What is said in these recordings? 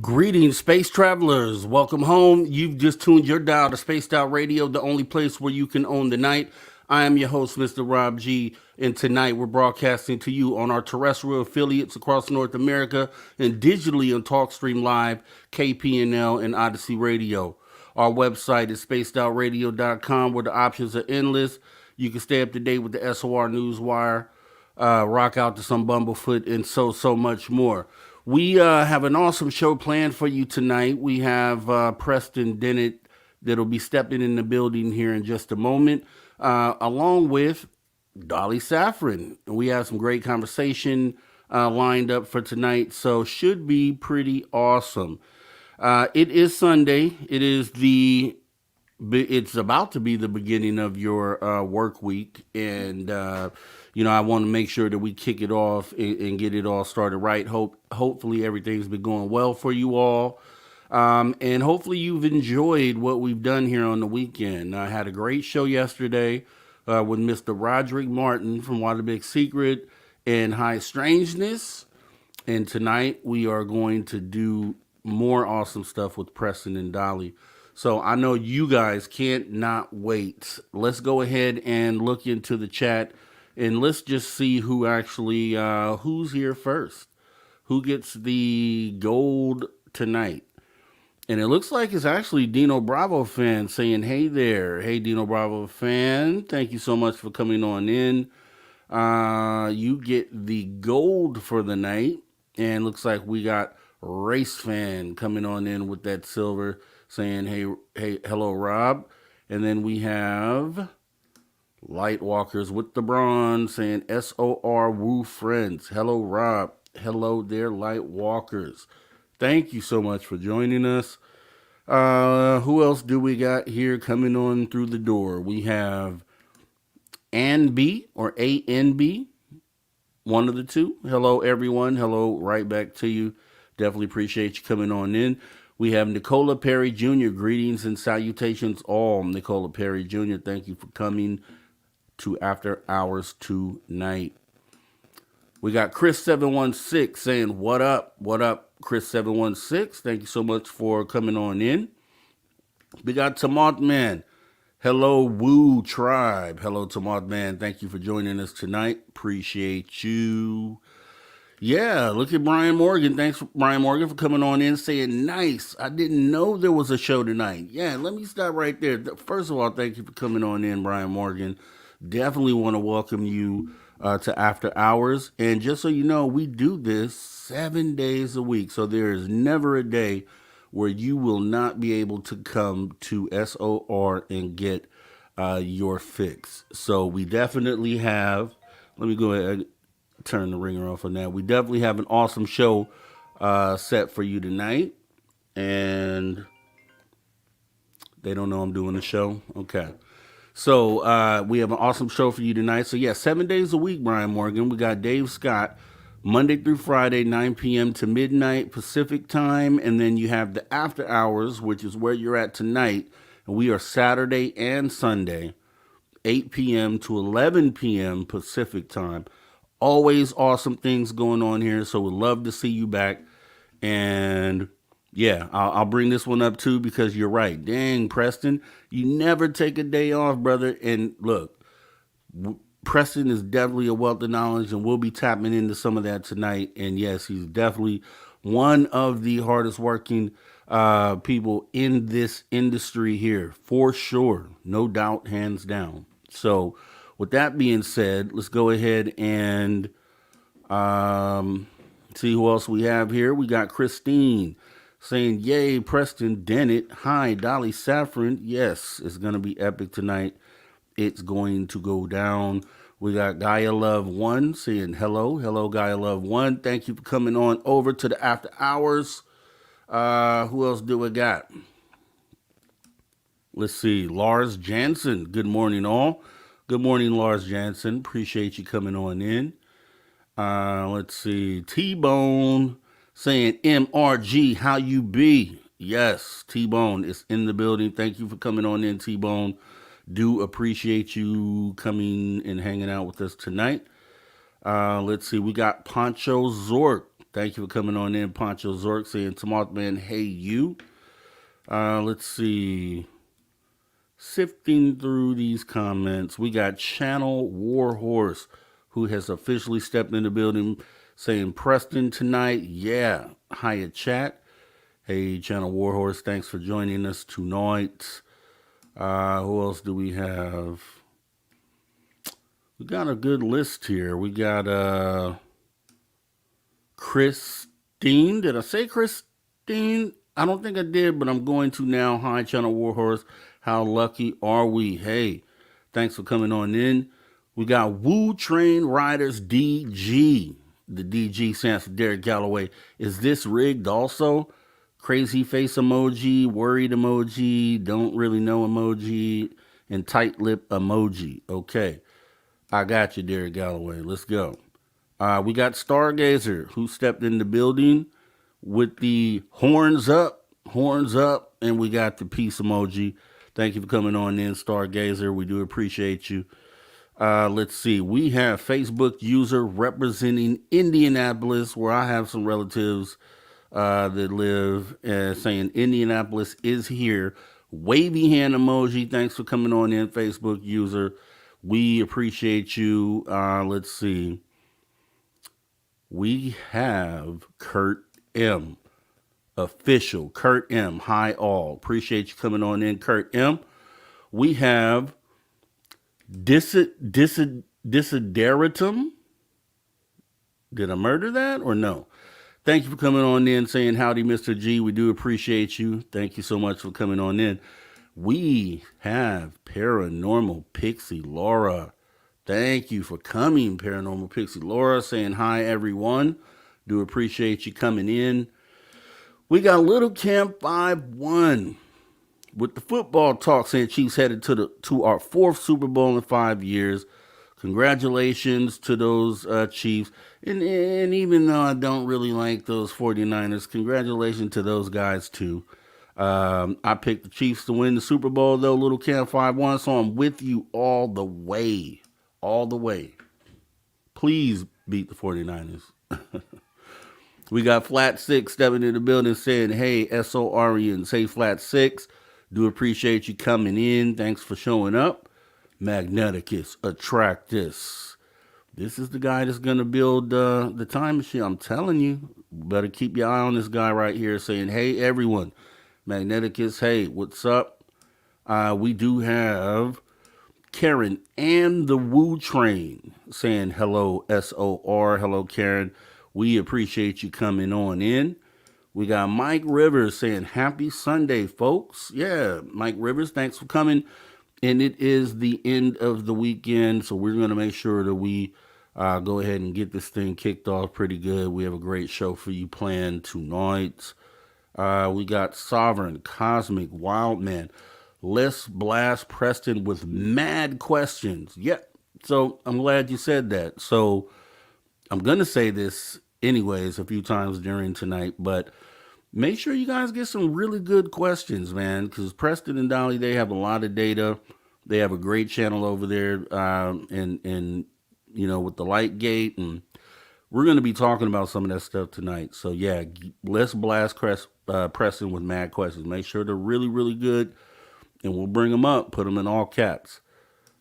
Greetings, space travelers. Welcome home. You've just tuned your dial to Spaced Out Radio, the only place where you can own the night. I am your host, Mr. Rob G, and tonight we're broadcasting to you on our terrestrial affiliates across North America and digitally on TalkStream Live, KPNL, and Odyssey Radio. Our website is spacedoutradio.com, where the options are endless. You can stay up to date with the SOR Newswire, rock out to some Bumblefoot, and so much more. We have an awesome show planned for you tonight. We have Preston Dennett that'll be stepping in the building here in just a moment, along with Dolly Saffron. We have some great conversation lined up for tonight, so should be pretty awesome. It is Sunday. It's about to be the beginning of your work week, and I want to make sure that we kick it off and get it all started right. Hopefully everything's been going well for you all, and hopefully you've enjoyed what we've done here on the weekend. I had a great show yesterday with Mr. Roderick Martin from What a Big Secret and High Strangeness, and tonight we are going to do more awesome stuff with Preston and Dolly. So I know you guys can't not wait. Let's go ahead and look into the chat, and let's just see who actually, who's here first. Who gets the gold tonight? And it looks like it's actually Dino Bravo fan saying, hey there. Hey, Dino Bravo fan. Thank you so much for coming on in. You get the gold for the night. And looks like we got Race Fan coming on in with that silver, saying, hey, hello, Rob. And then we have Lightwalkers with the bronze saying, SOR Woo Friends. Hello, Rob. Hello there, Lightwalkers. Thank you so much for joining us. Who else do we got here coming on through the door? We have ANB or ANB, one of the two. Hello, everyone. Hello, right back to you. Definitely appreciate you coming on in. We have Nicola Perry Jr. Greetings and salutations all. Nicola Perry Jr., thank you for coming to After Hours tonight. We got Chris716 saying, what up? What up, Chris716? Thank you so much for coming on in. We got Tamothman. Hello, Woo Tribe. Hello, Tamothman. Thank you for joining us tonight. Appreciate you. Yeah, look at Brian Morgan. Thanks, Brian Morgan, for coming on in saying, nice. I didn't know there was a show tonight. Yeah, let me stop right there. First of all, thank you for coming on in, Brian Morgan. Definitely want to welcome you to After Hours. And just so you know, we do this 7 days a week. So there is never a day where you will not be able to come to SOR and get your fix. So we definitely have Let me go ahead and turn the ringer off on that. We definitely have an awesome show set for you tonight. And they don't know I'm doing the show? Okay. So we have an awesome show for you tonight. So yeah, 7 days a week, Brian Morgan. We got Dave Scott, Monday through Friday, 9 p.m. to midnight Pacific time. And then you have the after hours, which is where you're at tonight. And we are Saturday and Sunday, 8 p.m. to 11 p.m. Pacific time. Always awesome things going on here. So we'd love to see you back. And yeah, I'll bring this one up too because you're right. Dang, Preston, you never take a day off, brother. And look, Preston is definitely a wealth of knowledge, and we'll be tapping into some of that tonight. And yes, he's definitely one of the hardest working people in this industry here, for sure. No doubt, hands down. So with that being said, let's go ahead and see who else we have here. We got Christine saying, yay, Preston Dennett. Hi, Dolly Saffron. Yes, it's going to be epic tonight. It's going to go down. We got Gaia Love 1 saying hello. Hello, Gaia Love 1. Thank you for coming on over to the after hours. Who else do we got? Let's see. Lars Jansen. Good morning, all. Good morning, Lars Jansen. Appreciate you coming on in. Let's see. T-Bone saying, MRG, how you be? Yes, T-Bone is in the building. Thank you for coming on in, T-Bone. Do appreciate you coming and hanging out with us tonight. Let's see. We got Poncho Zork. Thank you for coming on in, Poncho Zork, saying, Tomathman, hey, you. Let's see. Sifting through these comments, we got Channel Warhorse, who has officially stepped in the building, saying, Preston tonight. Yeah. Hiya, chat. Hey, Channel Warhorse, thanks for joining us tonight. Who else do we have? We got a good list here. We got Christine. Did I say Christine? I don't think I did, but I'm going to now. Hi, Channel Warhorse. How lucky are we? Hey, thanks for coming on in. We got Woo Train Riders DG. The DG stands for Derek Galloway. Is this rigged also? Crazy face emoji, worried emoji, don't really know emoji, and tight lip emoji. Okay, I got you, Derek Galloway. Let's go. We got Stargazer, who stepped in the building with the horns up, and we got the peace emoji. Thank you for coming on in, Stargazer. We do appreciate you. Let's see. We have Facebook user representing Indianapolis, where I have some relatives that live, saying Indianapolis is here. Wavy hand emoji. Thanks for coming on in, Facebook user. We appreciate you. Let's see. We have Kurt M. Official. Kurt M. Hi all. Appreciate you coming on in, Kurt M. We have Disideratum. Did I murder that or no? Thank you for coming on in, saying howdy, Mr. G. We do appreciate you. Thank you so much for coming on in. We have Paranormal Pixie Laura. Thank you for coming, Paranormal Pixie Laura, saying hi, everyone. Do appreciate you coming in. We got Little Camp 5-1 with the football talk, saying Chiefs headed to our fourth Super Bowl in 5 years. Congratulations to those Chiefs. And even though I don't really like those 49ers, congratulations to those guys too. I picked the Chiefs to win the Super Bowl, though, Little Camp 5-1, so I'm with you all the way. All the way. Please beat the 49ers. We got Flat 6 stepping in the building saying, hey, SORians, hey, Flat 6. Do appreciate you coming in. Thanks for showing up. Magneticus Attractus. This is the guy that's going to build the time machine. I'm telling you, better keep your eye on this guy right here saying, hey, everyone. Magneticus, hey, what's up? We do have Karen and the Woo Train saying hello, SOR. Hello, Karen. We appreciate you coming on in. We got Mike Rivers saying happy Sunday, folks. Yeah, Mike Rivers, thanks for coming. And it is the end of the weekend, so we're going to make sure that we Go ahead and get this thing kicked off pretty good. We have a great show for you planned tonight. We got Sovereign, Cosmic, Wildman. Let's blast Preston with mad questions. Yep. So I'm glad you said that. So I'm going to say this anyways a few times during tonight, but make sure you guys get some really good questions, man, because Preston and Dolly, they have a lot of data. They have a great channel over there, and with the light gate, and we're going to be talking about some of that stuff tonight. So yeah, let's blast Preston with mad questions. Make sure they're really, really good, and we'll bring them up, put them in all caps.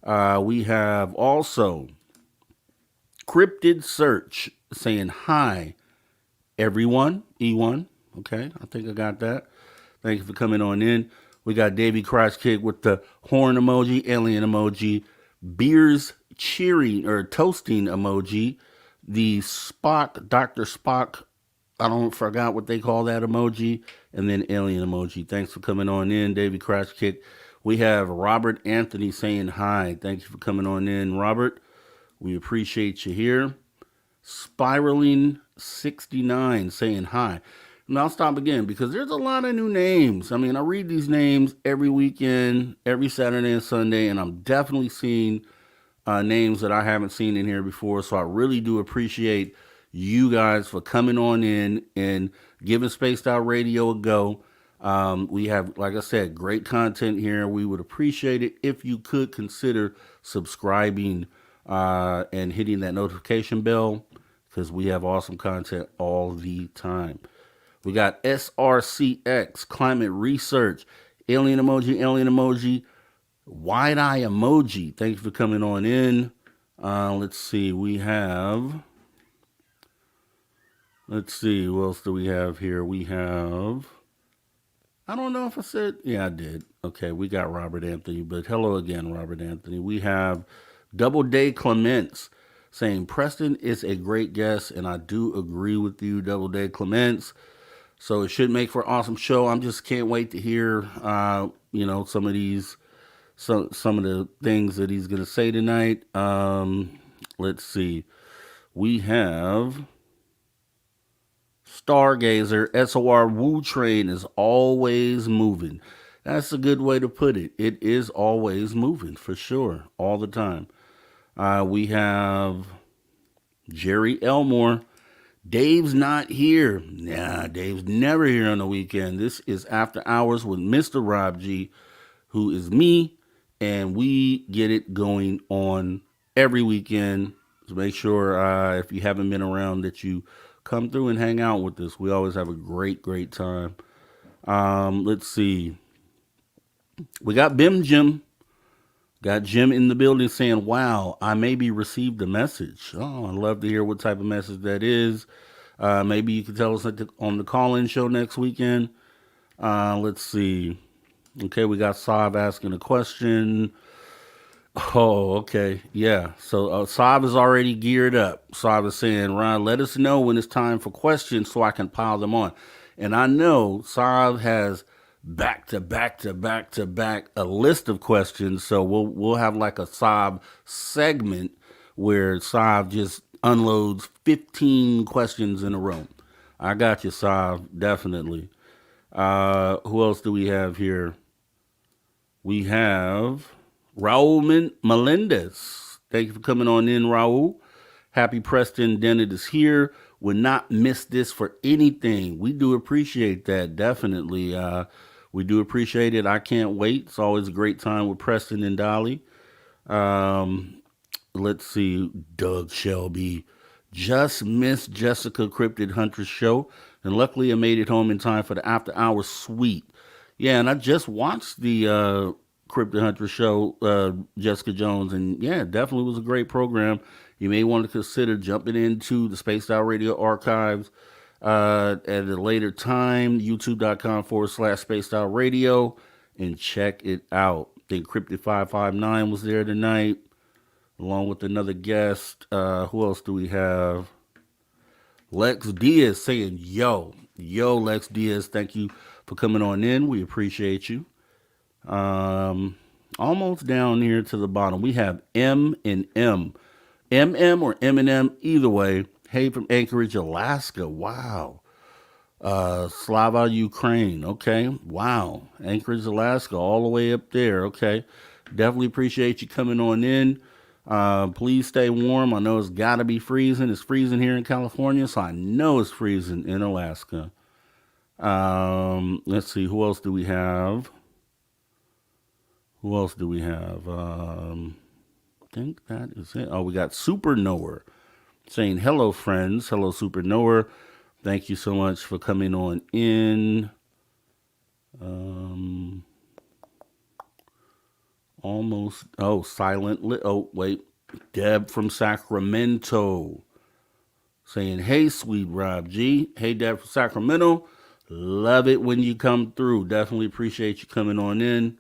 We have also Cryptid Search saying hi, everyone. E1. Okay, I think I got that. Thank you for coming on in. We got Davey Christ Kick with the horn emoji, alien emoji, beers cheering or toasting emoji, the Spock, Dr. Spock, I don't forgot what they call that emoji, and then alien emoji. Thanks for coming on in, Davey Christ Kick. We have Robert Anthony saying hi. Thank you for coming on in, Robert. We appreciate you here. Spiraling 69 saying hi. And I'll stop again because there's a lot of new names. I mean, I read these names every weekend, every Saturday and Sunday, and I'm definitely seeing names that I haven't seen in here before. So I really do appreciate you guys for coming on in and giving Spaced Out Radio a go. We have, like I said, great content here. We would appreciate it if you could consider subscribing and hitting that notification bell because we have awesome content all the time. We got SRCX, Climate Research, alien emoji, wide eye emoji. Thank you for coming on in. Let's see, what else do we have here? We have, I don't know if I said, yeah, I did. Okay, we got Robert Anthony, but hello again, Robert Anthony. We have Double Day Clements saying, Preston is a great guest, and I do agree with you, Double Day Clements. So it should make for an awesome show. I'm just can't wait to hear, some of these, some of the things that he's going to say tonight. Let's see. We have Stargazer, SOR Woo Train is always moving. That's a good way to put it. It is always moving, for sure, all the time. We have Jerry Elmore. Dave's not here. Nah, Dave's never here on the weekend. This is After Hours with Mr. Rob G, who is me, and we get it going on every weekend. So make sure if you haven't been around that you come through and hang out with us. We always have a great, great time. Let's see. We got Bim Jim. Got Jim in the building saying, wow, I maybe received a message. Oh, I'd love to hear what type of message that is. Maybe you can tell us on the call-in show next weekend. Let's see. Okay, we got Sav asking a question. Oh, okay. Yeah. So Sav is already geared up. Sav is saying, Ron, let us know when it's time for questions so I can pile them on. And I know Sav has back to back a list of questions. So we'll have like a Sav segment where Sav just unloads 15 questions in a row. I got you, Sav, definitely. Who else do we have here? We have Raul Melendez. Thank you for coming on in, Raul. Happy Preston Dennett is here. Would not miss this for anything. We do appreciate that, definitely. We do appreciate it. I can't wait. It's always a great time with Preston and Dolly. Let's see. Doug Shelby. Just missed Jessica Cryptid Huntress show. And luckily I made it home in time for the After Hours suite. Yeah, and I just watched the Cryptid Huntress show, Jessica Jones. And yeah, it definitely was a great program. You may want to consider jumping into the Spaced Out Radio archives at a later time, youtube.com/Spaced Out Radio, and check it out. I think Cryptid 559 was there tonight, along with another guest. Who else do we have? Lex Diaz saying, yo, Lex Diaz, thank you for coming on in. We appreciate you. Almost down here to the bottom, we have M and M. MM or Eminem, either way. Hey from Anchorage, Alaska. Wow. Slava, Ukraine. Okay. Wow. Anchorage, Alaska, all the way up there. Okay. Definitely appreciate you coming on in. Please stay warm. I know it's got to be freezing. It's freezing here in California, so I know it's freezing in Alaska. Let's see. Who else do we have? I think that is it. Oh, we got Supernova saying hello, friends. Hello, Supernova. Thank you so much for coming on in. Almost. Oh, oh, wait. Deb from Sacramento saying, hey, sweet Rob G. Hey, Deb from Sacramento. Love it when you come through. Definitely appreciate you coming on in.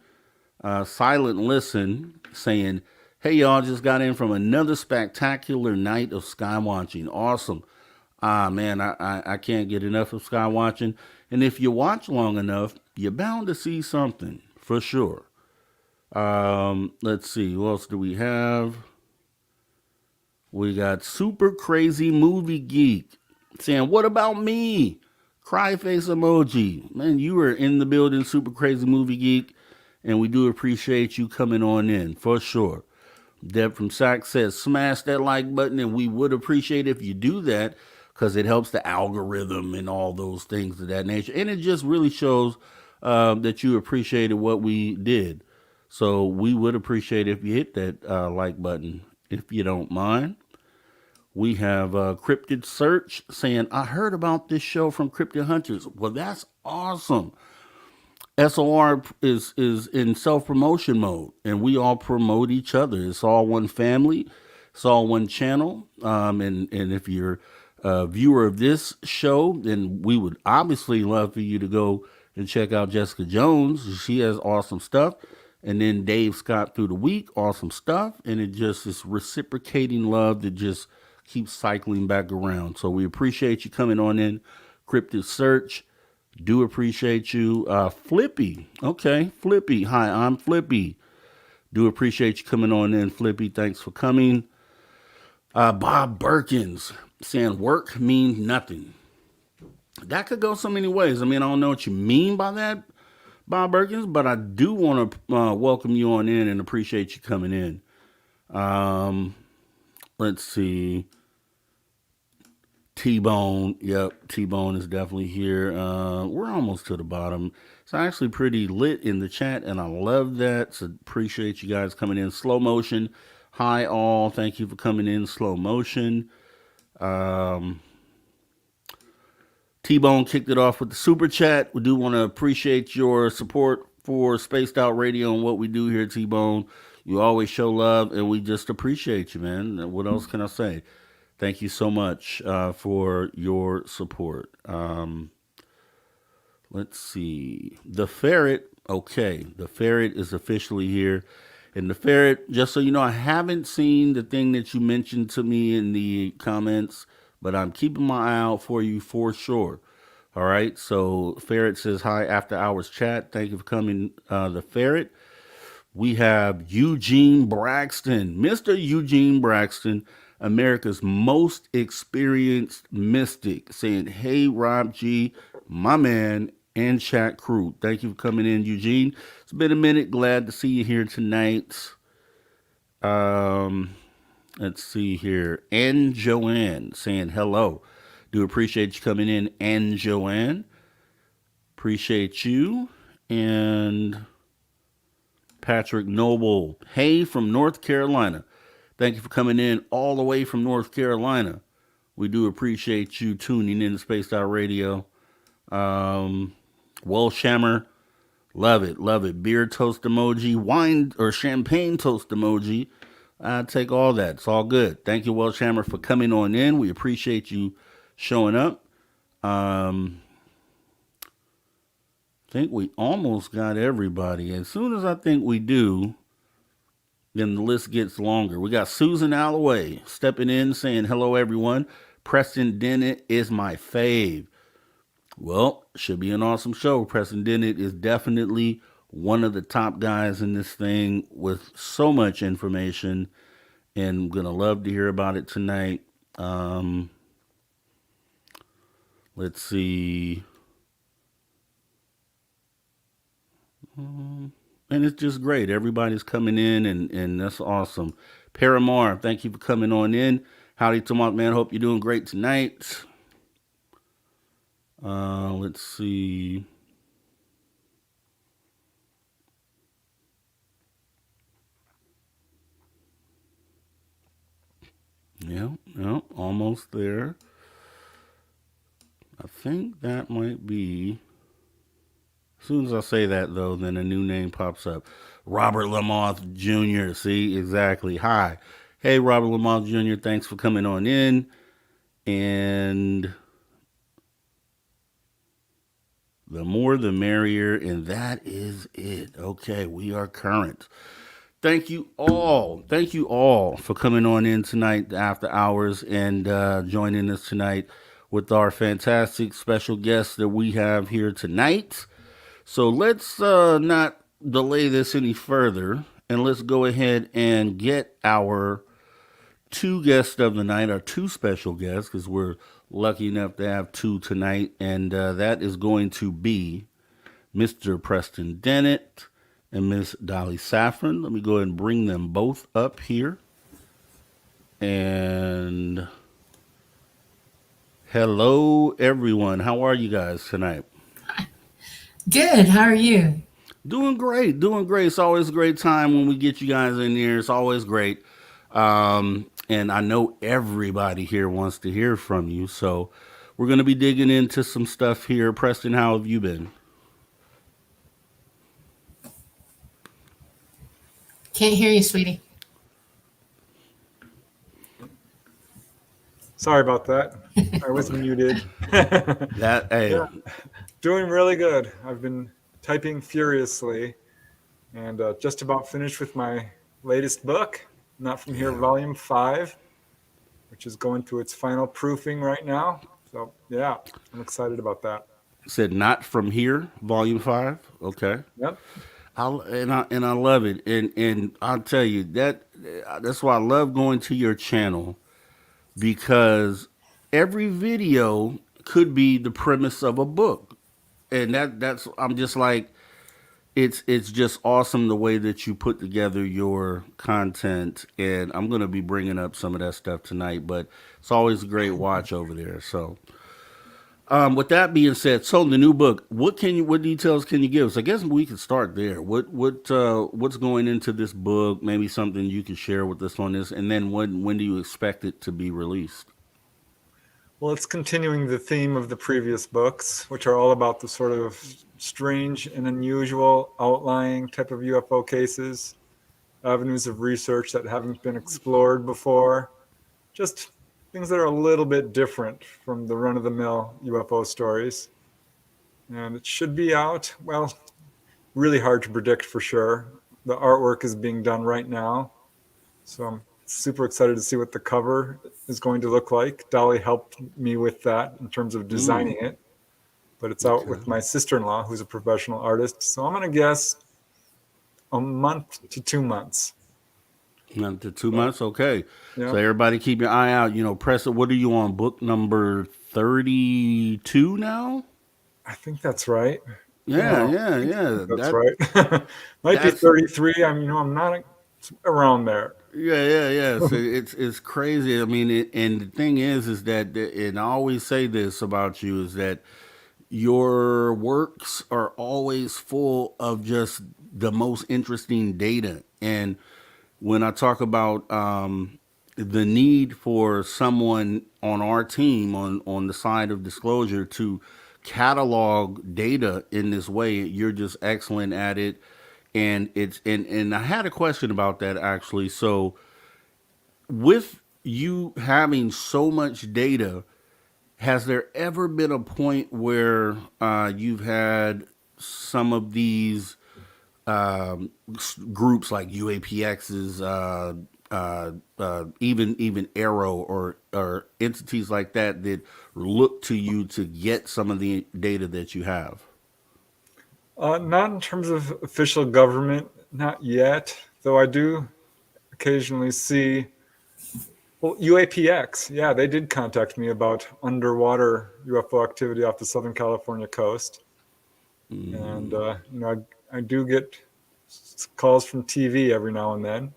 Silent Listen saying, hey, y'all, just got in from another spectacular night of sky watching. Awesome. Man, I can't get enough of sky watching. And if you watch long enough, you're bound to see something, for sure. Let's see. Who else do we have? We got Super Crazy Movie Geek saying, what about me? Cry face emoji. Man, you are in the building, Super Crazy Movie Geek. And we do appreciate you coming on in, for sure. Deb from Sac says, smash that like button, and we would appreciate if you do that because it helps the algorithm and all those things of that nature. And it just really shows that you appreciated what we did. So we would appreciate if you hit that like button, if you don't mind. We have Cryptid Search saying, I heard about this show from Cryptid Hunters. Well, that's awesome. SOR is in self-promotion mode, and we all promote each other. It's all one family. It's all one channel. And if you're a viewer of this show, then we would obviously love for you to go and check out Jessica Jones. She has awesome stuff. And then Dave Scott through the week, awesome stuff. And it just is reciprocating love that just keeps cycling back around. So we appreciate you coming on in, Cryptid Search. Do appreciate you. Flippy. Okay, Flippy. Hi, I'm Flippy. Do appreciate you coming on in, Flippy. Thanks for coming. Bob Berkins saying work means nothing. That could go so many ways. I mean, I don't know what you mean by that, Bob Berkins, but I do want to welcome you on in and appreciate you coming in. Let's see. T-Bone. Yep, T-Bone is definitely here. We're almost to the bottom. It's actually pretty lit in the chat, and I love that. So appreciate you guys coming in. Slow motion. Hi, all. Thank you for coming in. Slow motion. T-Bone kicked it off with the super chat. We do want to appreciate your support for Spaced Out Radio and what we do here, T-Bone. You always show love, and we just appreciate you, man. What else can I say? Thank you so much for your support. Let's see. The Ferret. Okay, the Ferret is officially here. And the Ferret, just so you know, I haven't seen the thing that you mentioned to me in the comments, but I'm keeping my eye out for you for sure. All right, so Ferret says, hi, after hours chat. Thank you for coming, the Ferret. We have Eugene Braxton, Mr. Eugene Braxton, America's most experienced mystic, saying, hey, Rob G, my man, and chat crew. Thank you for coming in, Eugene. It's been a minute. Glad to see you here tonight. Let's see here. Ann Joanne saying hello. Do appreciate you coming in, Ann Joanne. Appreciate you. And Patrick Noble. Hey, from North Carolina. Thank you for coming in all the way from North Carolina. We do appreciate you tuning in to Spaced Out Radio. Wellshammer, love it, love it. Beer toast emoji, wine or champagne toast emoji. I take all that. It's all good. Thank you, Wellshammer, for coming on in. We appreciate you showing up. I think we almost got everybody. As soon as I think we do, then the list gets longer. We got Susan Alloway stepping in saying, hello, everyone. Preston Dennett is my fave. Well, should be an awesome show. Preston Dennett is definitely one of the top guys in this thing with so much information and I'm gonna love to hear about it tonight. Um, let's see. And it's just great. Everybody's coming in, and that's awesome. Paramar, thank you for coming on in. Howdy, Tomato Man. Hope you're doing great tonight. Let's see. Yeah, yeah, almost there. I think that might be. As soon as I say that, though, then a new name pops up. Robert Lamoth Jr. See, exactly. Hi. Hey, Robert Lamoth Jr., thanks for coming on in. And the more the merrier, and that is it. Okay, we are current. Thank you all. Thank you all for coming on in tonight after hours and joining us tonight with our fantastic special guests that we have here tonight. So let's not delay this any further and let's go ahead and get our two guests of the night, our two special guests, because we're lucky enough to have two tonight, and that is going to be Mr. Preston Dennett and Miss Dolly Saffron. Let me go ahead and bring them both up here. And hello, everyone. How are you guys tonight? Good. How are you? Doing great, doing great. It's always a great time when we get you guys in here. It's always great. And I know everybody here wants to hear from you. So we're going to be digging into some stuff here. Preston, how have you been? Can't hear you, sweetie. Sorry about that. I was muted. That, hey, Yeah, doing really good. I've been typing furiously and just about finished with my latest book, Not From Here, yeah. Volume 5, which is going through its final proofing right now. So, yeah, I'm excited about that. Said not from here, volume 5. Okay. Yep. And I love it. And I'll tell you that's why I love going to your channel because every video could be the premise of a book. And that's I'm just like it's just awesome the way that you put together your content, and I'm going to be bringing up some of that stuff tonight, but it's always a great watch over there. So with that being said, so the new book, what details can you give us? I guess we could start there. What's going into this book? Maybe something you can share with us on this, and then when do you expect it to be released? Well, it's continuing the theme of the previous books, which are all about the sort of strange and unusual outlying type of UFO cases, avenues of research that haven't been explored before, just things that are a little bit different from the run of the mill UFO stories. And it should be out, well, really hard to predict for sure. The artwork is being done right now. So I'm super excited to see what the cover is going to look like. Dolly helped me with that in terms of Mm, designing it, but it's out okay. with my sister in law, who's a professional artist. So I'm going to guess a month to 2 months. Not to 2 months. So, Okay. yeah, So everybody keep your eye out. Press it. What are you on? Book number 32 now? I think that's right. Yeah, Yeah, yeah, I yeah. think that's right. Might be That's 33. I'm not around there. yeah, yeah, yeah. So it's crazy. I mean, and the thing is that, and I always say this about you is that your works are always full of just the most interesting data. And when I talk about the need for someone on our team on the side of disclosure to catalog data in this way, you're just excellent at it. And and I had a question about that actually. So with you having so much data, has there ever been a point where you've had some of these groups like UAPXs, even Arrow or entities like that look to you to get some of the data that you have? Not in terms of official government, not yet, though I do occasionally see. Well, UAPX, yeah, they did contact me about underwater UFO activity off the Southern California coast. And, I do get calls from TV every now and then,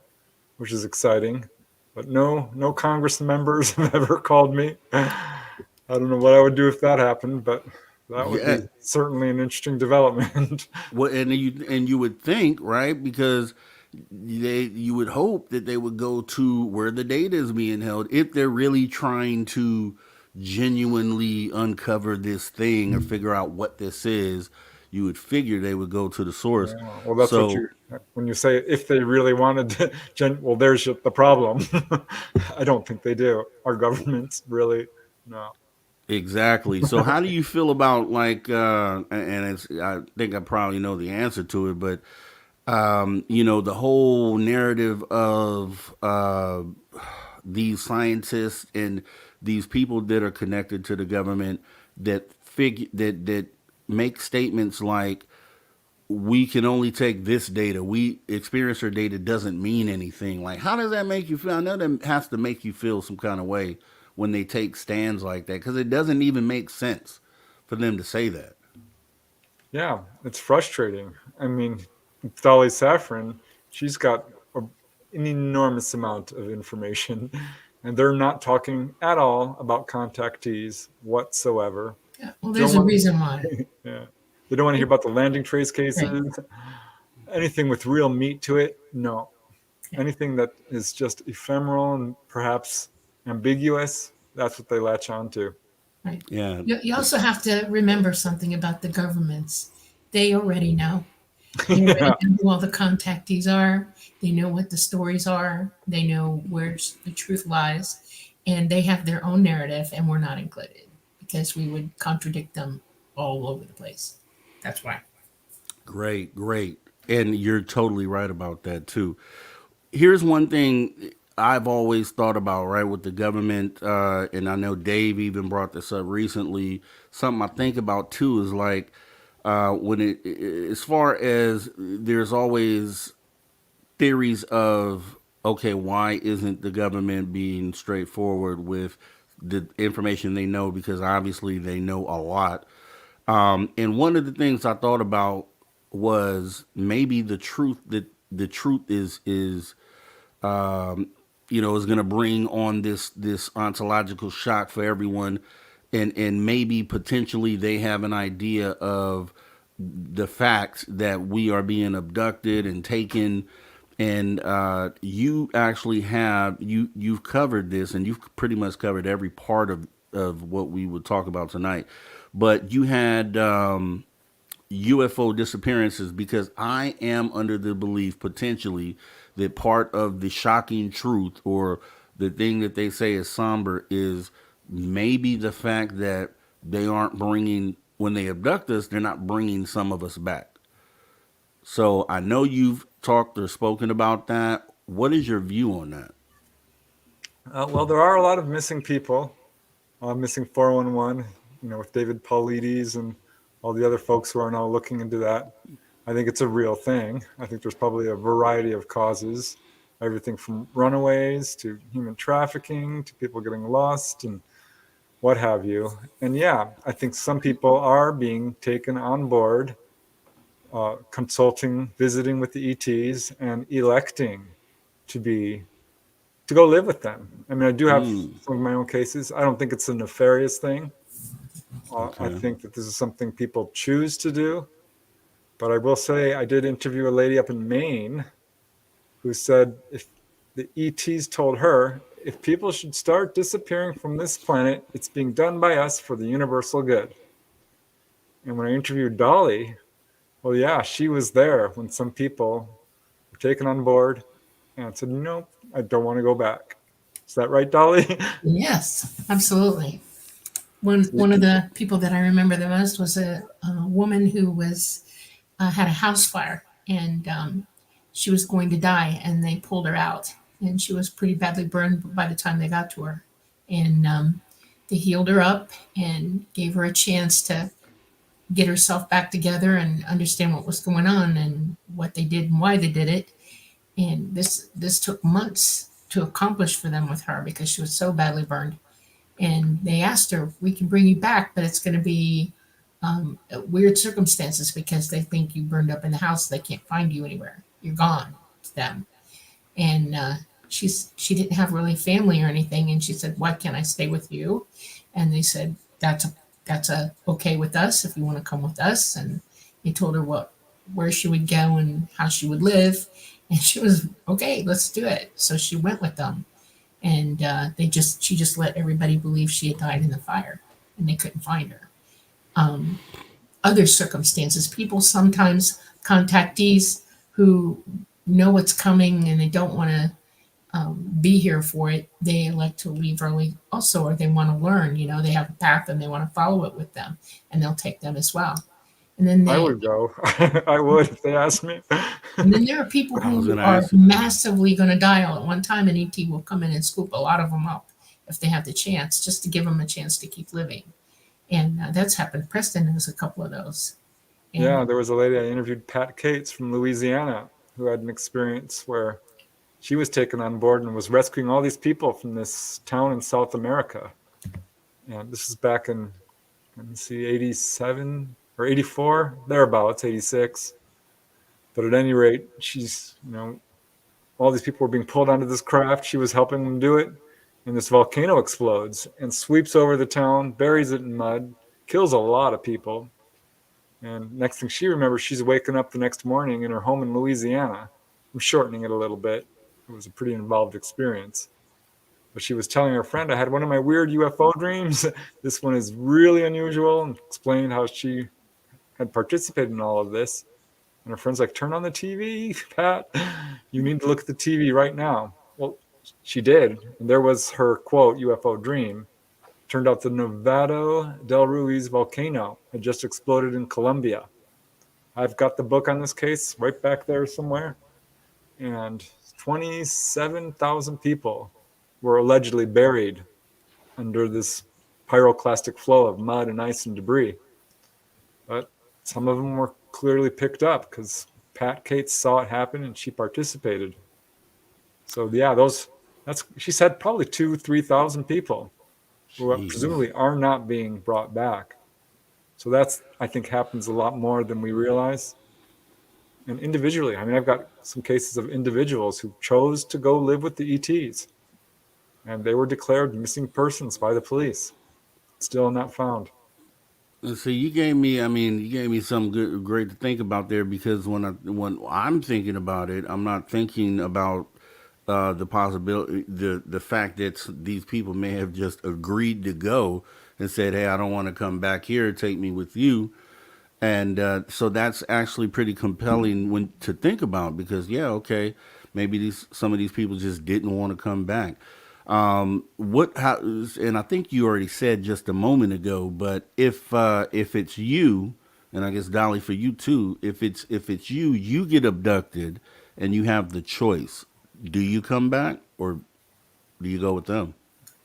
which is exciting. But no Congress members have ever called me. I don't know what I would do if that happened, but that would Yeah. be certainly an interesting development. Well, and you would think, right? Because you would hope that they would go to where the data is being held if they're really trying to genuinely uncover this thing or figure out what this is. You would figure they would go to the source. Yeah, well, that's what So when you say if they really wanted to, well, there's the problem. I don't think they do. Our government's really, no. exactly. So how do you feel about like and it's I think I probably know the answer to it, but the whole narrative of these scientists and these people that are connected to the government that make statements like we can only take this data. We experiencer data doesn't mean anything. Like, how does that make you feel? I know that has to make you feel some kind of way when they take stands like that because it doesn't even make sense for them to say that. Yeah, it's frustrating. I mean, Dolly Saffron, she's got an enormous amount of information, and they're not talking at all about contactees whatsoever. Yeah, well, They don't there's a want, reason why. yeah, they don't want to hear about the landing trace Right. cases. Anything with real meat to it, no. Yeah. Anything that is just ephemeral and perhaps ambiguous, that's what they latch on to. Right. Yeah. You also have to remember something about the governments. They already know. They already Yeah, know who all the contactees are. They know what the stories are. They know where the truth lies. And they have their own narrative, and we're not included because we would contradict them all over the place. That's why. Great, great. And you're totally right about that too. Here's one thing I've always thought about, right, with the government, and I know Dave even brought this up recently. Something I think about too is like as far as there's always theories of, okay, why isn't the government being straightforward with the information they know? Because obviously they know a lot. And one of the things I thought about was maybe the truth is going to bring on this ontological shock for everyone, and maybe potentially they have an idea of the fact that we are being abducted and taken. And you actually you've covered this, and you've pretty much covered every part of what we would talk about tonight. But you had UFO disappearances, because I am under the belief potentially that part of the shocking truth, or the thing that they say is somber, is maybe the fact that they aren't bringing, when they abduct us, they're not bringing some of us back. So I know you've talked or spoken about that. What is your view on that? well, there are a lot of missing people, missing 411, with David Paulides and all the other folks who are now looking into that. I think it's a real thing. I think there's probably a variety of causes, everything from runaways to human trafficking to people getting lost and what have you. And yeah, I think some people are being taken on board, consulting, visiting with the ETs, and electing to go live with them. I mean, I do have Mm, some of my own cases. I don't think it's a nefarious thing. I okay. think that this is something people choose to do. But I will say, I did interview a lady up in Maine who said if the ETs told her, if people should start disappearing from this planet, it's being done by us for the universal good. And when I interviewed Dolly, well, yeah, she was there when some people were taken on board and said, nope, I don't want to go back. Is that right, Dolly? Yes, absolutely. One of the people that I remember the most was a woman who was had a house fire, and she was going to die, and they pulled her out, and she was pretty badly burned by the time they got to her, and they healed her up and gave her a chance to get herself back together and understand what was going on and what they did and why they did it. And this took months, to accomplish for them with her because she was so badly burned. And they asked her, "We can bring you back, but it's going to be weird circumstances because they think you burned up in the house. They can't find you anywhere. You're gone to them." And she didn't have really family or anything, and she said, "Why can't I stay with you?" And they said, "That's okay with us if you want to come with us." And they told her where she would go and how she would live, and she was okay. Let's do it. So she went with them, and she just let everybody believe she had died in the fire, and they couldn't find her. Other circumstances, people sometimes contactees who know what's coming and they don't want to be here for it, they elect to leave early also, or they want to learn, they have a path and they want to follow it with them, and they'll take them as well. And then I would go. I would if they asked me. and then there are people I was who gonna are ask you. massively going to die all at one time, and ET will come in and scoop a lot of them up if they have the chance, just to give them a chance to keep living. And that's happened. Preston has a couple of those. And Yeah, there was a lady I interviewed, Pat Cates from Louisiana, who had an experience where she was taken on board and was rescuing all these people from this town in South America. And this is back in, let me see, 87 or 84, thereabouts, 86. But at any rate, she's, all these people were being pulled onto this craft. She was helping them do it. And this volcano explodes and sweeps over the town, buries it in mud, kills a lot of people. And next thing she remembers, she's waking up the next morning in her home in Louisiana. I'm shortening it a little bit. It was a pretty involved experience. But she was telling her friend, "I had one of my weird UFO dreams. This one is really unusual," and explained how she had participated in all of this. And her friend's like, "Turn on the TV, Pat. You need to look at the TV right now." Well, she did. And there was her, quote, UFO dream. Turned out the Nevado del Ruiz volcano had just exploded in Colombia. I've got the book on this case right back there somewhere. And 27,000 people were allegedly buried under this pyroclastic flow of mud and ice and debris. But some of them were clearly picked up because Pat Cates saw it happen and she participated. So yeah, she said probably 2,000-3,000 people who presumably are not being brought back. So that's, I think, happens a lot more than we realize. And individually, I've got some cases of individuals who chose to go live with the ETs, and they were declared missing persons by the police, still not found. And so you gave me some great to think about there, because when I'm thinking about it, I'm not thinking about the possibility, the fact that these people may have just agreed to go and said, "Hey, I don't want to come back here. Take me with you." And so that's actually pretty compelling when to think about, because yeah, okay, maybe some of these people just didn't want to come back. And I think you already said just a moment ago, but if it's you, and I guess Dolly for you too, if it's you get abducted and you have the choice, do you come back or do you go with them?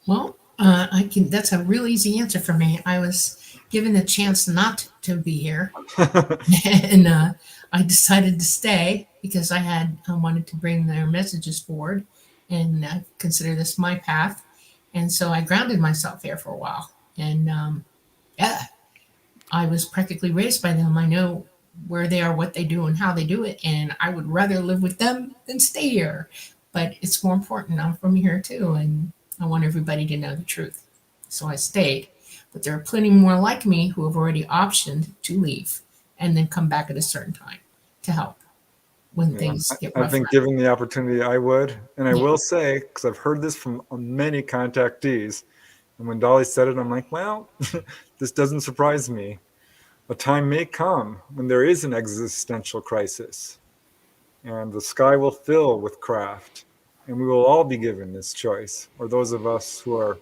well, I can. That's a real easy answer for me. I was given the chance not to be here, and I decided to stay because I wanted to bring their messages forward, and consider this my path. And so I grounded myself here for a while, and yeah, I was practically raised by them. I know where they are, what they do, and how they do it, and I would rather live with them than stay here. But it's more important. I'm from here too, and I want everybody to know the truth. So I stayed. But there are plenty more like me who have already optioned to leave and then come back at a certain time to help when Yeah, things get I rougher. think given the opportunity, I would. And I Yeah. will say, because I've heard this from many contactees, and when Dolly said it, I'm like, well, this doesn't surprise me. A time may come when there is an existential crisis, and the sky will fill with craft, and we will all be given this choice, or those of us who are,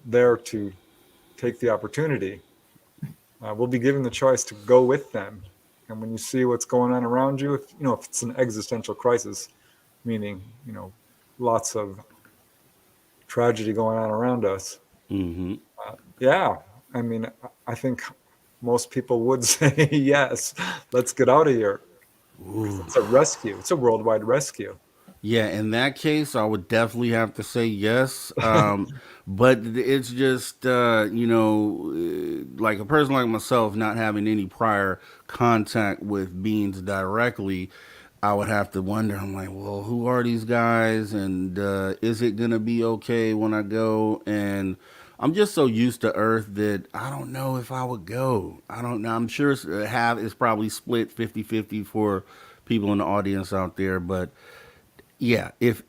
there to take the opportunity, will be given the choice to go with them. And when you see what's going on around you, if it's an existential crisis, meaning lots of tragedy going on around us, Mm-hmm. yeah, I think most people would say yes, let's get out of here. Ooh. It's a rescue. It's a worldwide rescue. Yeah, in that case, I would definitely have to say yes. But it's just, like a person like myself, not having any prior contact with beings directly, I would have to wonder. I'm like, well, who are these guys? And is it going to be okay when I go? And I'm just so used to Earth that I don't know if I would go. I don't know. I'm sure it's probably split 50-50 for people in the audience out there, but yeah, if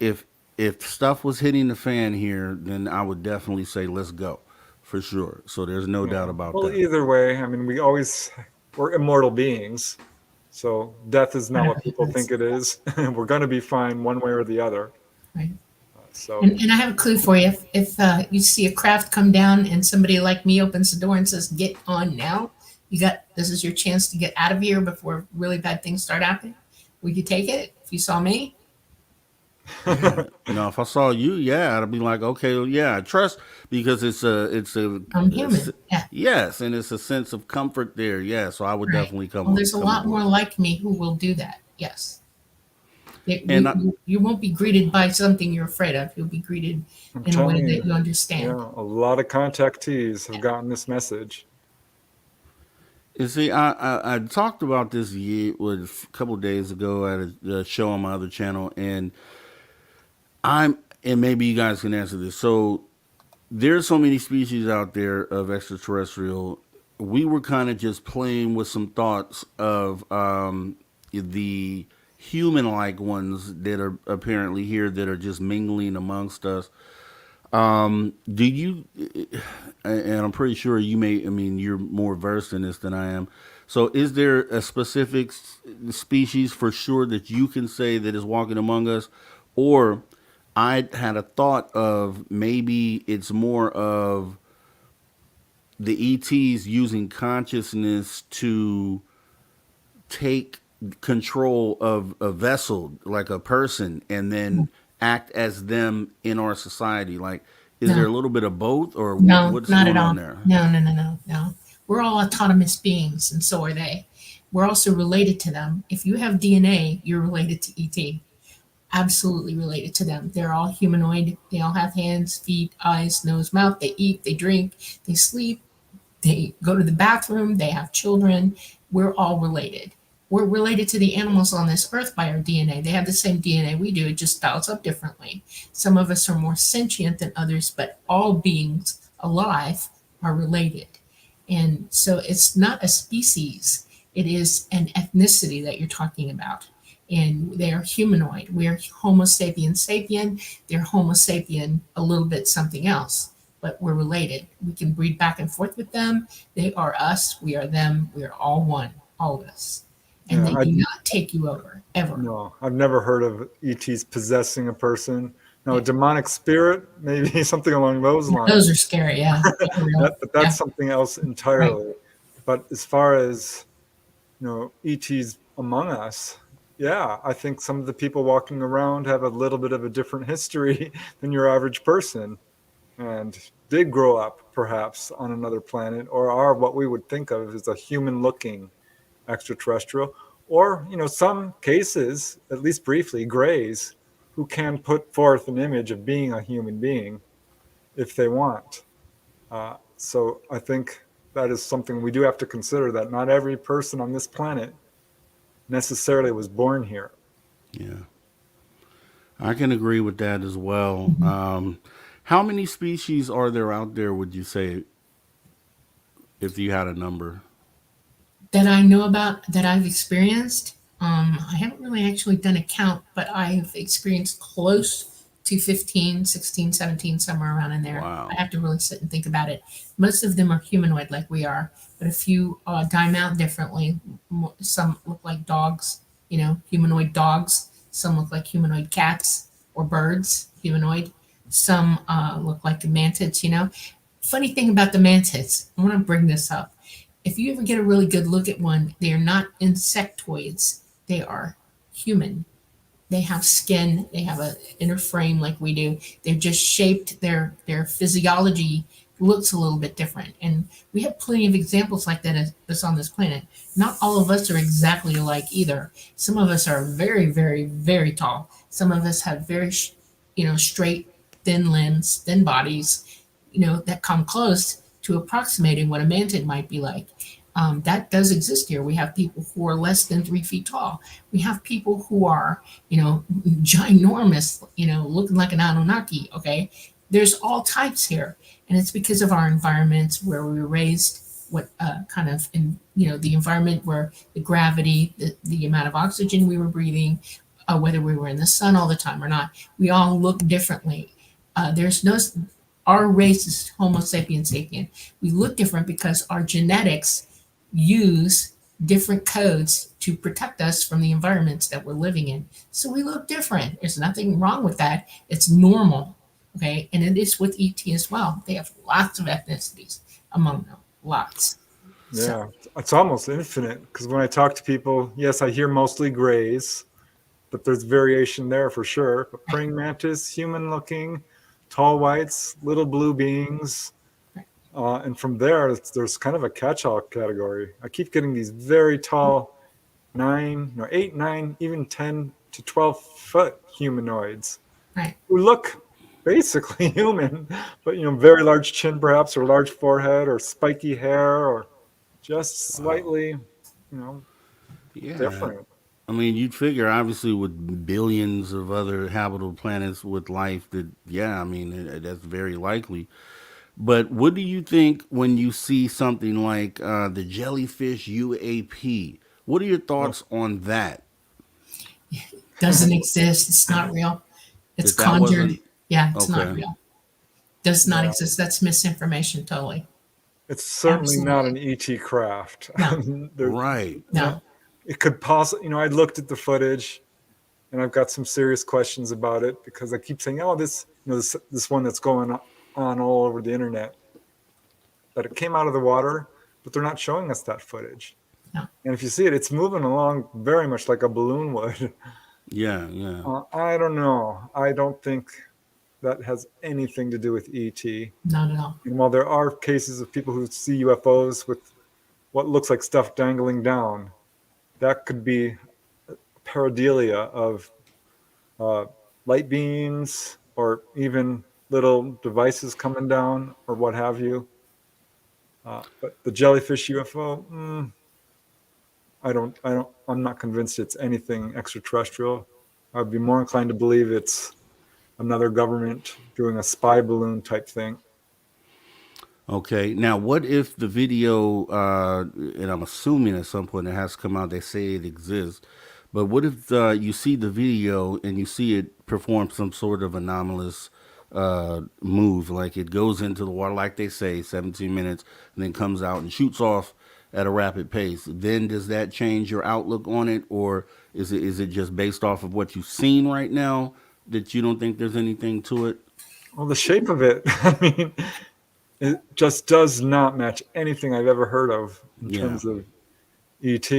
stuff was hitting the fan here, then I would definitely say let's go, for sure. So there's no doubt Yeah. about Well, that. either way, I mean, we're immortal beings. So death is not what people think it is. We're going to be fine one way or the other. Right. So, And I have a clue for you. If you see a craft come down and somebody like me opens the door and says, "Get on now," this is your chance to get out of here before really bad things start happening. Would you take it if you saw me? If I saw you, yeah, I'd be like, okay, well, yeah, I trust because I'm a s- human. Yeah. yes, and it's a sense of comfort there. Yeah, so I would Right. definitely Well, there's a come lot more aboard. like me who will do that. Yes. And I, You won't be greeted by something you're afraid of. You'll be greeted I'm in a way telling that you you, understand. yeah, a lot of contactees have gotten this message. you see, I talked about this a couple of days ago at a show on my other channel, and and maybe you guys can answer this. So there's so many species out there of extraterrestrial. We were kind of just playing with some thoughts of the human-like ones that are apparently here that are just mingling amongst us. Do you? And I'm pretty sure you may. I mean, you're more versed in this than I am. So, is there a specific species for sure that you can say that is walking among us, or I had a thought of maybe it's more of the ETs using consciousness to take control of a vessel, like a person, and then act as them in our society. Like, is there No, a little bit of both, or no, what's not at going on all. there? No. We're all autonomous beings, and so are they. We're also related to them. If you have DNA, you're related to ET. Absolutely related to them. They're all humanoid. They all have hands, feet, eyes, nose, mouth. They eat, they drink, they sleep, they go to the bathroom, they have children. We're all related. We're related to the animals on this earth by our DNA. They have the same DNA we do, it just styles up differently. Some of us are more sentient than others, but all beings alive are related. And so it's not a species, it is an ethnicity that you're talking about. And they are humanoid. We are Homo sapien sapien. They're Homo sapien, a little bit something else, but we're related. We can breed back and forth with them. They are us. We are them. We are all one, all of us. And Yeah, they do not take you over, ever. no, I've never heard of ETs possessing a person. No, a Yeah. demonic spirit, maybe something along those Those lines. are scary. Yeah. They're real. But Yeah. that's something else Right. entirely. But as far as ETs among us, yeah, I think some of the people walking around have a little bit of a different history than your average person, and did grow up perhaps on another planet, or are what we would think of as a human-looking extraterrestrial, or some cases, at least briefly, grays, who can put forth an image of being a human being if they want. So I think that is something we do have to consider, that not every person on this planet necessarily was born here. Yeah, I can agree with that as well. Mhm. How many species are there out there? Would you say, if you had a number? That I know about, that I've experienced. I haven't really actually done a count, but I've experienced close to 15, 16, 17, somewhere around in there. I Wow. have to really sit and think about it. Most of them are humanoid like we are, but a few dime out differently. Some look like dogs, humanoid dogs. Some look like humanoid cats or birds, humanoid. Some look like mantids. Funny thing about the mantids, I want to bring this up. If you ever get a really good look at one, they are not insectoids. They are human. They have skin. They have an inner frame like we do. They're just shaped. Their physiology looks a little bit different, and we have plenty of examples like that that's on this planet. Not all of us are exactly alike either. Some of us are very, very, very tall. Some of us have very, straight, thin limbs, thin bodies, that come close to approximating what a mantid might be like. That does exist here. We have people who are less than 3 feet tall. We have people who are, ginormous, looking like an Anunnaki. Okay, there's all types here, and it's because of our environments where we were raised. What kind of in the environment where the gravity, the amount of oxygen we were breathing, whether we were in the sun all the time or not, we all look differently. There's no Our race is Homo sapiens sapien. We look different because our genetics use different codes to protect us from the environments that we're living in. So we look different. There's nothing wrong with that. It's normal. Okay. And it is with ET as well. They have lots of ethnicities among them. Lots. Yeah, So, it's almost infinite because when I talk to people, yes, I hear mostly grays, but there's variation there for sure. But praying mantis, human looking, tall whites, little blue beings. And from there, there's kind of a catch-all category. I keep getting these very tall 8, 9, even 10 to 12 foot humanoids right. who look basically human, but very large chin perhaps, or large forehead, or spiky hair, or just slightly, Yeah. different. I mean, you'd figure, obviously, with billions of other habitable planets with life, that, yeah, I mean, that's very likely. But what do you think when you see something like the jellyfish UAP? What are your Well, thoughts on that? Doesn't exist. It's not real. It's That conjured. wasn't Yeah, it's not okay. real. Does not yeah, exist. That's misinformation totally. it's certainly not Absolutely. an ET craft. No, There, Right. no. it could possibly, I looked at the footage, and I've got some serious questions about it because I keep saying, oh, this one that's going on all over the internet, that it came out of the water, but they're not showing us that footage. No. And if you see it, it's moving along very much like a balloon would. Yeah, yeah. I don't know. I don't think that has anything to do with ET. Not at all. And while there are cases of people who see UFOs with what looks like stuff dangling down, that could be pareidolia of uh, light beams or even little devices coming down or what have you. But the jellyfish UFO, I'm not convinced it's anything extraterrestrial. I'd be more inclined to believe it's another government doing a spy balloon type thing. Okay. Now, what if the video, and I'm assuming at some point it has to come out, they say it exists, but what if you see the video and you see it perform some sort of anomalous move, like it goes into the water, like they say, 17 minutes, and then comes out and shoots off at a rapid pace? Then does that change your outlook on it, or is it just based off of what you've seen right now that you don't think there's anything to it? Well, the shape of it, I mean, it just does not match anything I've ever heard of in Yeah. terms of ET.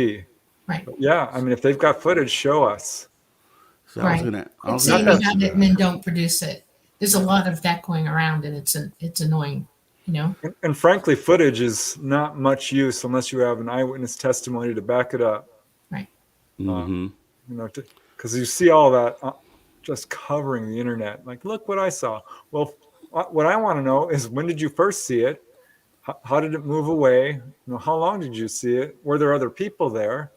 Right. But yeah, I mean, if they've got footage, show us. So Right. I Quit was gonna saying Not you that ask you have it and that. then don't produce it. There's a lot of that going around, and it's annoying. You know. And frankly, footage is not much use unless you have an eyewitness testimony to back it up. Right. Uh, Mm-hmm. because you see all that just covering the internet. Like, look what I saw. Well, what I want to know is, when did you first see it? How did it move away? How long did you see it? Were there other people there?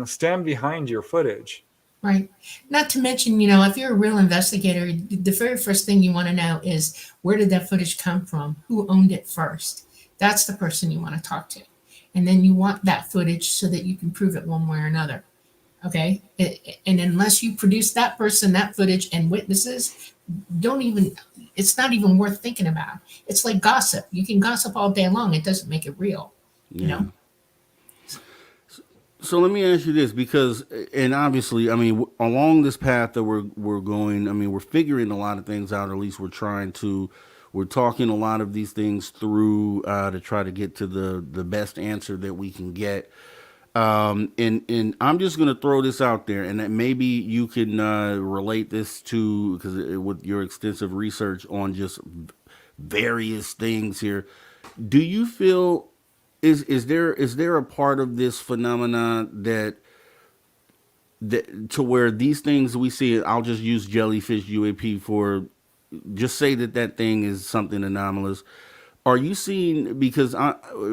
Stand behind your footage. Right. Not to mention, if you're a real investigator, the very first thing you want to know is, where did that footage come from? Who owned it first? That's the person you want to talk to. And then you want that footage so that you can prove it one way or another. Okay. And unless you produce that person, that footage, and witnesses, it's not even worth thinking about. It's like gossip. You can gossip all day long. It doesn't make it real, you Yeah. know? So let me ask you this, because, and obviously, I mean, along this path that we're going, I mean, we're figuring a lot of things out. Or at least we're talking a lot of these things through to try to get to the best answer that we can get. And I'm just gonna throw this out there, and that maybe you can relate this to, because with your extensive research on just various things here, do you feel, is there a part of this phenomena that to where these things we see, I'll just use jellyfish UAP for, just say that thing is something anomalous. Are you seeing, because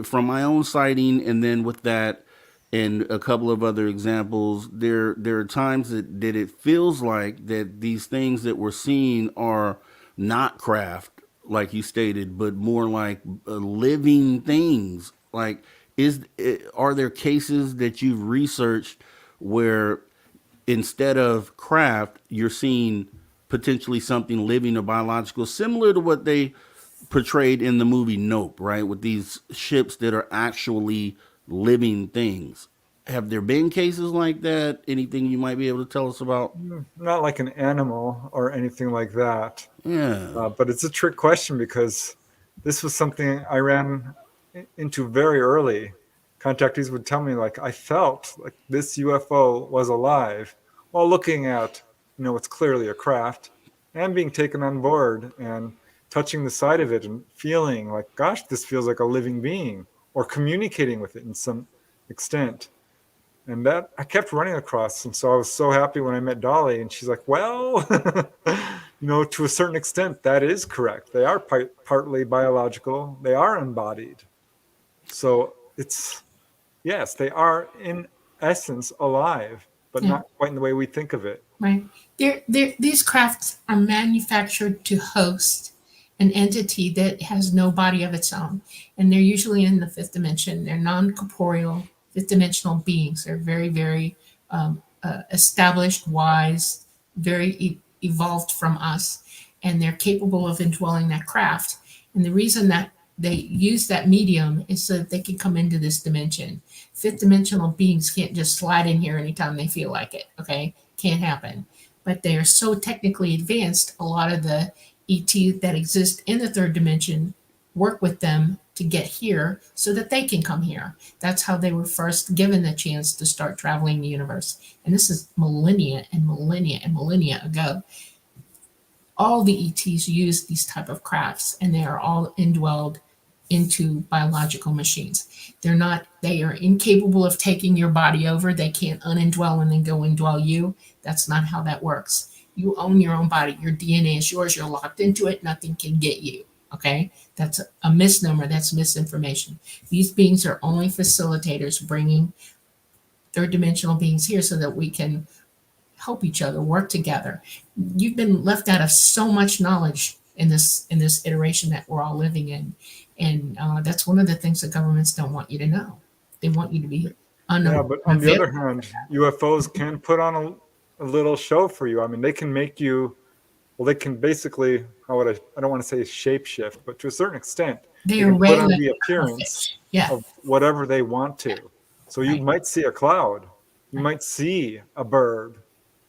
from my own sighting, and then with that and a couple of other examples, there are times that it feels like that these things that we're seeing are not craft, like you stated, but more like living things. Like, are there cases that you've researched where instead of craft, you're seeing potentially something living or biological, similar to what they portrayed in the movie Nope, right? With these ships that are actually living things. Have there been cases like that? Anything you might be able to tell us about? Not like an animal or anything like that. Yeah. But it's a trick question because this was something I ran into very early. Contactees would tell me, like, I felt like this UFO was alive while looking at, it's clearly a craft, and being taken on board and touching the side of it and feeling like, gosh, this feels like a living being, or communicating with it in some extent. And that I kept running across. And so I was so happy when I met Dolly, and she's like, well, to a certain extent, that is correct. They are partly biological, they are embodied. So yes, they are in essence alive, but Yeah. not quite in the way we think of it. Right. These crafts are manufactured to host an entity that has no body of its own. And they're usually in the fifth dimension. They're non corporeal, fifth dimensional beings. They're very, very established, wise, very evolved from us. And they're capable of indwelling that craft. And the reason that they use that medium is so that they can come into this dimension. Fifth dimensional beings can't just slide in here anytime they feel like it. Okay, can't happen. But they are so technically advanced, a lot of the ET that exist in the third dimension work with them to get here so that they can come here. That's how they were first given the chance to start traveling the universe. And this is millennia and millennia and millennia ago. All the ETs use these type of crafts, and they are all indwelled into biological machines. They are incapable of taking your body over. They can't unindwell and then go indwell you. That's not how that works. You own your own body. Your DNA is yours. You're locked into it. Nothing can get you. Okay? That's a misnomer. That's misinformation. These beings are only facilitators bringing third dimensional beings here so that we can help each other, work together. You've been left out of so much knowledge in this iteration that we're all living in, and that's one of the things that governments don't want you to know. They want you to be Yeah, but on the other unavailable. hand, UFOs can put on a little show for you. I mean, they can make you, well, they can basically, I don't want to say shapeshift, but to a certain extent, They they are can put on regular the appearance fish. Yeah, of whatever they want to. So you right, might see a cloud, you right, might see a bird,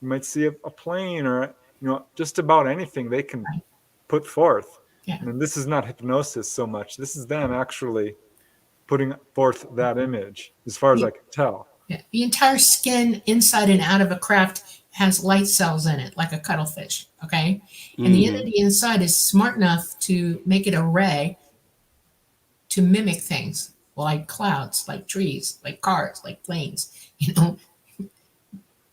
you might see a plane, or just about anything they can right. put forth. Yeah, And this is not hypnosis so much. This is them actually putting forth that image, as far as yeah, I can tell. yeah. The entire skin inside and out of a craft has light cells in it, like a cuttlefish. Okay, and the Mm-hmm. entity inside is smart enough to make it a ray to mimic things like clouds, like trees, like cars, like planes.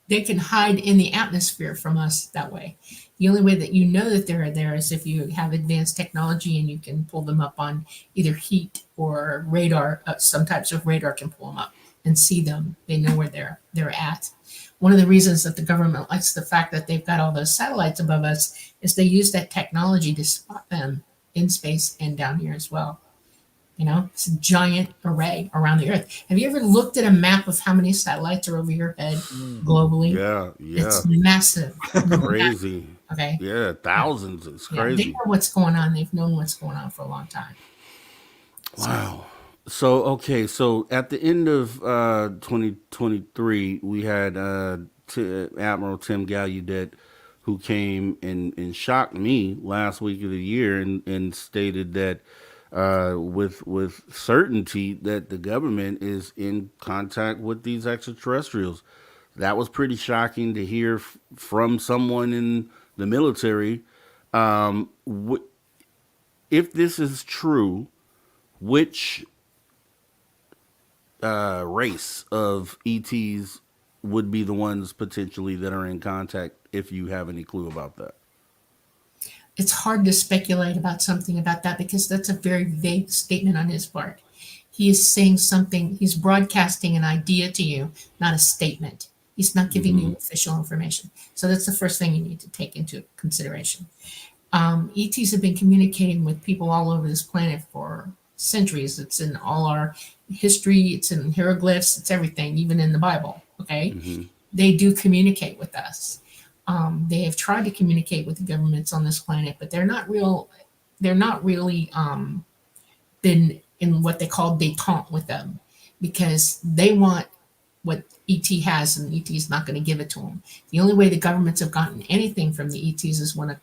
They can hide in the atmosphere from us that way. The only way that you know that they're there is if you have advanced technology and you can pull them up on either heat or radar. Some types of radar can pull them up and see them. They know where they're at. One of the reasons that the government likes the fact that they've got all those satellites above us is they use that technology to spot them in space and down here as well. It's a giant array around the Earth. Have you ever looked at a map of how many satellites are over your head Mm. globally? Yeah, yeah. It's massive. Crazy. Okay. Yeah, Yeah. thousands. It's Yeah. They crazy. know what's going on. They've known what's going on for a long time. So, Wow. So okay, so at the end of 2023, we had Admiral Tim Gallaudet, who came and shocked me last week of the year, and stated that with certainty that the government is in contact with these extraterrestrials. That was pretty shocking to hear from someone in the military. If this is true, which race of ETs would be the ones potentially that are in contact, if you have any clue about that? It's hard to speculate about something about that because that's a very vague statement on his part. He is saying something, he's broadcasting an idea to you, not a statement. He's not giving you official information. So that's the first thing you need to take into consideration. ETs have been communicating with people all over this planet for centuries. It's in all our history, it's in hieroglyphs, it's everything, even in the Bible. Okay. They do communicate with us. They have tried to communicate with the governments on this planet, but they're not really been in what they call detente with them because they want what ET has, and ET is not going to give it to them. The only way the governments have gotten anything from the ETs is when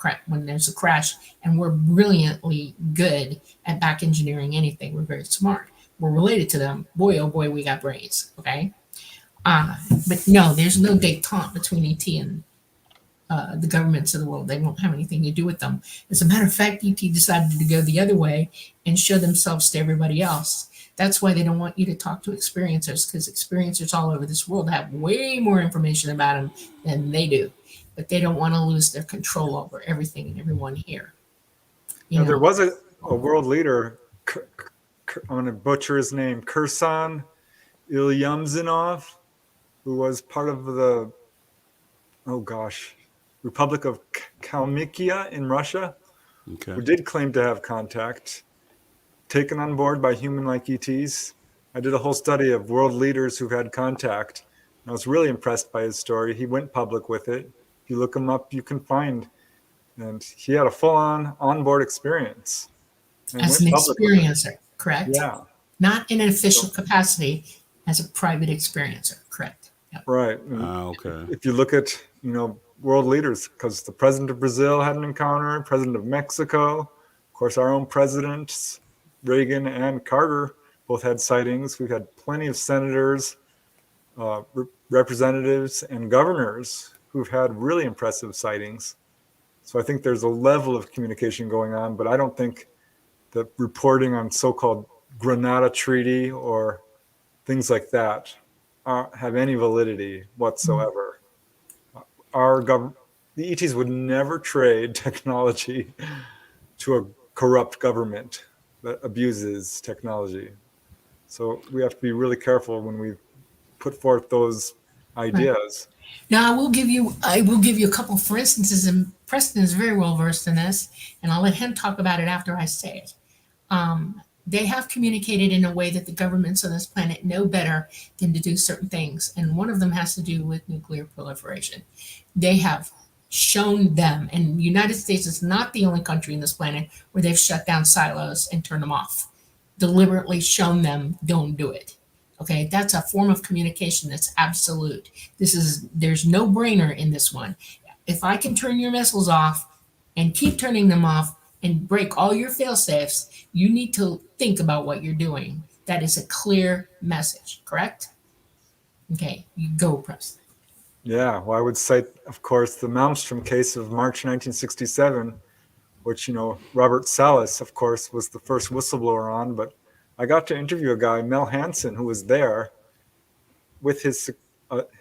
there's a crash, and we're brilliantly good at back engineering anything. We're very smart. We're related to them. Boy, oh boy, we got brains. Okay, but no, there's no detente between ET and the governments of the world. They won't have anything to do with them. As a matter of fact, ET decided to go the other way and show themselves to everybody else. That's why they don't want you to talk to experiencers, because experiencers all over this world have way more information about them than they do. But they don't want to lose their control over everything and everyone here. Now, there was a world leader, I'm going to butcher his name, Kirsan Ilyumzinov, who was part of the, Republic of Kalmykia in Russia, who did claim to have contact, taken on board by human-like ETs. I did a whole study of world leaders who've had contact. I was really impressed by his story. He went public with it. If you look him up, you can find, and he had a full-on onboard experience. As an experiencer, correct? Yeah. Not in an official capacity, as a private experiencer, correct? Yep. Right. Okay. If you look at, world leaders, because the president of Brazil had an encounter, president of Mexico, of course, our own presidents, Reagan and Carter, both had sightings. We've had plenty of senators, representatives, and governors who've had really impressive sightings. So I think there's a level of communication going on, but I don't think the reporting on so-called Granada Treaty or things like that have any validity whatsoever. The ETs would never trade technology to a corrupt government that abuses technology. So we have to be really careful when we put forth those ideas. Right. Now I will give you a couple for instances, and Preston is very well versed in this, and I'll let him talk about it after I say it. They have communicated in a way that the governments on this planet know better than to do certain things, and one of them has to do with nuclear proliferation. They have shown them, and the United States is not the only country in this planet where they've shut down silos and turned them off. Deliberately shown them, don't do it. Okay, that's a form of communication that's absolute. There's no brainer in this one. If I can turn your missiles off and keep turning them off and break all your fail safes, you need to think about what you're doing. That is a clear message, correct? Okay, you go, Preston. Yeah, well, I would cite, of course, the Malmstrom case of March 1967, which, Robert Salas, of course, was the first whistleblower on, but I got to interview a guy, Mel Hansen, who was there with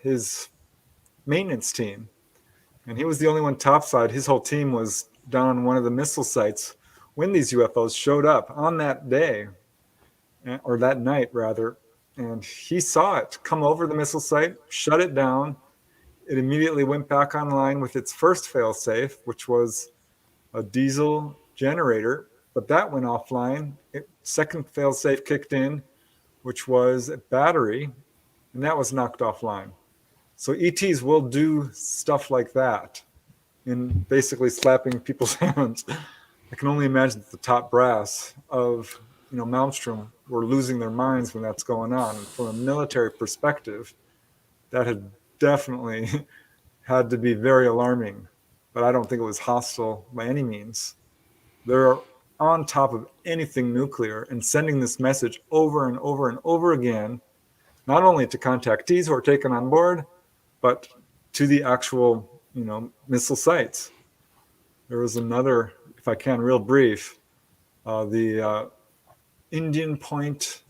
his maintenance team. And he was the only one topside. His whole team was down on one of the missile sites when these UFOs showed up on that day, or that night, rather. And he saw it come over the missile site, shut it down. It immediately went back online with its first fail-safe, which was a diesel generator, but that went offline. Second fail-safe kicked in, which was a battery, and that was knocked offline. So ETs will do stuff like that in basically slapping people's hands. I can only imagine that the top brass of Malmstrom were losing their minds when that's going on. And from a military perspective, that had definitely had to be very alarming, but I don't think it was hostile by any means. They're on top of anything nuclear and sending this message over and over and over again, not only to contactees who are taken on board, but to the actual, missile sites. There was another, if I can, real brief, the Indian Point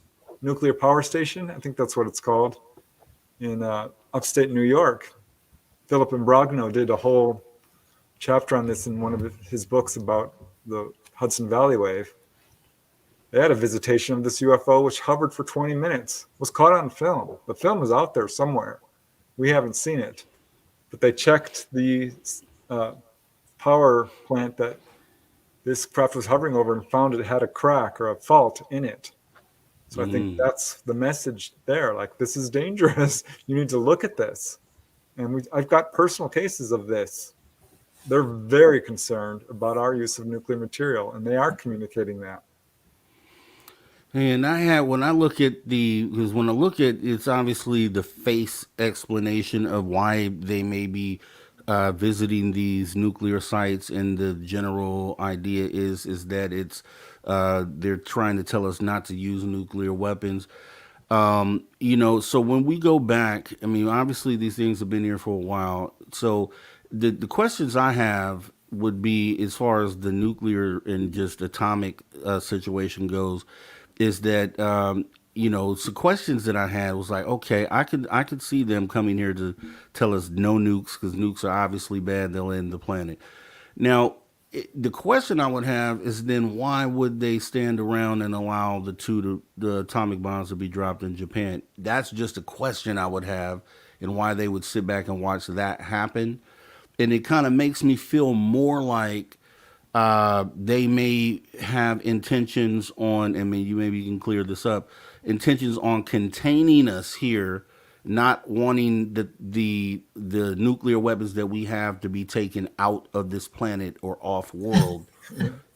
nuclear power station, I think that's what it's called, in upstate New York. Philip Imbrogno did a whole chapter on this in one of his books about the Hudson Valley Wave. They had a visitation of this UFO which hovered for 20 minutes, was caught on film. The film is out there somewhere. We haven't seen it. But they checked the power plant that this craft was hovering over and found it had a crack or a fault in it. So I think that's the message there. Like, this is dangerous. You need to look at this. And I've got personal cases of this. They're very concerned about our use of nuclear material, and they are communicating that. And when I look at it's obviously the face explanation of why they may be visiting these nuclear sites, and the general idea is that it's they're trying to tell us not to use nuclear weapons. So when we go back, I mean, obviously these things have been here for a while. So the questions I have would be, as far as the nuclear and just atomic situation goes, is that some questions that I had was like, okay, I could see them coming here to tell us no nukes, because nukes are obviously bad, they'll end the planet. Now, the question I would have is, then why would they stand around and allow the atomic bombs to be dropped in Japan? That's just a question I would have, and why they would sit back and watch that happen. And it kind of makes me feel more like they may have intentions on, I mean, maybe you can clear this up, intentions on containing us here, not wanting the nuclear weapons that we have to be taken out of this planet or off world.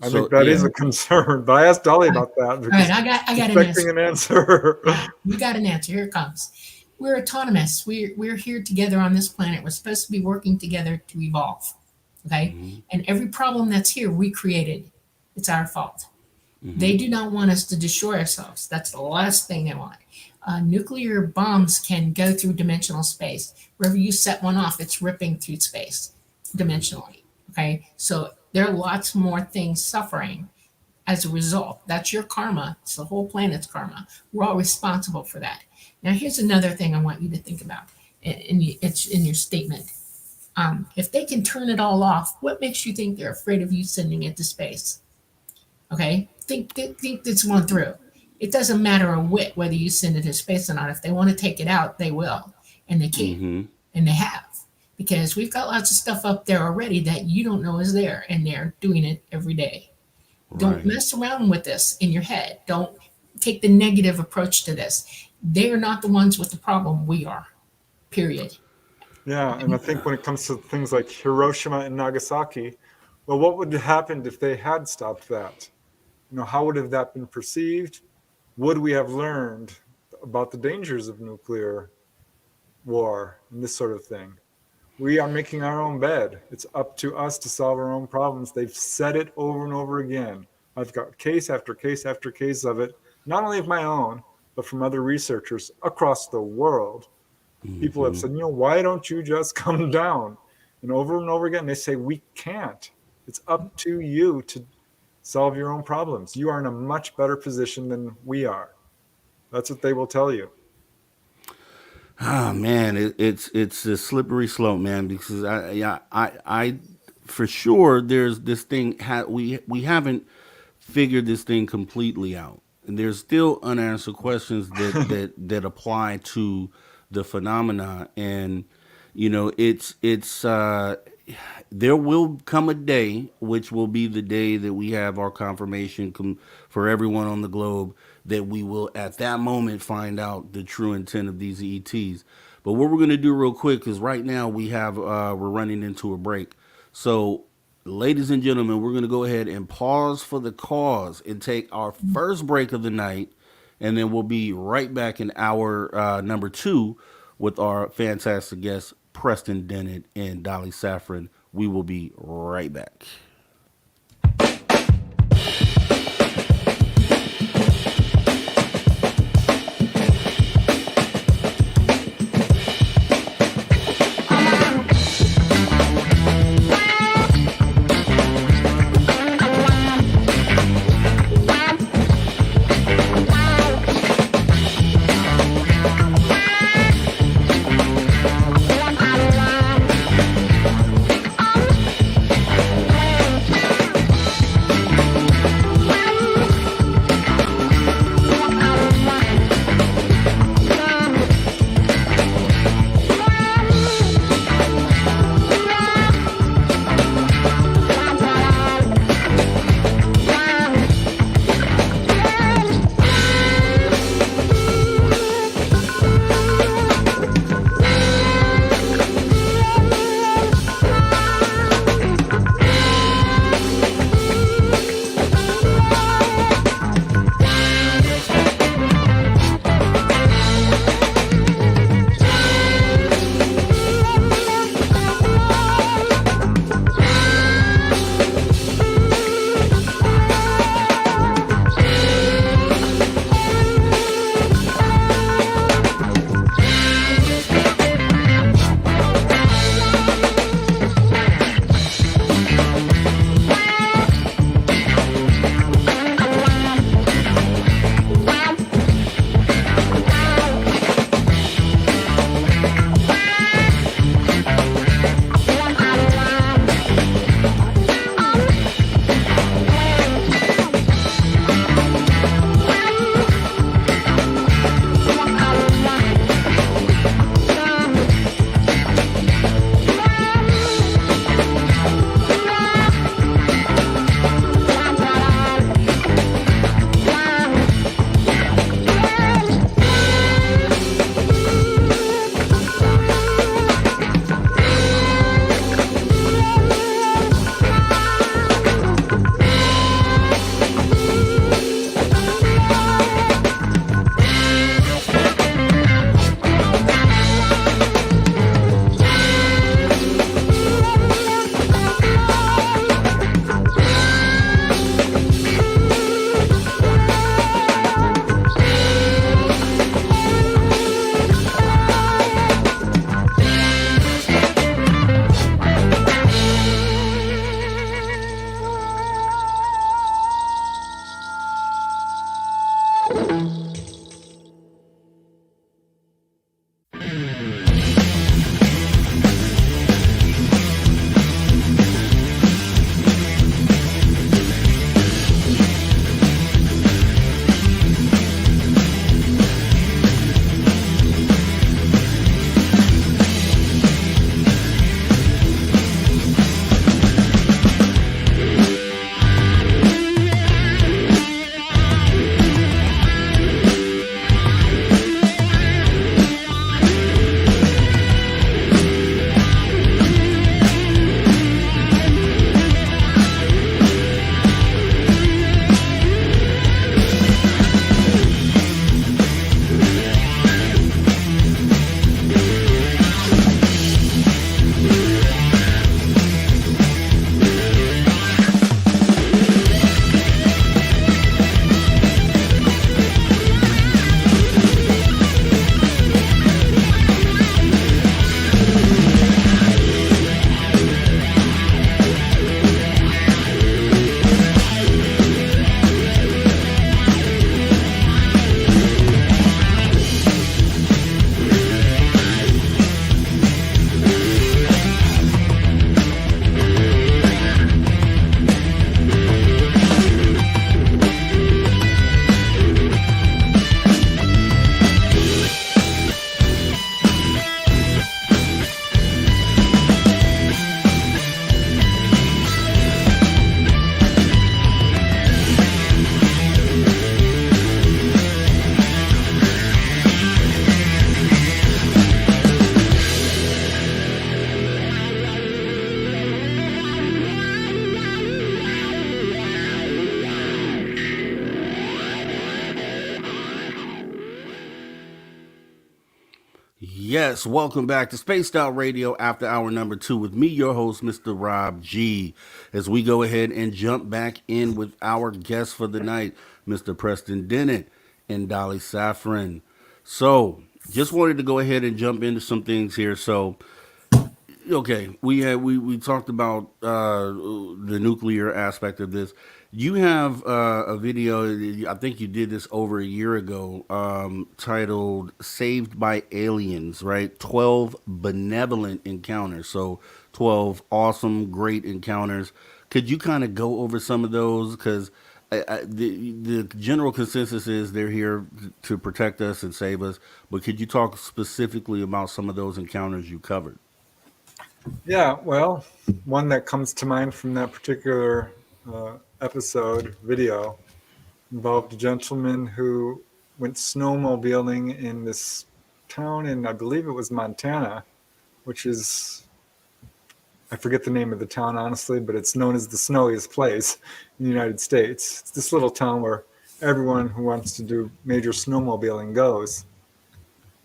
I think that is a concern. But I asked Dolly about that. All right, I got an answer. You got an answer. Here it comes. We're autonomous. We're here together on this planet. We're supposed to be working together to evolve. Okay? Mm-hmm. And every problem that's here, we created. It's our fault. Mm-hmm. They do not want us to destroy ourselves. That's the last thing they want. Nuclear bombs can go through dimensional space. Wherever you set one off, it's ripping through space dimensionally. Okay? So there are lots more things suffering as a result. That's your karma. It's the whole planet's karma. We're all responsible for that. Now, here's another thing I want you to think about. It's in your statement. If they can turn it all off, what makes you think they're afraid of you sending it to space? Okay? Think this one through. It doesn't matter a whit whether you send it to space or not. If they want to take it out, they will. And they can. Mm-hmm. And they have. Because we've got lots of stuff up there already that you don't know is there. And they're doing it every day. Right. Don't mess around with this in your head. Don't take the negative approach to this. They're not the ones with the problem. We are. Period. Yeah, and I think when it comes to things like Hiroshima and Nagasaki, well, what would have happened if they had stopped that? How would have that been perceived? Would we have learned about the dangers of nuclear war and this sort of thing? We are making our own bed. It's up to us to solve our own problems. They've said it over and over again. I've got case after case after case of it, not only of my own, but from other researchers across the world. Mm-hmm. People have said, why don't you just come down? And over again, they say, we can't. It's up to you to solve your own problems. You are in a much better position than we are. That's what they will tell you. Ah, man, it's a slippery slope, man, because I for sure there's this thing, we haven't figured this thing completely out. And there's still unanswered questions that apply to the phenomena. And, there will come a day, which will be the day that we have our confirmation for everyone on the globe, that we will at that moment find out the true intent of these ETs. But what we're going to do real quick is right now we're running into a break. So, ladies and gentlemen, we're going to go ahead and pause for the cause and take our first break of the night. And then we'll be right back in hour number 2 with our fantastic guests, Preston Dennett and Dolly Saffron. We will be right back. Yes, welcome back to Spaced Out Radio after hour number 2 with me, your host, Mr. Rob G. As we go ahead and jump back in with our guest for the night, Mr. Preston Dennett and Dolly Saffron. So, just wanted to go ahead and jump into some things here. So, okay, we talked about the nuclear aspect of this. You have a video. I think you did this over a year ago, titled "Saved by Aliens." Right, 12 benevolent encounters. So 12 awesome, great encounters. Could you kind of go over some of those? Because the general consensus is they're here to protect us and save us. But could you talk specifically about some of those encounters you covered? Yeah, well, one that comes to mind from that particular episode video involved a gentleman who went snowmobiling in this town in, I believe it was Montana, which is, I forget the name of the town, honestly, but it's known as the snowiest place in the United States. It's this little town where everyone who wants to do major snowmobiling goes.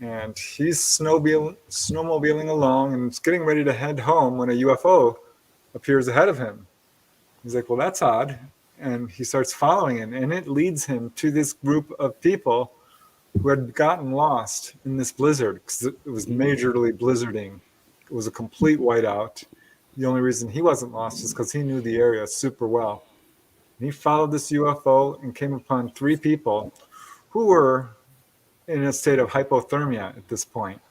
And he's snowmobiling along and is getting ready to head home when a UFO appears ahead of him. He's like, well, that's odd. And he starts following it. And it leads him to this group of people who had gotten lost in this blizzard because it was majorly blizzarding. It was a complete whiteout. The only reason he wasn't lost is because he knew the area super well. And he followed this UFO and came upon 3 people who were in a state of hypothermia at this point.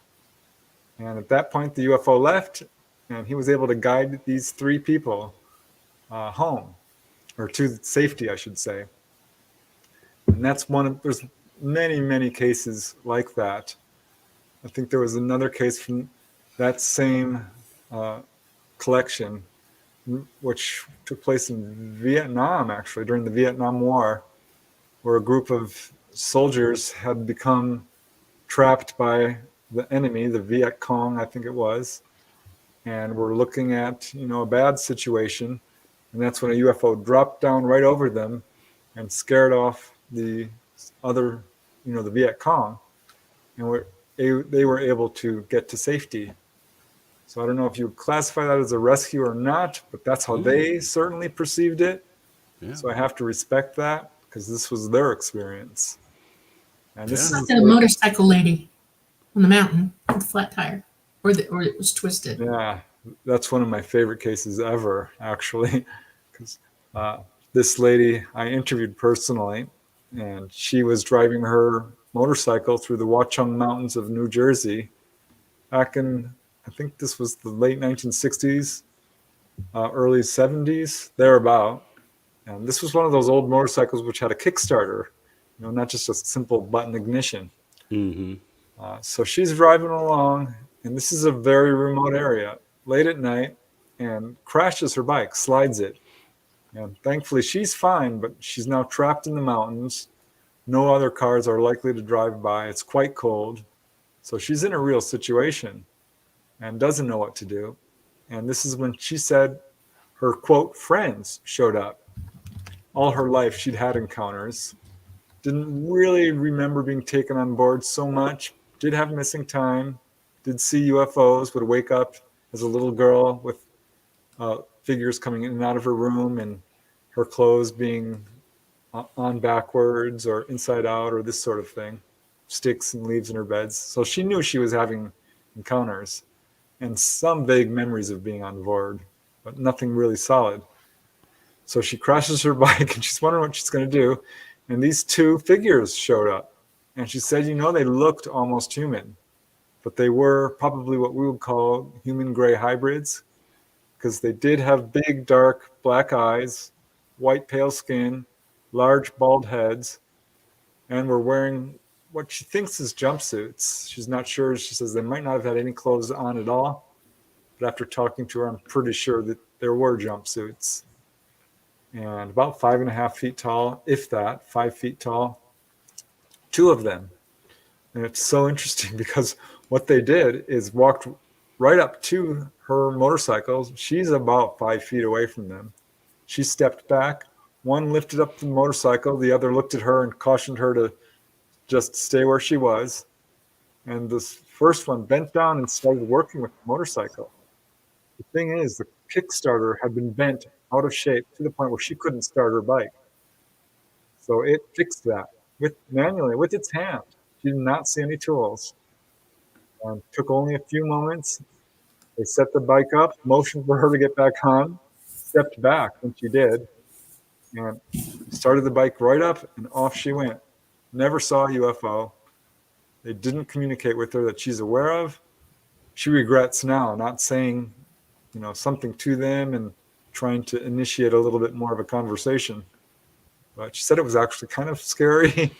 And at that point, the UFO left, and he was able to guide these 3 people home, or to safety, I should say. And that's one of, there's many, many cases like that. I think there was another case from that same collection, which took place in Vietnam, actually, during the Vietnam War, where a group of soldiers had become trapped by the enemy, the Viet Cong, I think it was, and were looking at, a bad situation. And that's when a UFO dropped down right over them and scared off the other, the Viet Cong, and they were able to get to safety. So I don't know if you would classify that as a rescue or not, but that's how they certainly perceived it. Yeah. So I have to respect that because this was their experience. And this is the motorcycle lady on the mountain with the flat tire, or it was twisted. Yeah, that's one of my favorite cases ever, actually, because this lady I interviewed personally, and she was driving her motorcycle through the Watchung Mountains of New Jersey back in, I think this was the late 1960s, early 70s, thereabout. And this was one of those old motorcycles which had a Kickstarter, not just a simple button ignition. Mm-hmm. So she's driving along, and this is a very remote area, late at night, and crashes her bike, slides it. And thankfully she's fine, but she's now trapped in the mountains. No other cars are likely to drive by. It's quite cold. So she's in a real situation and doesn't know what to do. And this is when she said her, quote, friends showed up. All her life she'd had encounters. Didn't really remember being taken on board so much. Did have missing time. Did see UFOs. Would wake up as a little girl with figures coming in and out of her room, and her clothes being on backwards or inside out or this sort of thing. Sticks and leaves in her beds. So she knew she was having encounters and some vague memories of being on board, but nothing really solid. So she crashes her bike and she's wondering what she's going to do. And these 2 figures showed up. And she said, they looked almost human, but they were probably what we would call human gray hybrids, because they did have big, dark, black eyes, white, pale skin, large, bald heads, and were wearing what she thinks is jumpsuits. She's not sure. She says they might not have had any clothes on at all. But after talking to her, I'm pretty sure that there were jumpsuits. And about 5.5 feet tall, if that, 5 feet tall, 2 of them. And it's so interesting because what they did is walked right up to her motorcycle. She's about 5 feet away from them. She stepped back. One lifted up the motorcycle. The other looked at her and cautioned her to just stay where she was. And this first one bent down and started working with the motorcycle. The thing is, the Kickstarter had been bent out of shape to the point where she couldn't start her bike. So it fixed that manually with its hand. She did not see any tools. Took only a few moments. They set the bike up, motioned for her to get back on, stepped back when she did, and started the bike right up, and off she went. Never saw a UFO. They didn't communicate with her that she's aware of. She regrets now not saying, something to them and trying to initiate a little bit more of a conversation. But she said it was actually kind of scary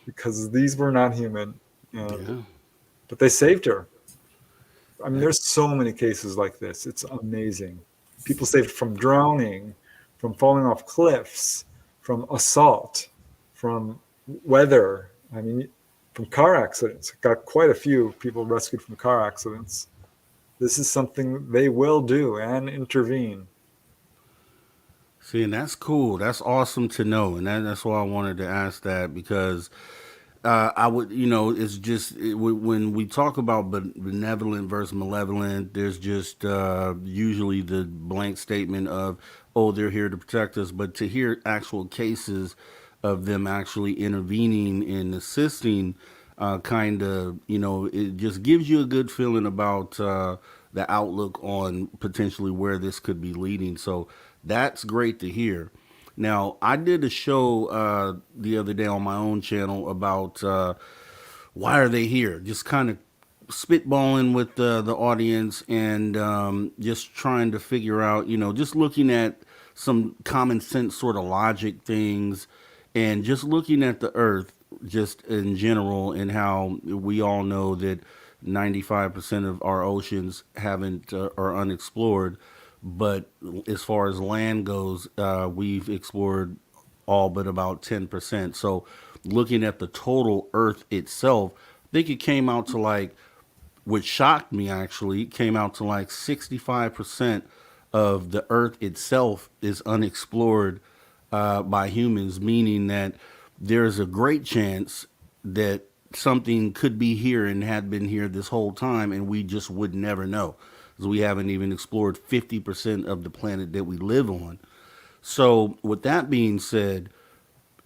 because these were not human. But they saved her. I mean, there's so many cases like this. It's amazing. People saved from drowning, from falling off cliffs, from assault, from weather. I mean, from car accidents. Got quite a few people rescued from car accidents. This is something they will do and intervene. See, and that's cool. That's awesome to know. And that's why I wanted to ask that, because I would, it's just when we talk about benevolent versus malevolent, there's just usually the blank statement of, oh, they're here to protect us. But to hear actual cases of them actually intervening and assisting, kind of, it just gives you a good feeling about the outlook on potentially where this could be leading. So that's great to hear. Now, I did a show the other day on my own channel about why are they here? Just kind of spitballing with the audience and just trying to figure out, just looking at some common sense sort of logic things and just looking at the Earth just in general, and how we all know that 95% of our oceans haven't are unexplored. But as far as land goes, we've explored all but about 10%. So looking at the total Earth itself, I think it came out to like, which shocked me actually, it came out to like 65% of the Earth itself is unexplored by humans, meaning that there's a great chance that something could be here and had been here this whole time, and we just would never know. We haven't even explored 50% of the planet that we live on. So with that being said,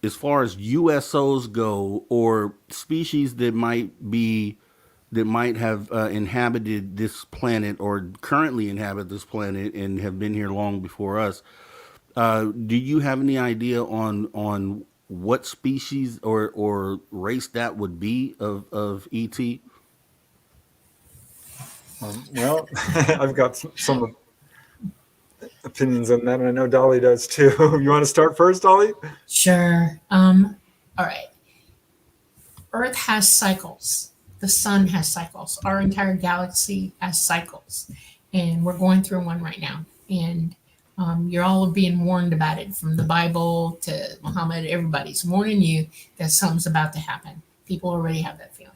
as far as USOs go, or species that might have inhabited this planet or currently inhabit this planet and have been here long before us, do you have any idea on what species or race that would be of ET? Well, I've got some opinions on that, and I know Dolly does too. You want to start first, Dolly? Sure. All right. Earth has cycles. The sun has cycles. Our entire galaxy has cycles. And we're going through one right now. And you're all being warned about it, from the Bible to Muhammad. Everybody's warning you that something's about to happen. People already have that feeling.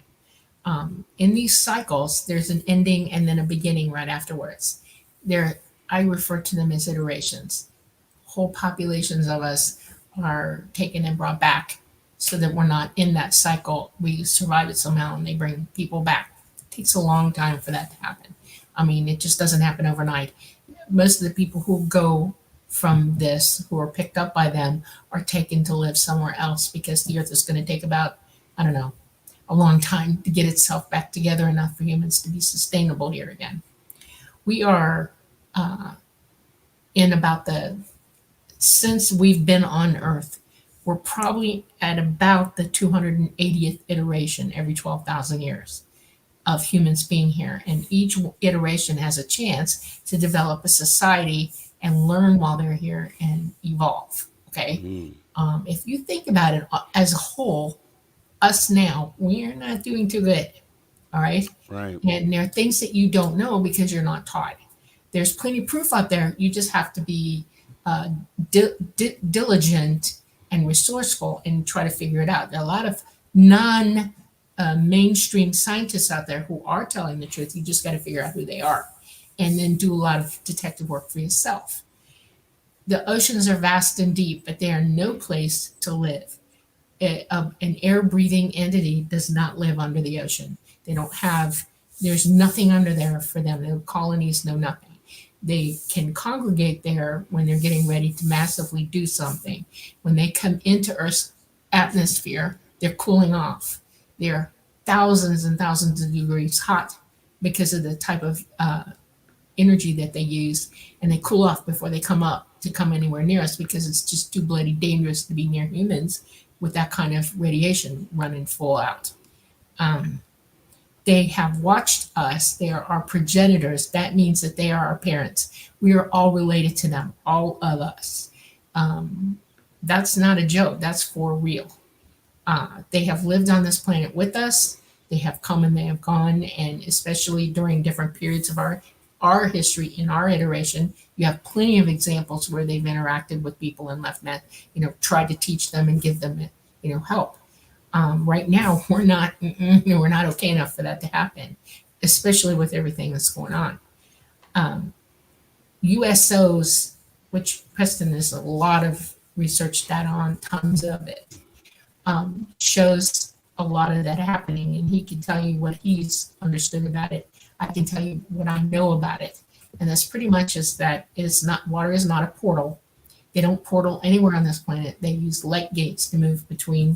In these cycles, there's an ending and then a beginning right afterwards. I refer to them as iterations. Whole populations of us are taken and brought back so that we're not in that cycle. We survive it somehow, and they bring people back. It takes a long time for that to happen. I mean, it just doesn't happen overnight. Most of the people who go from this, who are picked up by them, are taken to live somewhere else, because the Earth is going to take about, I don't know, a long time to get itself back together enough for humans to be sustainable here again. We are since we've been on Earth, we're probably at about the 280th iteration every 12,000 years of humans being here. And each iteration has a chance to develop a society and learn while they're here and evolve. Okay. If you think about it as a whole, us now, we're not doing too good. All right. Right. And there are things that you don't know because you're not taught. There's plenty of proof out there. You just have to be diligent and resourceful and try to figure it out. There are a lot of mainstream scientists out there who are telling the truth. You just got to figure out who they are, and then do a lot of detective work for yourself. The oceans are vast and deep, but they are no place to live. An air-breathing entity does not live under the ocean. They don't have There's nothing under there for them, no colonies, no nothing. They can congregate there when they're getting ready to massively do something. When they come into Earth's atmosphere, they're cooling off. They're thousands and thousands of degrees hot because of the type of energy that they use, and they cool off before they come up to come anywhere near us because it's just too bloody dangerous to be near humans with that kind of radiation running full out. They have watched us. They are our progenitors. That means that they are our parents. We are all related to them, all of us. That's not a joke. That's for real. They have lived on this planet with us. They have come and they have gone, and especially during different periods of our history in our iteration, you have plenty of examples where they've interacted with people and left, tried to teach them and give them, help. Right now, we're not okay enough for that to happen, especially with everything that's going on. USOs, which Preston has a lot of research data on, tons of it, shows a lot of that happening, and he can tell you what he's understood about it. I can tell you what I know about it, and that's pretty much is that water is not a portal. They don't portal anywhere on this planet. They use light gates to move between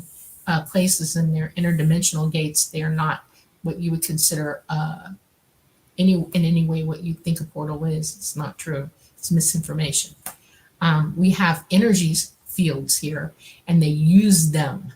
places, and they're interdimensional gates. They are not what you would consider in any way what you think a portal is. It's not true. It's misinformation. We have energy fields here, and they use them.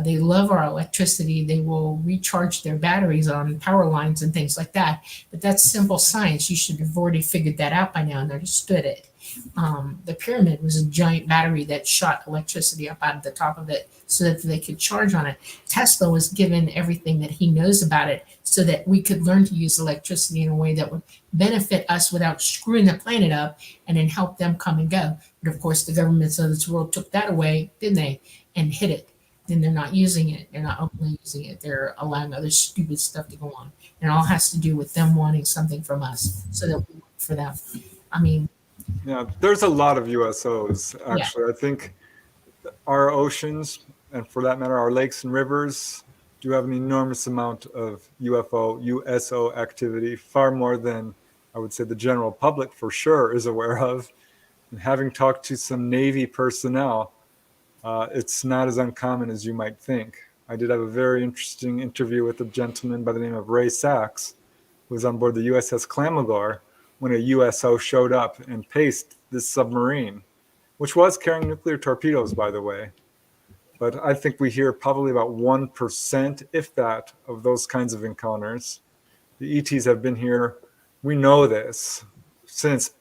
They love our electricity. They will recharge their batteries on power lines and things like that. But that's simple science. You should have already figured that out by now and understood it. The pyramid was a giant battery that shot electricity up out of the top of it so that they could charge on it. Tesla was given everything that he knows about it so that we could learn to use electricity in a way that would benefit us without screwing the planet up and then help them come and go. But of course, the governments of this world took that away, didn't they, and hid it. Then they're not using it. They're not openly using it. They're allowing other stupid stuff to go on. And it all has to do with them wanting something from us so that we work for them. I mean, yeah, there's a lot of USOs, actually. Yeah. I think our oceans, and for that matter, our lakes and rivers, do have an enormous amount of USO activity, far more than I would say the general public for sure is aware of. And having talked to some Navy personnel, it's not as uncommon as you might think. I did have a very interesting interview with a gentleman by the name of Ray Sachs, who was on board the USS Clamagore when a USO showed up and paced this submarine, which was carrying nuclear torpedoes, by the way. But I think we hear probably about 1%, if that, of those kinds of encounters. The ETs have been here, we know this, since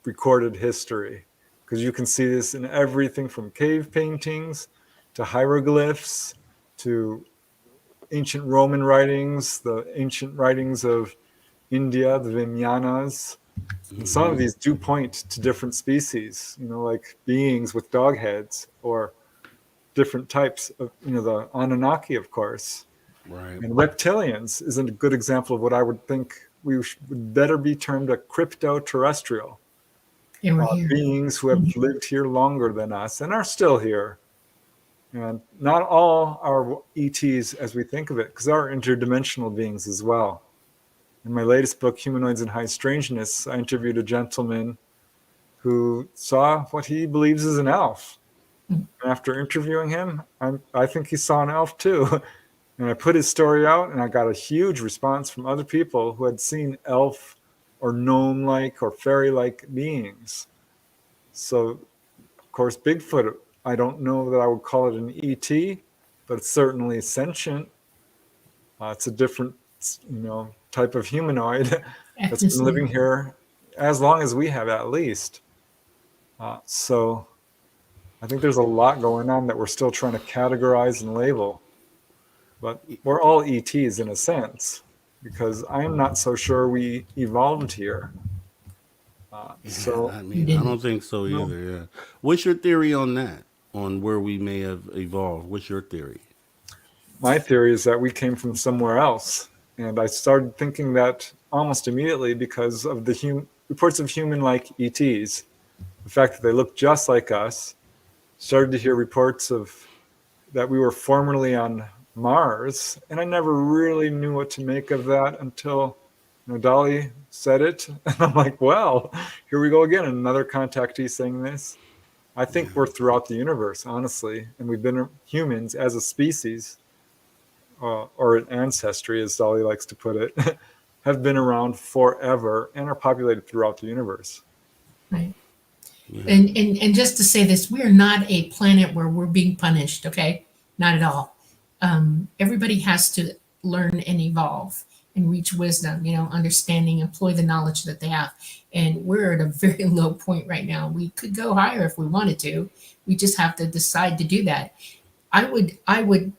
recorded history, because you can see this in everything from cave paintings to hieroglyphs to ancient Roman writings, the ancient writings of India, the Vimyanas. And some of these do point to different species, like beings with dog heads or different types of, the Anunnaki, of course. Right. And reptilians is a good example of what I would think would better be termed a crypto-terrestrial. Beings who have lived here longer than us and are still here. And not all are ETs as we think of it, because there are interdimensional beings as well. In my latest book, Humanoids and High Strangeness, I interviewed a gentleman who saw what he believes is an elf. And after interviewing him, I think he saw an elf too. And I put his story out, and I got a huge response from other people who had seen elf or gnome-like or fairy-like beings. So, of course, Bigfoot, I don't know that I would call it an ET, but it's certainly sentient. It's a different, type of humanoid that's been living here as long as we have, at least. So I think there's a lot going on that we're still trying to categorize and label. But we're all ETs in a sense, because I am not so sure we evolved here. I don't think so either. Yeah. What's your theory on that? On where we may have evolved? What's your theory? My theory is that we came from somewhere else. And I started thinking that almost immediately because of the reports of human-like ETs, the fact that they look just like us. Started to hear reports of that we were formerly on Mars, and I never really knew what to make of that until Dolly said it, and I'm like, well, here we go again, another contactee saying this. I think we're throughout the universe, honestly, and we've been humans as a species, or an ancestry, as Dolly likes to put it, have been around forever and are populated throughout the universe. Right. And just to say this, we are not a planet where we're being punished, okay? Not at all. Everybody has to learn and evolve and reach wisdom, understanding, employ the knowledge that they have. And we're at a very low point right now. We could go higher if we wanted to. We just have to decide to do that. I would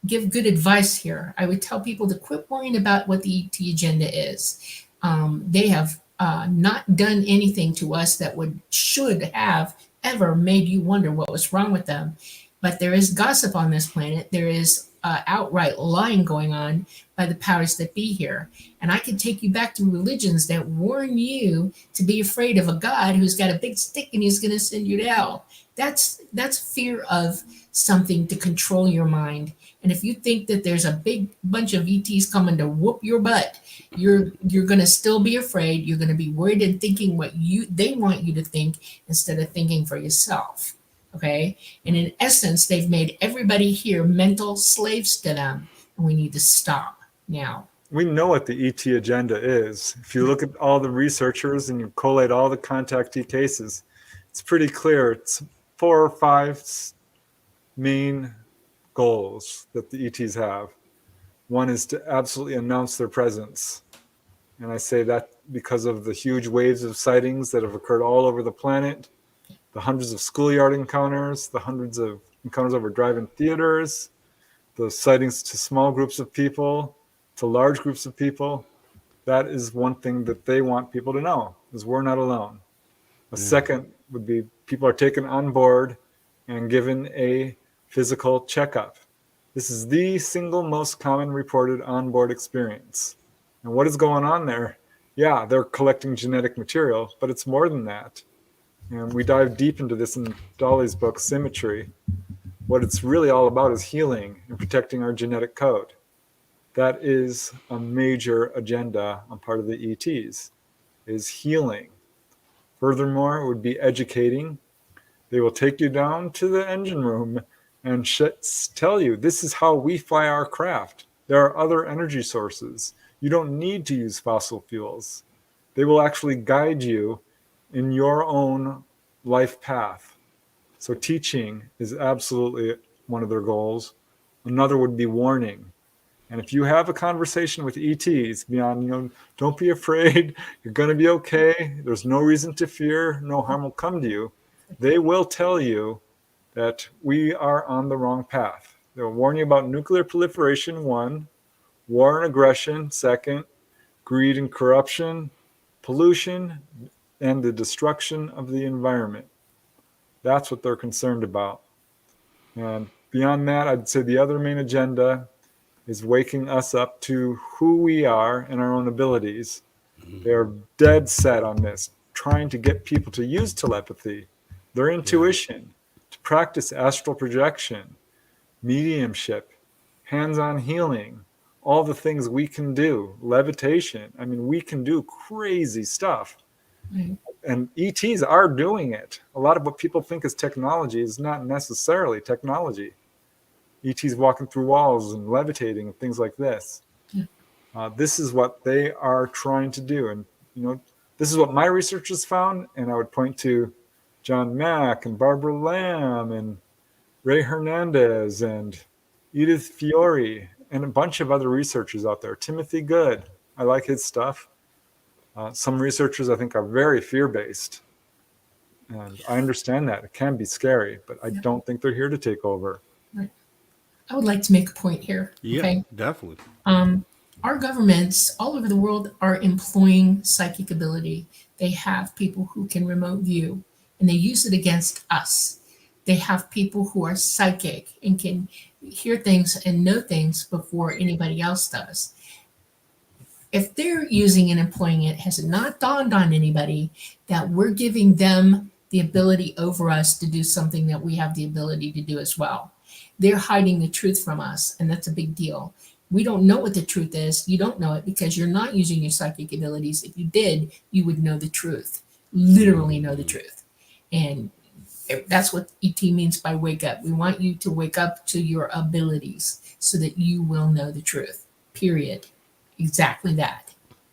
give good advice here. I would tell people to quit worrying about what the ET agenda is. They have not done anything to us that should have ever made you wonder what was wrong with them. But there is gossip on this planet. There is outright lying going on by the powers that be here. And I can take you back to religions that warn you to be afraid of a God who's got a big stick and he's going to send you to hell. That's fear of something to control your mind. And if you think that there's a big bunch of ETs coming to whoop your butt, you're going to still be afraid. You're going to be worried and thinking what they want you to think instead of thinking for yourself. Okay. And in essence, they've made everybody here mental slaves to them. And we need to stop now. We know what the ET agenda is. If you look at all the researchers and you collate all the contactee cases, it's pretty clear. It's 4 or 5 main goals that the ETs have. One is to absolutely announce their presence. And I say that because of the huge waves of sightings that have occurred all over the planet, the hundreds of schoolyard encounters, the hundreds of encounters over drive-in theaters, the sightings to small groups of people, to large groups of people. That is one thing that they want people to know, is we're not alone. A second would be people are taken on board and given a physical checkup. This is the single most common reported onboard experience. And what is going on there? Yeah, they're collecting genetic material, but it's more than that. And we dive deep into this in Dolly's book, Symmetry. What it's really all about is healing and protecting our genetic code. That is a major agenda on part of the ETs, is healing. Furthermore, it would be educating. They will take you down to the engine room and tell you, this is how we fly our craft. There are other energy sources. You don't need to use fossil fuels. They will actually guide you in your own life path. So teaching is absolutely one of their goals. Another would be warning. And if you have a conversation with ETs beyond, don't be afraid, you're going to be okay, there's no reason to fear, no harm will come to you, they will tell you that we are on the wrong path. They'll warn you about nuclear proliferation, 1, war and aggression, 2, greed and corruption, pollution, and the destruction of the environment. That's what they're concerned about. And beyond that, I'd say the other main agenda is waking us up to who we are and our own abilities. They're dead set on this, trying to get people to use telepathy, their intuition, to practice astral projection, mediumship, hands-on healing, all the things we can do, levitation. I mean, we can do crazy stuff. And ETs are doing it. A lot of what people think is technology is not necessarily technology. ETs walking through walls and levitating and things like this. This is what they are trying to do. And, this is what my research has found. And I would point to John Mack and Barbara Lamb and Ray Hernandez and Edith Fiore and a bunch of other researchers out there. Timothy Good, I like his stuff. Some researchers I think are very fear-based. And I understand that. It can be scary, but I don't think they're here to take over. Right. I would like to make a point here. Yeah, okay? definitely. Our governments all over the world are employing psychic ability. They have people who can remote view, and they use it against us. They have people who are psychic and can hear things and know things before anybody else does. If they're using and employing it, has it not dawned on anybody that we're giving them the ability over us to do something that we have the ability to do as well? They're hiding the truth from us, and that's a big deal. We don't know what the truth is. You don't know it because you're not using your psychic abilities. If you did, you would know the truth, literally know the truth. And that's what ET means by wake up. We want you to wake up to your abilities so that you will know the truth, period. Exactly that.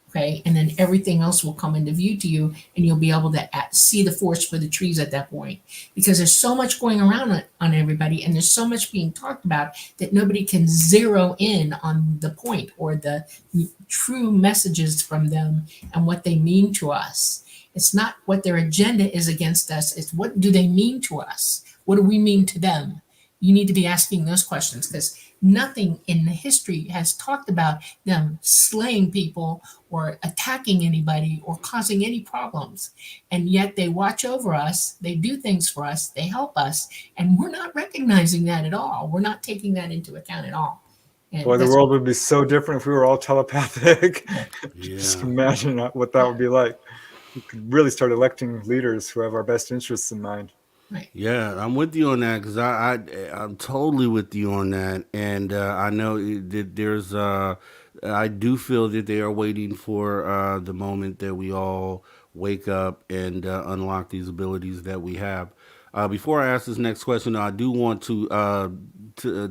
Okay. And then everything else will come into view to you, and you'll be able to see the forest for the trees at that point, because there's so much going around on everybody, and there's so much being talked about that nobody can zero in on the point or the true messages from them and what they mean to us. It's not what their agenda is against us. It's what do they mean to us? What do we mean to them? You need to be asking those questions, because nothing in the history has talked about them slaying people or attacking anybody or causing any problems. And yet they watch over us, they do things for us, they help us, and we're not recognizing that at all. We're not taking that into account at all. And Boy, the world would be so different if we were all telepathic. Yeah. Just imagine what that would be like. We could really start electing leaders who have our best interests in mind. Right. Yeah, I'm with you on that, because I'm totally with you on that, and I know that there's I do feel that they are waiting for the moment that we all wake up and unlock these abilities that we have. Before I ask this next question, I do want to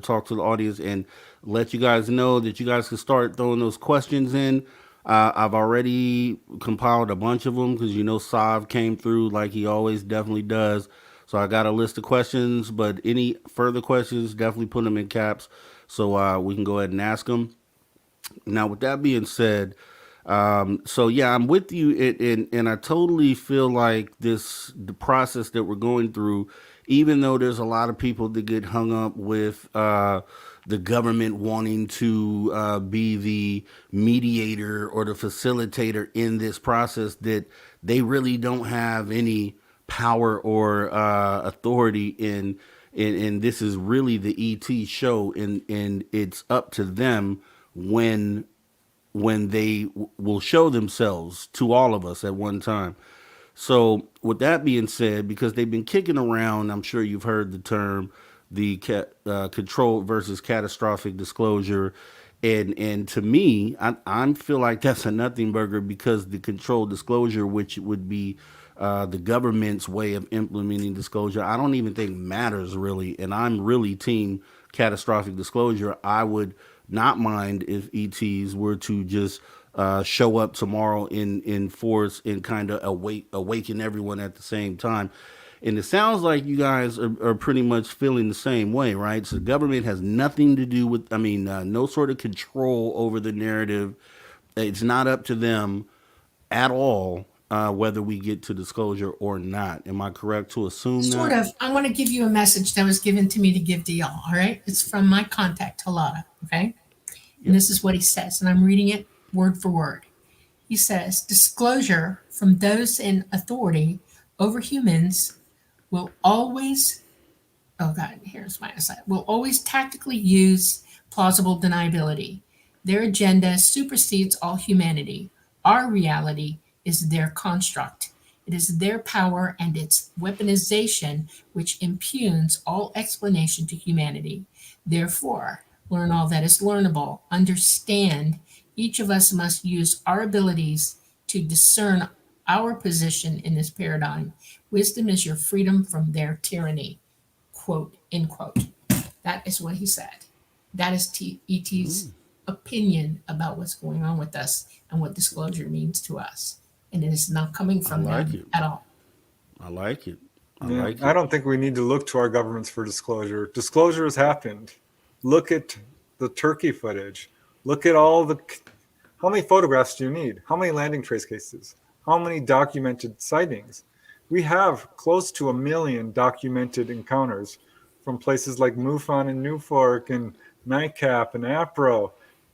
talk to the audience and let you guys know that you guys can start throwing those questions in. I've already compiled a bunch of them, because Sav came through like he always definitely does. So I got a list of questions, but any further questions, definitely put them in caps so we can go ahead and ask them. Now, with that being said, so yeah, I'm with you, and I totally feel like the process that we're going through, even though there's a lot of people that get hung up with the government wanting to be the mediator or the facilitator in this process, that they really don't have any power or authority in this is really the ET show, and it's up to them when they will show themselves to all of us at one time. So with that being said, because they've been kicking around, I'm sure you've heard the term, the controlled versus catastrophic disclosure. And to me, I feel like that's a nothing burger, because the controlled disclosure, which would be the government's way of implementing disclosure, I don't even think matters really. And I'm really team catastrophic disclosure. I would not mind if ETs were to just show up tomorrow in force and kind of awaken everyone at the same time. And it sounds like you guys are pretty much feeling the same way, right? So the government has nothing to do with, no sort of control over the narrative. It's not up to them at all whether we get to disclosure or not. Am I correct to assume Sort that? of. I want to give you a message that was given to me to give to y'all. All right. It's from my contact, Halada. Okay. And this is what he says, and I'm reading it word for word. He says, disclosure from those in authority over humans will always, oh God, here's my aside, will always tactically use plausible deniability. Their agenda supersedes all humanity. Our reality is their construct. It is their power and its weaponization which impugns all explanation to humanity. Therefore, learn all that is learnable. Understand each of us must use our abilities to discern our position in this paradigm. Wisdom is your freedom from their tyranny. Quote, end quote. That is what he said. That is ET's opinion about what's going on with us and what disclosure means to us. And it is not coming from them at all. I like it. I don't think we need to look to our governments for disclosure. Disclosure has happened. Look at the turkey footage. Look at how many photographs do you need? How many landing trace cases? How many documented sightings? We have close to 1 million documented encounters from places like MUFON and Newfork and NICAP and APRO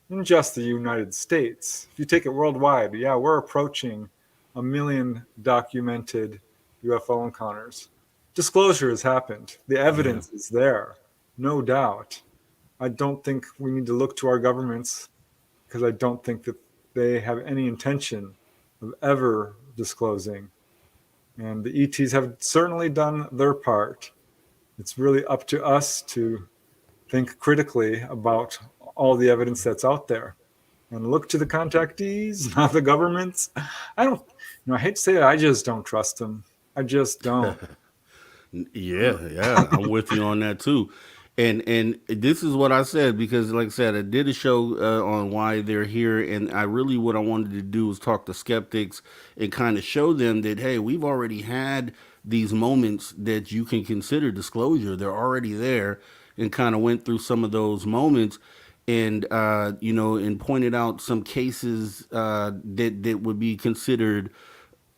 in just the United States. If you take it worldwide, we're approaching 1 million documented UFO encounters. Disclosure has happened. The evidence is there, no doubt. I don't think we need to look to our governments, because I don't think that they have any intention of ever disclosing. And the ETs have certainly done their part. It's really up to us to think critically about all the evidence that's out there and look to the contactees, not the governments. I don't, I hate to say it, I just don't trust them. I just don't. Yeah, I'm with you on that too. And this is what I said because, like I said, I did a show on why they're here, and I really what I wanted to do was talk to skeptics and kind of show them that hey, we've already had these moments that you can consider disclosure. They're already there, and kind of went through some of those moments, and and pointed out some cases that would be considered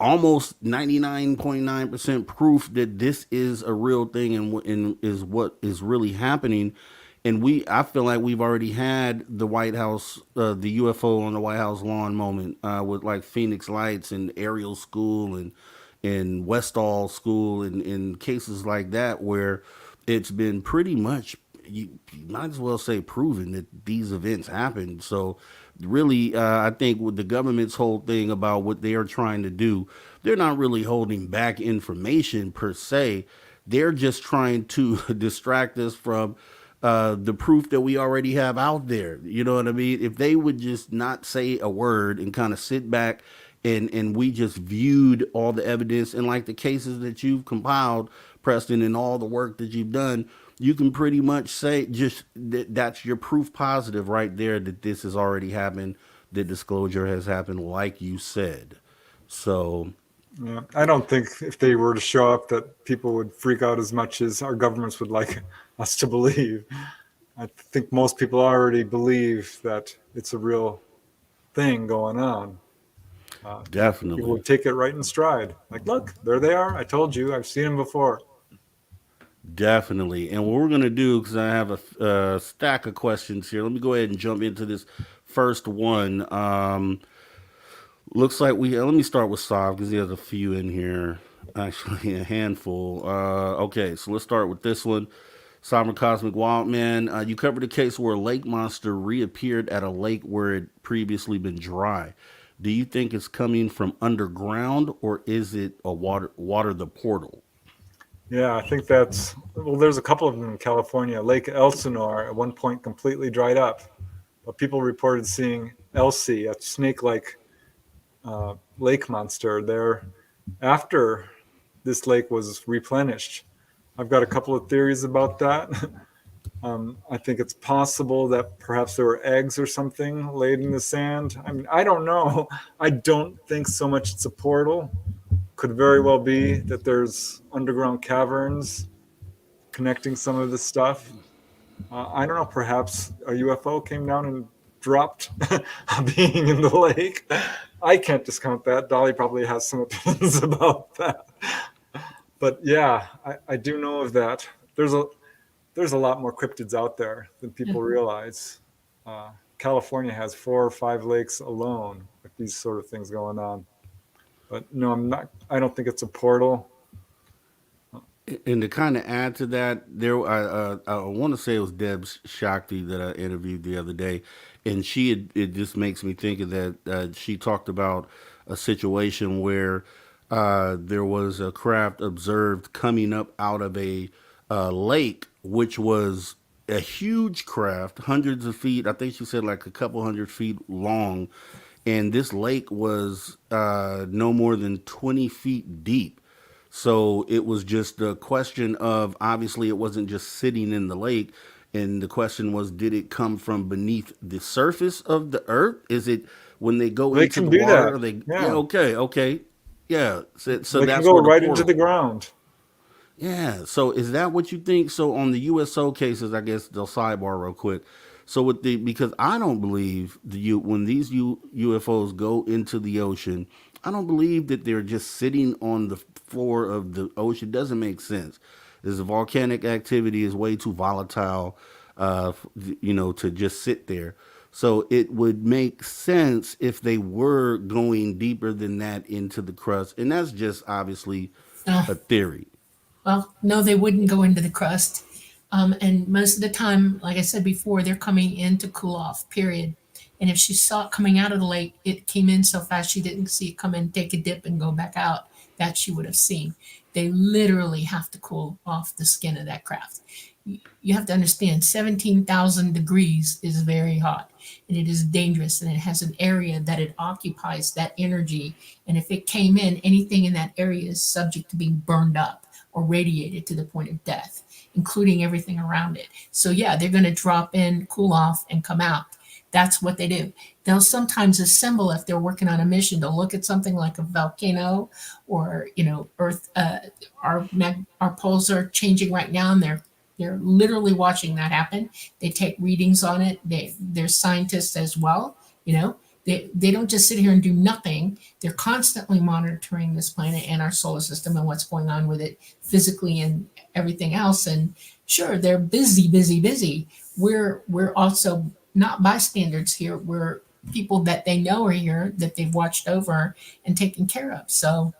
almost 99.9% proof that this is a real thing and is what is really happening. And I feel like we've already had the White House, the UFO on the White House lawn moment with like Phoenix Lights and Ariel School and Westall School and cases like that where it's been pretty much you might as well say proven that these events happened. So really, I think with the government's whole thing about what they are trying to do, they're not really holding back information per se. They're just trying to distract us from the proof that we already have out there. You know what I mean? If they would just not say a word and kind of sit back and we just viewed all the evidence and like the cases that you've compiled, Preston, and all the work that you've done, you can pretty much say just that's your proof positive right there that this has already happened, that disclosure has happened, like you said. So, Yeah, I don't think if they were to show up that people would freak out as much as our governments would like us to believe. I think most people already believe that it's a real thing going on. People definitely. would take it right in stride. Like, look, there they are. I told you. I've seen them before. Definitely. And what we're going to do, because I have a stack of questions here, let me go ahead and jump into this first one. Looks like let me start with Sav because he has a few in here. Actually, a handful. Okay, so let's start with this one. Sovereign Cosmic Wildman, you covered a case where a lake monster reappeared at a lake where it previously been dry. Do you think it's coming from underground or is it a water the portal? Yeah, I think there's a couple of them in California. Lake Elsinore at one point completely dried up, but people reported seeing Elsie, a snake-like lake monster, there after this lake was replenished. I've got a couple of theories about that. I think it's possible that perhaps there were eggs or something laid in the sand. I mean, I don't know. I don't think so much it's a portal. Could very well be that there's underground caverns connecting some of this stuff. I don't know. Perhaps a UFO came down and dropped a being in the lake. I can't discount that. Dolly probably has some opinions about that. But yeah, I do know of that. There's a lot more cryptids out there than people realize. California has 4 or 5 lakes alone with these sort of things going on. But no, I don't think it's a portal. And to kind of add to that, I want to say it was Deb Shakti that I interviewed the other day, and it just makes me think of that. She talked about a situation where there was a craft observed coming up out of a lake, which was a huge craft, hundreds of feet. I think she said like a couple hundred feet long, and this lake was no more than 20 feet deep. So it was just a question of obviously it wasn't just sitting in the lake. And the question was, did it come from beneath the surface of the earth? Is it when they go They into can the do water? that. Are they, Yeah. yeah, okay. Yeah. So They can that's go where the right into portal. the ground. Yeah. So is that what you think? So on the USO cases, I guess they'll sidebar real quick. So because I don't believe when these UFOs go into the ocean, I don't believe that they're just sitting on the floor of the ocean. It doesn't make sense. This volcanic activity is way too volatile, to just sit there. So it would make sense if they were going deeper than that into the crust, and that's just obviously Uh, a theory. well, no, they wouldn't go into the crust. And most of the time, like I said before, they're coming in to cool off, period. And if she saw it coming out of the lake, it came in so fast she didn't see it come in, take a dip, and go back out. That she would have seen. They literally have to cool off the skin of that craft. you have to understand 17,000 degrees is very hot, and it is dangerous, and it has an area that it occupies, that energy, and if it came in, anything in that area is subject to being burned up or radiated to the point of death, including everything around it. So yeah, they're going to drop in, cool off, and come out. That's what they do. They'll sometimes assemble if they're working on a mission. They'll look at something like a volcano, or Earth. Our poles are changing right now, and they're literally watching that happen. They take readings on it. They're scientists as well. They don't just sit here and do nothing. They're constantly monitoring this planet and our solar system and what's going on with it physically and everything else. And sure, they're busy, busy, busy. We're also not bystanders here. We're people that they know are here, that they've watched over and taken care of. So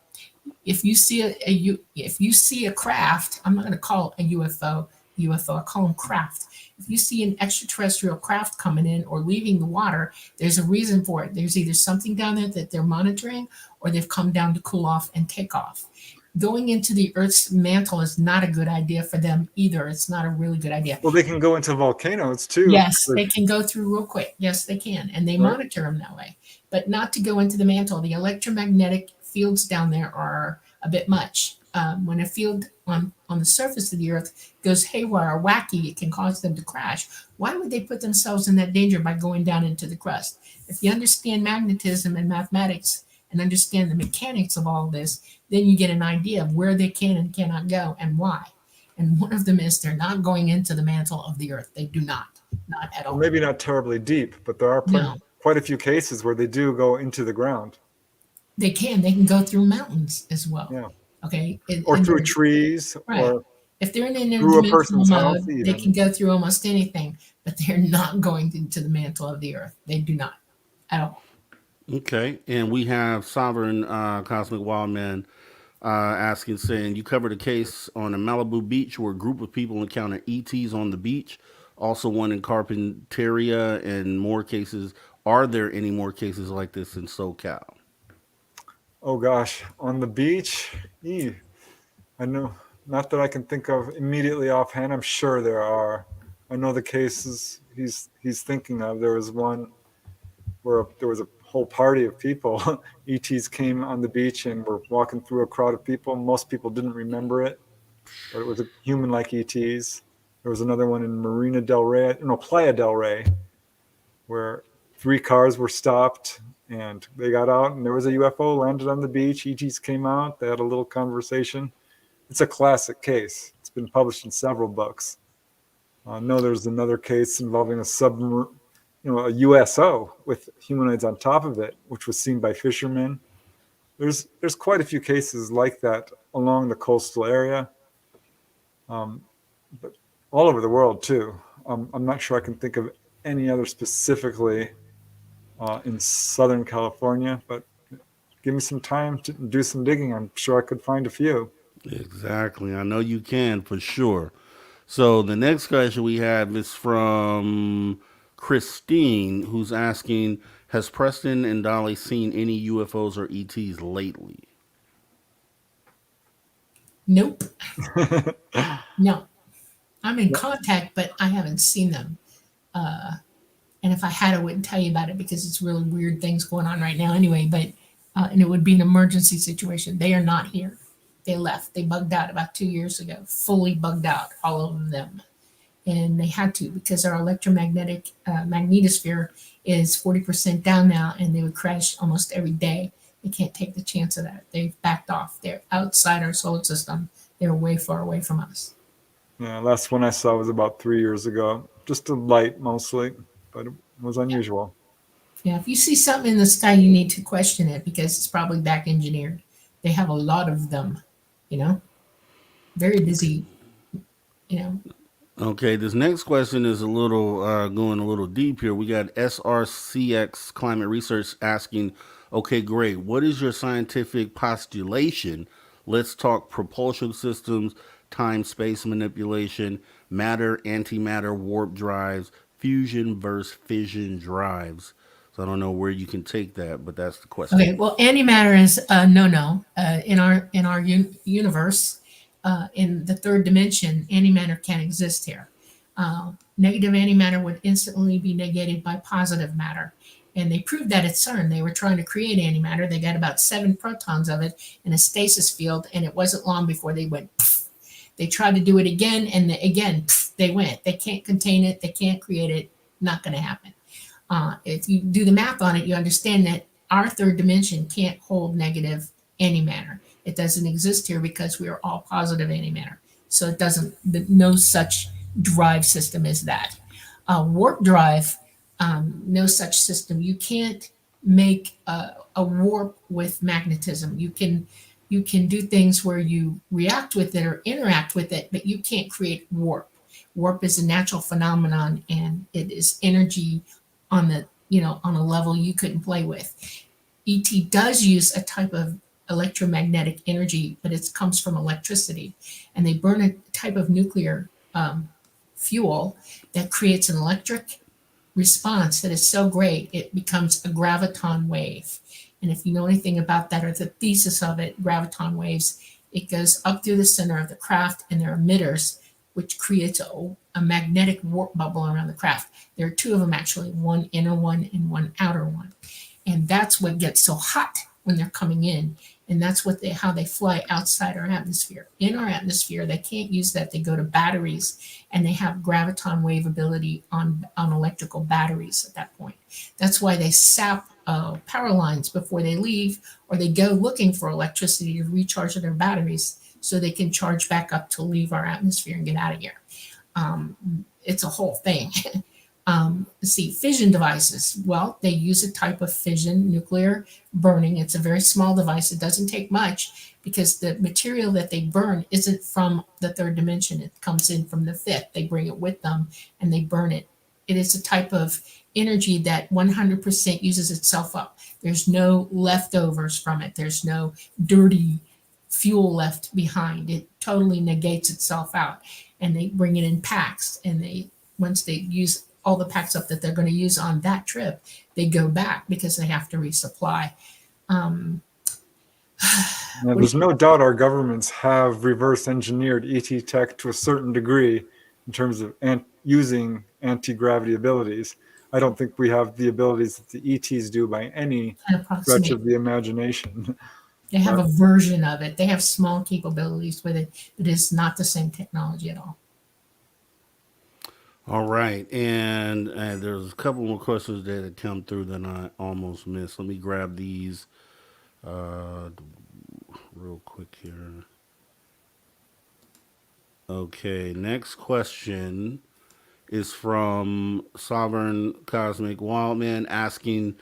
if you see if you see a craft, I'm not going to call it a UFO. I call them craft. If you see an extraterrestrial craft coming in or leaving the water, there's a reason for it. There's either something down there that they're monitoring, or they've come down to cool off and take off. Going into the Earth's mantle is not a good idea for them either. It's not a really good idea. Well, they can go into volcanoes too. Yes, they can go through real quick. Yes, they can. And they monitor them that way. But not to go into the mantle. The electromagnetic fields down there are a bit much. When a field on the surface of the Earth goes haywire or wacky, it can cause them to crash. Why would they put themselves in that danger by going down into the crust? If you understand magnetism and mathematics and understand the mechanics of all this, then you get an idea of where they can and cannot go and why. And one of them is they're not going into the mantle of the Earth. They do not at all. Well, maybe not terribly deep, but there are quite a few cases where they do go into the ground. They can go through mountains as well. Yeah. Okay. Or through trees. Right. Or if they're in an through a person's mode, house even. They can go through almost anything, but they're not going into the mantle of the Earth. They do not at all. Okay. And we have Sovereign Cosmic Wildman asking, saying, you covered a case on a Malibu beach where a group of people encountered ETs on the beach. Also one in Carpinteria and more cases. Are there any more cases like this in SoCal? Oh gosh, on the beach? I know, not that I can think of immediately offhand. I'm sure there are. I know the cases he's thinking of. There was one where there was a whole party of people. ETs came on the beach and were walking through a crowd of people. Most people didn't remember it, but it was a human-like ETs. There was another one in Playa del Rey, where 3 cars were stopped and they got out and there was a UFO landed on the beach. ETs came out. They had a little conversation. It's a classic case. It's been published in several books. I know there's another case involving a submarine, a USO with humanoids on top of it, which was seen by fishermen. There's quite a few cases like that along the coastal area, but all over the world too. I'm not sure I can think of any other specifically in Southern California, but give me some time to do some digging. I'm sure I could find a few. Exactly. I know you can for sure. So the next question we have is from Christine, who's asking, has Preston and Dolly seen any UFOs or ETs lately? Nope. No. I'm in contact, but I haven't seen them. And if I had, I wouldn't tell you about it because it's really weird things going on right now anyway. But and it would be an emergency situation. They are not here. They left. They bugged out about 2 years ago, fully bugged out, all of them. And they had to because our electromagnetic magnetosphere is 40% down now, and they would crash almost every day. They can't take the chance of that. They've backed off. They're outside our solar system. They're way far away from us. Yeah, last one I saw was about 3 years ago. Just a light mostly, but it was unusual. Yeah, if you see something in the sky, you need to question it because it's probably back engineered. They have a lot of them, very busy, Okay, this next question is a little going a little deep here. We got SRCX Climate Research asking, okay, great. What is your scientific postulation? Let's talk propulsion systems, time-space manipulation, matter, antimatter, warp drives, fusion versus fission drives. So I don't know where you can take that, but that's the question. Okay, well, antimatter is no. In our universe, in the third dimension, antimatter can't exist here. Negative antimatter would instantly be negated by positive matter. And they proved that at CERN. They were trying to create antimatter. They got about 7 protons of it in a stasis field, and it wasn't long before they went pfft. They tried to do it again, and again, pfft, they went. They can't contain it. They can't create it. Not going to happen. If you do the math on it, you understand that our third dimension can't hold negative antimatter. It doesn't exist here because we are all positive antimatter. So it doesn't, no such drive system as that. Warp drive, no such system. You can't make a warp with magnetism. You can do things where you react with it or interact with it, but you can't create warp. Warp is a natural phenomenon, and it is energy on the, on a level you couldn't play with. ET does use a type of electromagnetic energy, but it comes from electricity, and they burn a type of nuclear fuel that creates an electric response that is so great it becomes a graviton wave. And if you know anything about that, or the thesis of it, graviton waves, it goes up through the center of the craft, and there are emitters, which creates a magnetic warp bubble around the craft. There are 2 of them actually, one inner one and one outer one. And that's what gets so hot when they're coming in. And that's how they fly outside our atmosphere. In our atmosphere, they can't use that. They go to batteries, and they have graviton wave ability on electrical batteries at that point. That's why they sap power lines before they leave, or they go looking for electricity to recharge their batteries so they can charge back up to leave our atmosphere and get out of here. It's a whole thing. Fission devices. Well, they use a type of fission, nuclear burning. It's a very small device. It doesn't take much because the material that they burn isn't from the third dimension. It comes in from the fifth. They bring it with them and they burn it. It is a type of energy that 100% uses itself up. There's no leftovers from it. There's no dirty fuel left behind. It totally negates itself out. And they bring it in packs. And once they use all the packs up that they're going to use on that trip, they go back because they have to resupply. There's no doubt our governments have reverse engineered ET tech to a certain degree in terms of using anti-gravity abilities. I don't think we have the abilities that the ETs do by any stretch of the imagination. They have a version of it. They have small capabilities with it. It is not the same technology at all. All right. And there's a couple more questions that had come through that I almost missed. Let me grab these real quick here. Okay. Next question is from Sovereign Cosmic Wildman asking,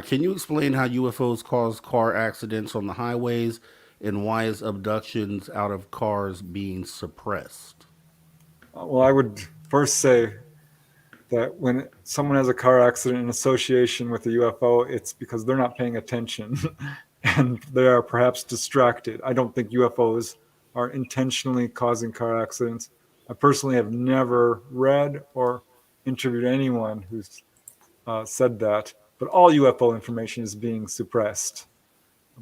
can you explain how UFOs cause car accidents on the highways, and why is abductions out of cars being suppressed? Well, I would first say that when someone has a car accident in association with a UFO, it's because they're not paying attention and they are perhaps distracted. I don't think UFOs are intentionally causing car accidents. I personally have never read or interviewed anyone who's said that, but all UFO information is being suppressed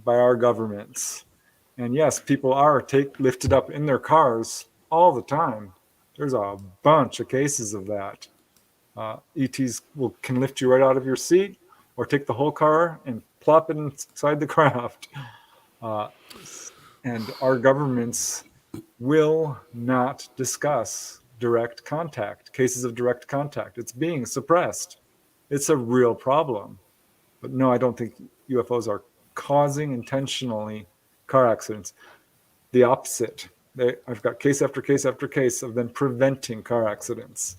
by our governments. And yes, people are lifted up in their cars all the time. There's a bunch of cases of that. ETs can lift you right out of your seat or take the whole car and plop it inside the craft. And our governments will not discuss direct contact, cases of direct contact. It's being suppressed. It's a real problem. But no, I don't think UFOs are causing intentionally car accidents. The opposite. I've got case after case after case of them preventing car accidents.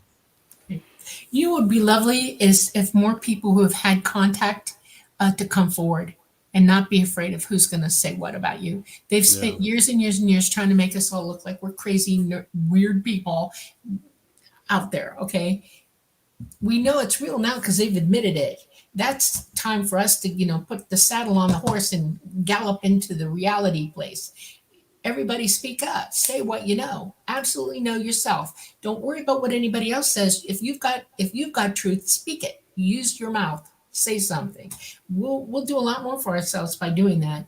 You would be lovely is if more people who have had contact to come forward and not be afraid of who's going to say what about you. They've spent years and years and years trying to make us all look like we're crazy, weird people out there, okay? We know it's real now because they've admitted it. That's time for us to, put the saddle on the horse and gallop into the reality place. Everybody speak up. Say what you know. Absolutely know yourself. Don't worry about what anybody else says. If you've got truth, speak it. Use your mouth. Say something. We'll do a lot more for ourselves by doing that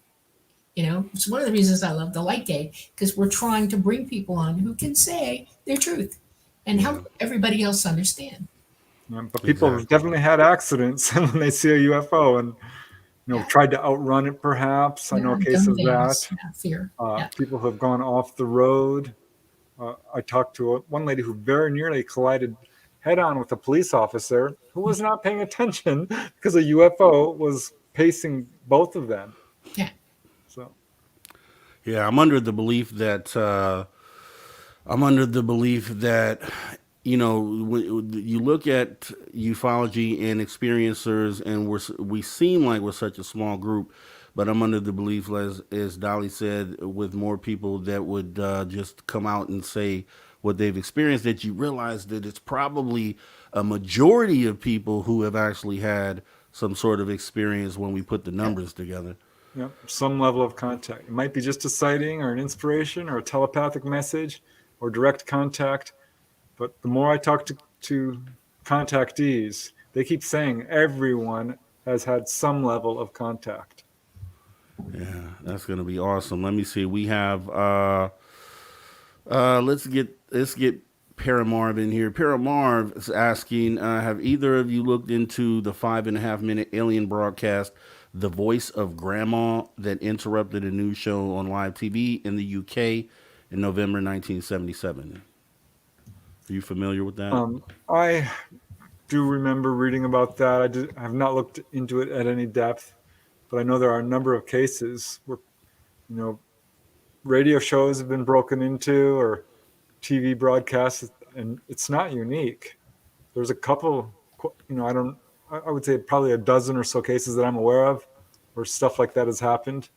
It's one of the reasons I love the light gate, because we're trying to bring people on who can say their truth and Yeah. help everybody else understand. Yeah, but people have Exactly. definitely had accidents when they see a UFO and Yeah. tried to outrun it. Perhaps I know a case Dumb of that. things. Yeah, fear. Yeah. People have gone off the road. I talked to one lady who very nearly collided head-on with a police officer who was not paying attention because a UFO was pacing both of them. Yeah. So Yeah, I'm under the belief that you look at ufology and experiencers, and we seem like we're such a small group, but I'm under the belief, as Dolly said, with more people that would just come out and say what they've experienced, that you realize that it's probably a majority of people who have actually had some sort of experience when we put the numbers together. yeah, some level of contact. It might be just a sighting or an inspiration or a telepathic message or direct contact. But the more I talk to contactees, they keep saying everyone has had some level of contact. Yeah, that's gonna be awesome. Let me see. We have let's get Paramarv in here. Paramarv is asking, have either of you looked into the 5.5 minute alien broadcast, The Voice of Grandma, that interrupted a news show on live TV in the UK in November 1977? Are you familiar with that? I do remember reading about that. I have not looked into it at any depth, but I know there are a number of cases where, radio shows have been broken into or TV broadcasts, and it's not unique. There's a couple, I would say probably a dozen or so cases that I'm aware of where stuff like that has happened.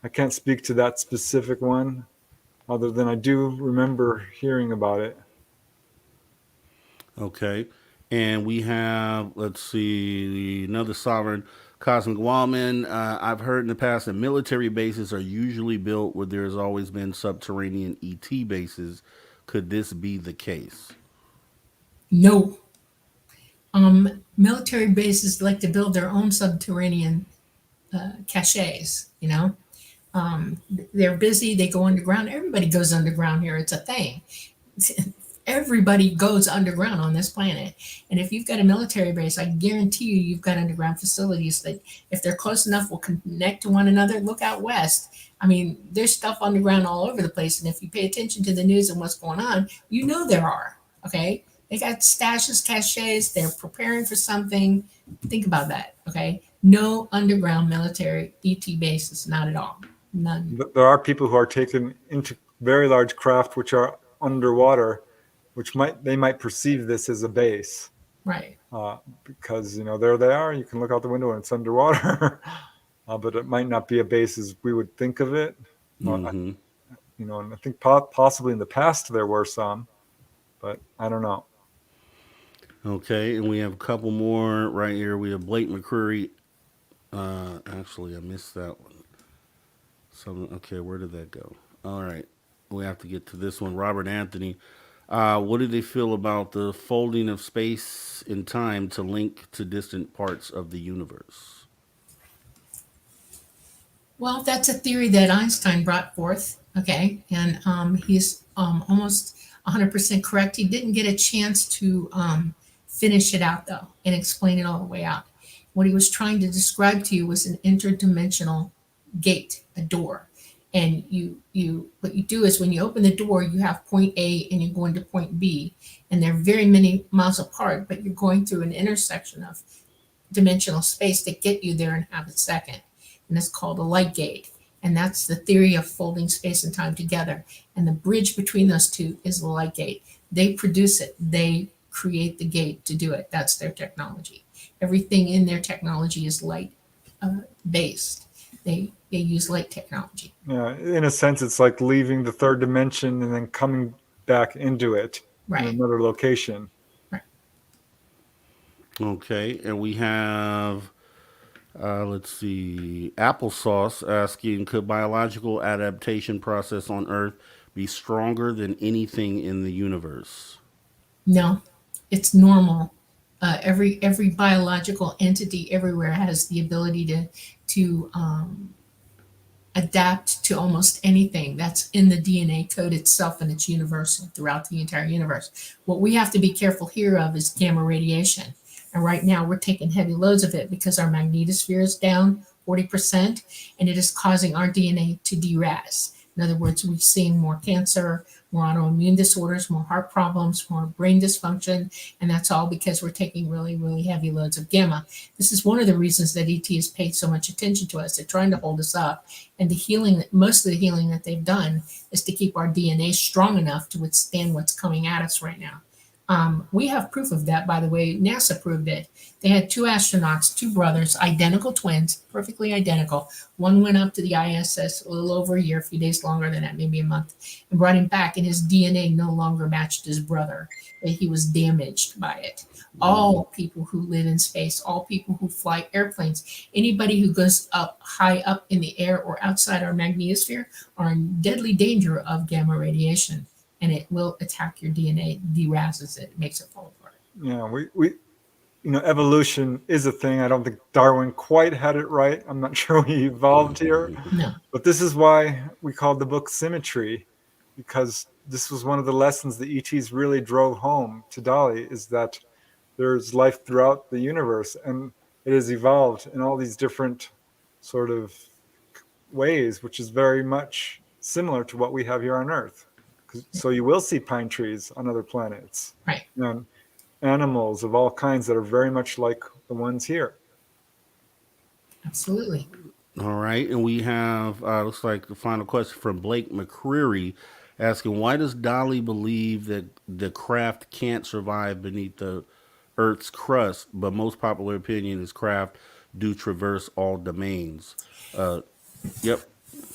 I can't speak to that specific one, other than I do remember hearing about it. Okay. And we have, let's see, another sovereign, Cosmic Wildman. I've heard in the past that military bases are usually built where there's always been subterranean ET bases. Could this be the case? No. Military bases like to build their own subterranean caches, they're busy, they go underground. Everybody goes underground here. It's a thing. Everybody goes underground on this planet. And if you've got a military base, I guarantee you've got underground facilities that, if they're close enough, will connect to one another. Look out west. I mean, there's stuff underground all over the place. And if you pay attention to the news and what's going on, there are. Okay. They got stashes, caches. They're preparing for something. Think about that. Okay. No underground military ET bases. Not at all. None. There are people who are taken into very large craft which are underwater, which they might perceive this as a base, Right. because there they are. You can look out the window and it's underwater, but it might not be a base as we would think of it. Mm-hmm. And I think possibly in the past there were some, but I don't know. Okay, and we have a couple more right here. We have Blake McCreary. Actually, I missed that one. Okay, where did that go? All right, we have to get to this one. Robert Anthony. What do they feel about the folding of space and time to link to distant parts of the universe? Well, that's a theory that Einstein brought forth. Okay, and he's almost 100% correct. He didn't get a chance to finish it out, though, and explain it all the way out. What he was trying to describe to you was an interdimensional gate, a door. And what you do is, when you open the door, you have point A and you're going to point B, and they're very many miles apart, but you're going through an intersection of dimensional space to get you there in half a second. And it's called a light gate. And that's the theory of folding space and time together. And the bridge between those two is the light gate. They produce it. They create the gate to do it. That's their technology. Everything in their technology is light based. They use light technology. Yeah, in a sense, it's like leaving the third dimension and then coming back into it Right. in another location. Right. Okay, and we have, let's see, Applesauce asking, could biological adaptation process on Earth be stronger than anything in the universe? No, it's normal. Every biological entity everywhere has the ability to adapt to almost anything. That's in the DNA code itself, and it's universal throughout the entire universe. What we have to be careful here of is gamma radiation. And right now we're taking heavy loads of it because our magnetosphere is down 40%, and it is causing our DNA to deraz. In other words, we've seen more cancer, more autoimmune disorders, more heart problems, more brain dysfunction, and that's all because we're taking really, really heavy loads of gamma. This is one of the reasons that ET has paid so much attention to us. They're trying to hold us up, and the healing, most of the healing that they've done is to keep our DNA strong enough to withstand what's coming at us right now. We have proof of that, by the way. NASA proved it. They had two astronauts, two brothers, identical twins, perfectly identical. One went up to the ISS a little over a year, a few days longer than that, maybe a month, and brought him back, and his DNA no longer matched his brother. He was damaged by it. All people who live in space, all people who fly airplanes, anybody who goes up high up in the air or outside our magnetosphere are in deadly danger of gamma radiation. And it will attack your DNA, derazes it, makes it fall apart. Yeah, we evolution is a thing. I don't think Darwin quite had it right. I'm not sure we evolved here. No. But this is why we called the book Symmetry, because this was one of the lessons the ETs really drove home to Dolly, is that there's life throughout the universe, and it has evolved in all these different sort of ways, which is very much similar to what we have here on Earth. So you will see pine trees on other planets. Right. And animals of all kinds that are very much like the ones here. Absolutely. All right. And we have, looks like the final question from Blake McCreary asking, why does Dolly believe that the craft can't survive beneath the Earth's crust, but most popular opinion is craft do traverse all domains? Yep.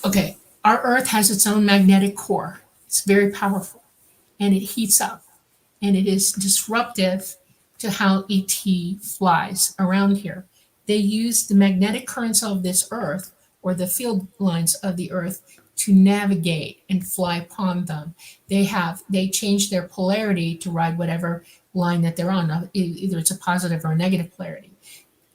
Okay. Our Earth has its own magnetic core. It's very powerful, and it heats up, and it is disruptive to how ET flies around here. They use the magnetic currents of this Earth, or the field lines of the Earth, to navigate and fly upon them. They change their polarity to ride whatever line that they're on. Either it's a positive or a negative polarity.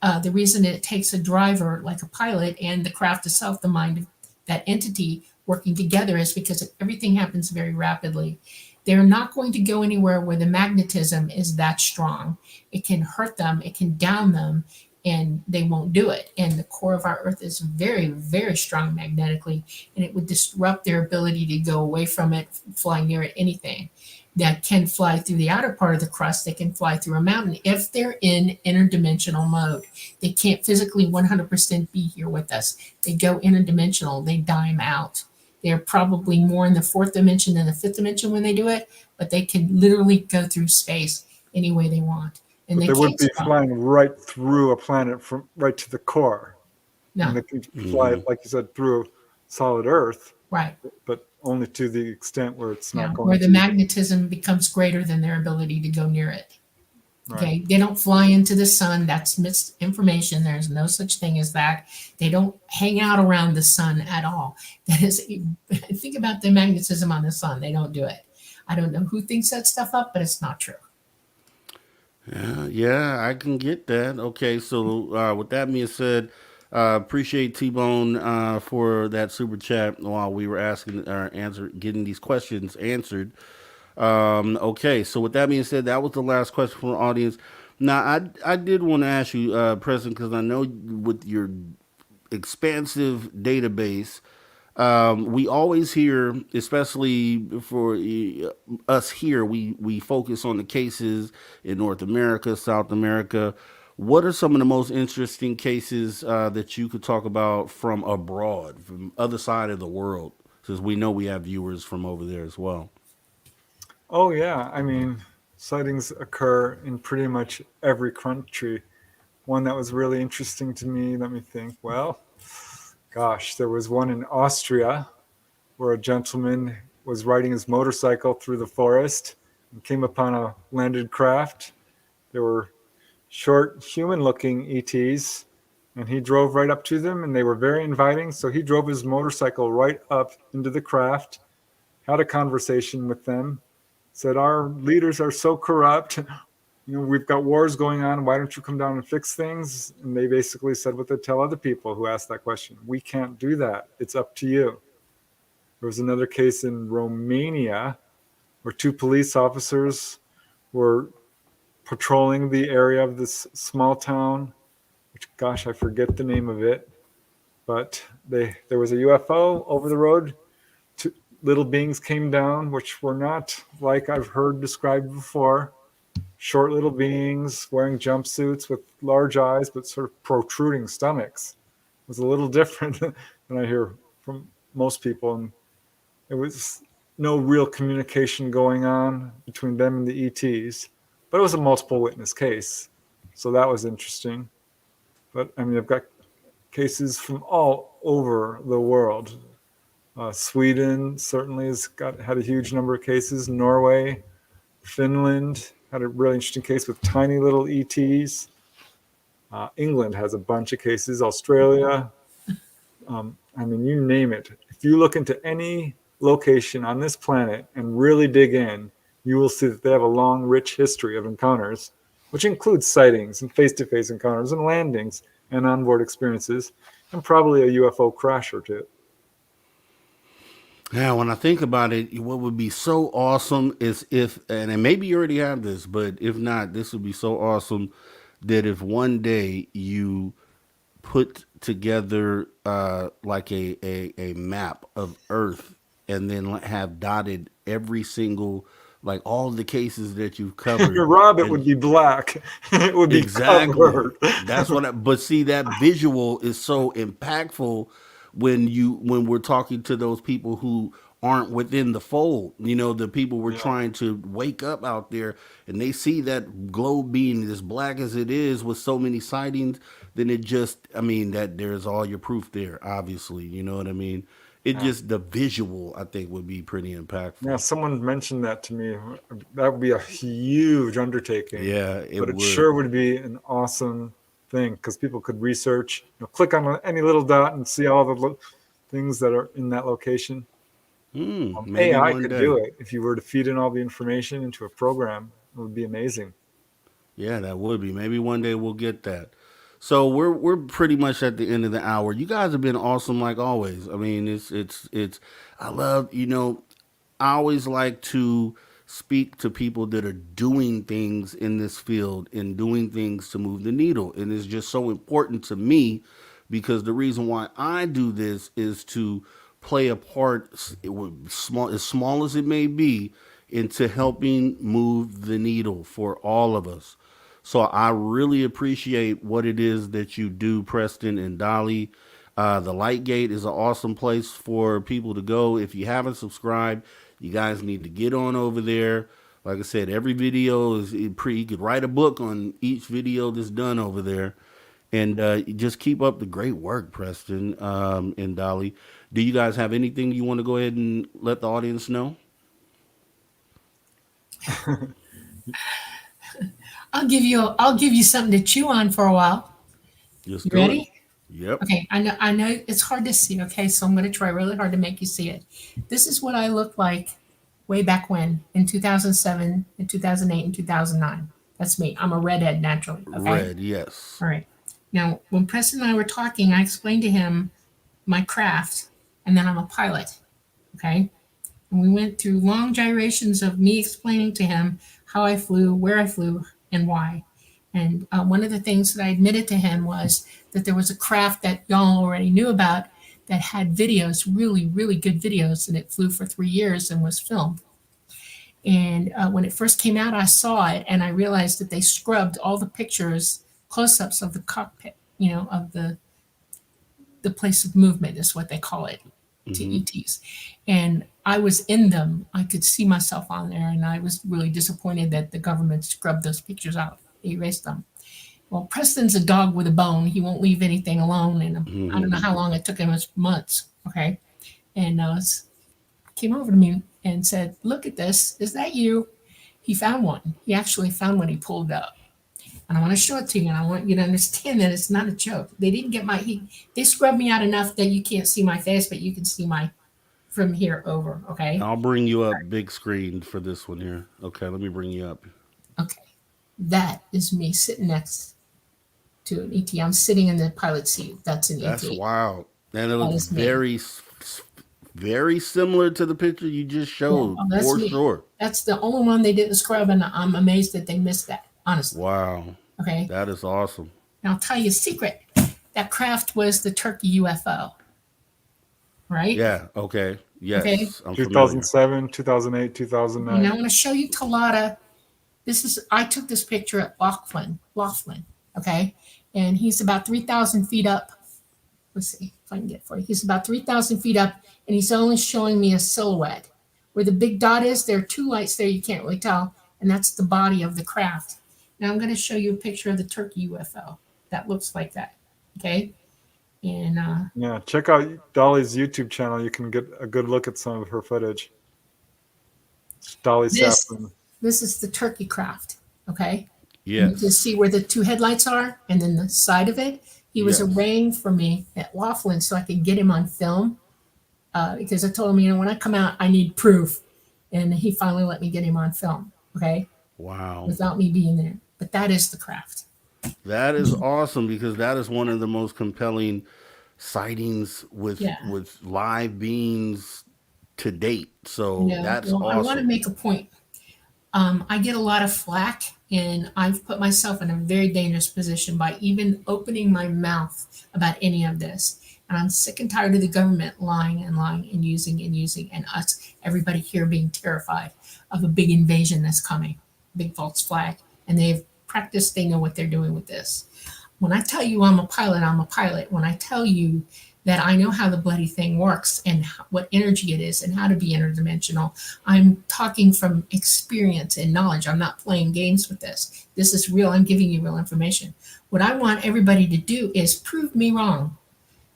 The reason it takes a driver like a pilot and the craft itself, the mind of that entity, working together is because everything happens very rapidly. They're not going to go anywhere where the magnetism is that strong. It can hurt them, it can down them, and they won't do it. And the core of our Earth is very, very strong magnetically, and it would disrupt their ability to go away from it, fly near it, anything. That can fly through the outer part of the crust, they can fly through a mountain if they're in interdimensional mode. They can't physically 100% be here with us. They go interdimensional, they dime out. They're probably more in the fourth dimension than the fifth dimension when they do it, but they can literally go through space any way they want. And But they would be flying right through a planet from right to the core. No. And they could fly, like you said, through solid Earth. Right. But only to the extent where it's not going where the to. magnetism becomes greater than their ability to go near it. Right. Okay, they don't fly into the sun. That's misinformation. There's no such thing as that. They don't hang out around the sun at all. That is, think about the magnetism on the sun. They don't do it. I don't know who thinks that stuff up, but it's not true. Yeah, I can get that. Okay, so with that being said, appreciate T-Bone for that super chat while we were getting these questions answered. Okay, so with that being said, that was the last question from the audience. Now, I did want to ask you, Preston, because I know with your expansive database, we always hear, especially for us here, we focus on the cases in North America, South America. What are some of the most interesting cases that you could talk about from abroad, from other side of the world, since we know we have viewers from over there as well? Oh, yeah. I mean, sightings occur in pretty much every country. One that was really interesting to me, let me think. Well, gosh, there was one in Austria where a gentleman was riding his motorcycle through the forest and came upon a landed craft. There were short, human-looking ETs, and he drove right up to them, and they were very inviting. So he drove his motorcycle right up into the craft, had a conversation with them, said, our leaders are so corrupt, we've got wars going on. Why don't you come down and fix things? And they basically said what they tell other people who ask that question. We can't do that. It's up to you. There was another case in Romania where 2 police officers were patrolling the area of this small town, which, gosh, I forget the name of it. But there was a UFO over the road. 2 little beings came down, which were not like I've heard described before. Short little beings wearing jumpsuits with large eyes, but sort of protruding stomachs. It was a little different than I hear from most people. And there was no real communication going on between them and the ETs, but it was a multiple witness case. So that was interesting. But I mean, I've got cases from all over the world. Sweden certainly had a huge number of cases. Norway, Finland had a really interesting case with tiny little ETs. England has a bunch of cases. Australia. I mean, you name it. If you look into any location on this planet and really dig in, you will see that they have a long, rich history of encounters, which includes sightings and face-to-face encounters and landings and onboard experiences, and probably a UFO crash or two. Yeah, when I think about it, what would be so awesome is if, and maybe you already have this, but if not, this would be so awesome that if one day you put together like a map of Earth and then have dotted every single, like all the cases that you've covered. Rob, it and would be black. It would be exactly covered. that's what but see, that visual is so impactful when we're talking to those people who aren't within the fold, the people we're trying to wake up out there, and they see that globe being as black as it is with so many sightings. Then it just, I mean, that there's all your proof there, obviously, you know what I mean. It just, the visual, I think, would be pretty impactful. Yeah, someone mentioned that to me. That would be a huge undertaking. Yeah, but it sure would be an awesome thing because people could research, click on any little dot and see all the things that are in that location. Maybe AI one could day do it if you were to feed in all the information into a program. It would be amazing. Yeah, that would be. Maybe one day we'll get that. So we're pretty much at the end of the hour. You guys have been awesome like always. I mean, it's I love, I always like to speak to people that are doing things in this field and doing things to move the needle. And it's just so important to me because the reason why I do this is to play a part, small as it may be, into helping move the needle for all of us. So I really appreciate what it is that you do, Preston and Dolly. The Lightgate is an awesome place for people to go. If you haven't subscribed, you guys need to get on over there. Like I said, every video is pretty. You could write a book on each video that's done over there. And just keep up the great work, Preston and Dolly. Do you guys have anything you want to go ahead and let the audience know? I'll give you something to chew on for a while. Just You do it. ready? Yep. Okay, I know it's hard to see, okay, so I'm going to try really hard to make you see it. This is what I looked like way back when, in 2007, in 2008, and 2009. That's me. I'm a redhead naturally, okay? Red, yes. All right. Now, when Preston and I were talking, I explained to him my craft, and then I'm a pilot, okay? And we went through long gyrations of me explaining to him how I flew, where I flew, and why. And one of the things that I admitted to him was that there was a craft that y'all already knew about that had videos, really, really good videos, and it flew for 3 years and was filmed. And when it first came out, I saw it, and I realized that they scrubbed all the pictures, close-ups of the cockpit, of the place of movement is what they call it, TETs. And I was in them. I could see myself on there, and I was really disappointed that the government scrubbed those pictures out. They erased them. Well, Preston's a dog with a bone. He won't leave anything alone. And I don't know how long it took him. It was months. Okay. And came over to me and said, "Look at this. Is that you?" He found one. He actually found one. He pulled up. And I want to show it to you. And I want you to understand that it's not a joke. They didn't get they scrubbed me out enough that you can't see my face, but you can see from here over. Okay. I'll bring you up big screen for this one here. Okay. Let me bring you up. Okay. That is me sitting next to an ET. I'm sitting in the pilot seat. That's an That's ET. wild. And it That looks is me. very similar to the picture you just Yeah, showed, oh, that's for me. sure. That's the only one they didn't scrub, and I'm amazed that they missed that, honestly. Wow. Okay. That is awesome. Now I'll tell you a secret. That craft was the Turkey UFO, right? Yeah. Okay. Yes. Okay. I'm familiar. 2007, 2008, And 2009. I want to show you Talata. I took this picture at Laughlin, okay? And he's about 3,000 feet up. Let's see if I can get it for you. He's about 3,000 feet up, and he's only showing me a silhouette. Where the big dot is, there are two lights there you can't really tell, and that's the body of the craft. Now I'm going to show you a picture of the Turkey UFO that looks like that, okay? And Yeah, check out Dolly's YouTube channel. You can get a good look at some of her footage. It's Dolly this Saffron. this is the Turkey craft, okay? Yes. You can see where the two headlights are, and then the side of it. He was Yes. arraying for me at Laughlin so I could get him on film, because I told him, when I come out, I need proof, and he finally let me get him on film, okay, Wow. without me being there. But that is the craft. That is awesome, because that is one of the most compelling sightings with Yeah. with live beings to date. So Yeah, that's well, I want to awesome. make a point. I get a lot of flack, and I've put myself in a very dangerous position by even opening my mouth about any of this. And I'm sick and tired of the government lying and using, and us, everybody here being terrified of a big invasion that's coming, big false flag. And they've practiced, they know what they're doing with this. When I tell you I'm a pilot, I'm a pilot. When I tell you that I know how the bloody thing works and what energy it is and how to be interdimensional, I'm talking from experience and knowledge. I'm not playing games with this. This is real. I'm giving you real information. What I want everybody to do is prove me wrong.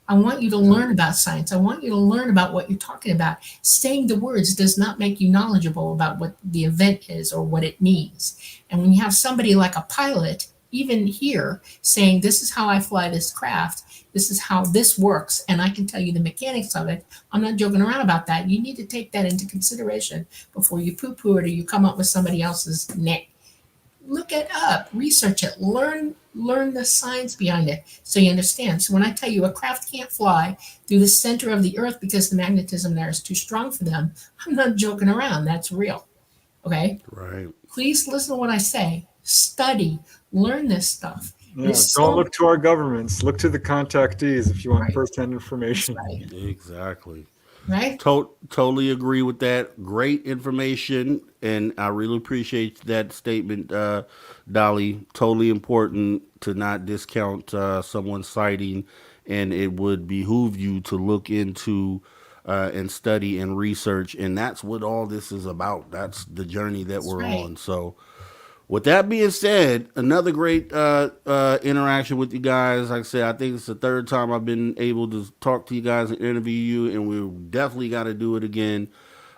I want you to learn about science. I want you to learn about what you're talking about. Saying the words does not make you knowledgeable about what the event is or what it means. And when you have somebody like a pilot, even here, saying, this is how I fly this craft, this is how this works, and I can tell you the mechanics of it, I'm not joking around about that. You need to take that into consideration before you poo-poo it or you come up with somebody else's net. Look it up, research it, learn the science behind it so you understand. So when I tell you a craft can't fly through the center of the earth because the magnetism there is too strong for them, I'm not joking around. That's real. Okay? Right. Please listen to what I say. Study, learn this stuff. Yeah, don't look to our governments. Look to the contactees if you want first-hand information. Right. Exactly. Right? Totally agree with that. Great information, and I really appreciate that statement, Dolly. Totally important to not discount someone's sighting, and it would behoove you to look into and study and research, and that's what all this is about. That's the journey that we're on. So with that being said, another great interaction with you guys. Like I said, I think it's the third time I've been able to talk to you guys and interview you, and we definitely got to do it again.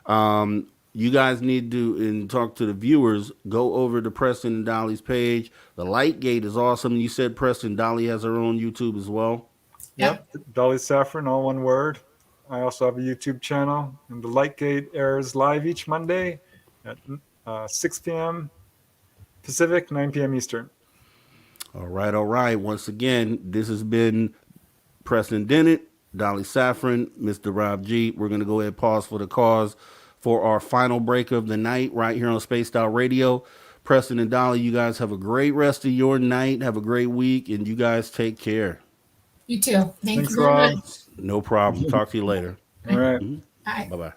You guys need to, and talk to the viewers, go over to Preston and Dolly's page. The Light Gate is awesome. You said Preston Dolly has her own YouTube as well? Yep. Dolly Saffron, all one word. I also have a YouTube channel, and the Light Gate airs live each Monday at 6 p.m. Pacific, 9 p.m. Eastern. All right. Once again, this has been Preston Dennett, Dolly Saffron, Mr. Rob G. We're going to go ahead and pause for the cause for our final break of the night right here on Spaced Out Radio. Preston and Dolly, you guys have a great rest of your night. Have a great week, and you guys take care. You too. Thanks you very Rob. much. No problem. Talk to you later. All right. Bye. Bye-bye.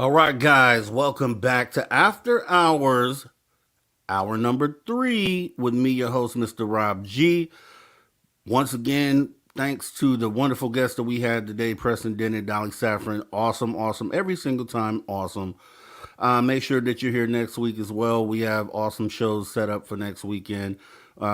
All right, guys, welcome back to After Hours, hour number 3, with me, your host, Mr. Rob G. Once again, thanks to the wonderful guests that we had today, Preston Dennett, Dolly Saffron. Awesome, awesome. Every single time, awesome. Make sure that you're here next week as well. We have awesome shows set up for next weekend.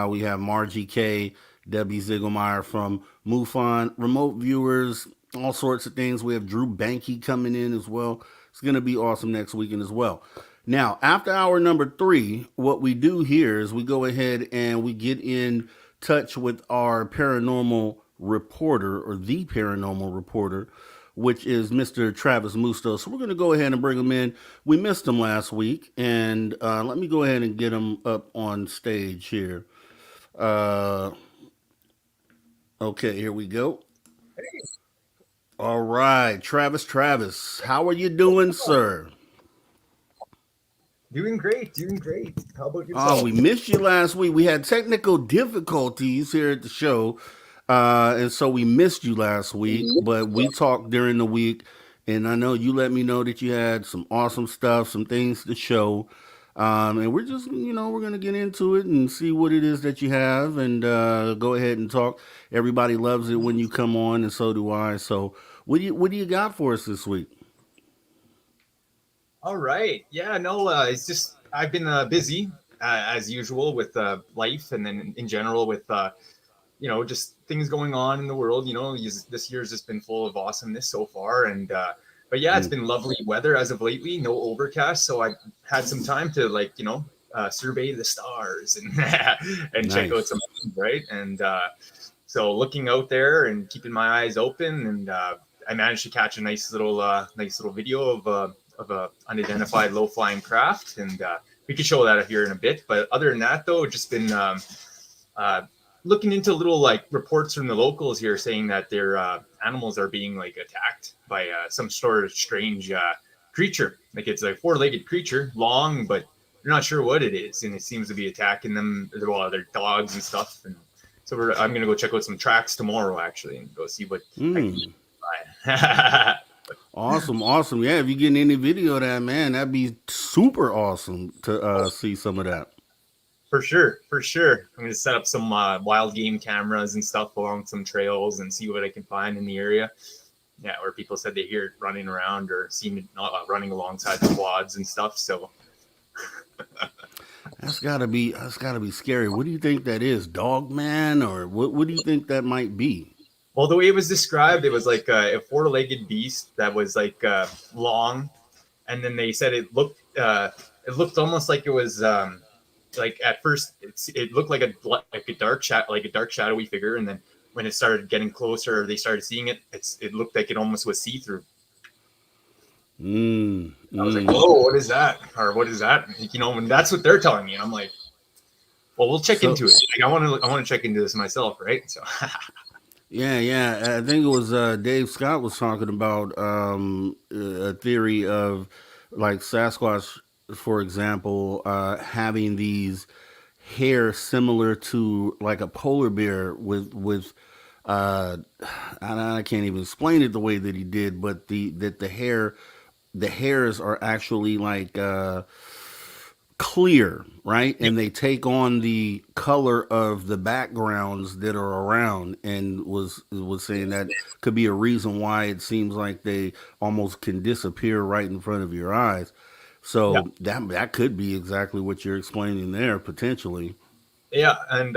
We have Margie K, Debbie Ziegelmeyer from MUFON, remote viewers, all sorts of things. We have Drew Banky coming in as well. It's going to be awesome next weekend as well. Now, after hour number 3, what we do here is we go ahead and we get in touch with our paranormal reporter, or the paranormal reporter, which is Mr. Travis Musto. So we're going to go ahead and bring him in. We missed him last week, and let me go ahead and get him up on stage here. Okay, here we go. All right, Travis, how are you doing, sir? Doing great. How about yourself? Oh, we missed you last week. We had technical difficulties here at the show, and so we missed you last week, but we talked during the week, and I know you let me know that you had some awesome stuff, some things to show, and we're just, we're going to get into it and see what it is that you have, and go ahead and talk. Everybody loves it when you come on, and so do I. So what do you got for us this week? All right. Yeah, no, it's just I've been busy as usual with life, and then in general with just things going on in the world. This year's just been full of awesomeness so far, and but yeah, it's been lovely weather as of lately. No overcast, so I had some time to survey the stars and and check out some things, right. And so looking out there and keeping my eyes open, and I managed to catch a nice little video of a unidentified low-flying craft, and we could show that here in a bit. But other than that, though, just been looking into little reports from the locals here saying that their animals are being attacked by some sort of strange creature. It's a 4-legged creature, long, but you're not sure what it is, and it seems to be attacking them. Well, their dogs and stuff, and so I'm gonna go check out some tracks tomorrow actually, and go see what I can find. Awesome. Yeah, if you get any video of that, man, that'd be super awesome to see some of that. For sure. I'm going to set up some wild game cameras and stuff along some trails and see what I can find in the area. Yeah, where people said they hear it running around or seen it running alongside the quads and stuff. So that's gotta be scary. What do you think that is, dog man, or what do you think that might be? Well, the way it was described, it was like a 4-legged beast that was long, and then they said it looked almost like it was at first it looked like a dark shadowy figure, and then when it started getting closer, they started seeing it. It looked like it almost was see-through. I was like, whoa, what is that? Or what is that? You know, and that's what they're telling me. And I'm like, well, we'll check into it. Like, I want to check into this myself, right? So Yeah. I think it was Dave Scott was talking about a theory of like Sasquatch, for example, having these hair similar to like a polar bear with uh, I can't even explain it the way that he did, but the hairs are actually like clear, right? And they take on the color of the backgrounds that are around, and was saying that could be a reason why it seems like they almost can disappear right in front of your eyes. yeah, So that could be exactly what you're explaining there, potentially. yeah, and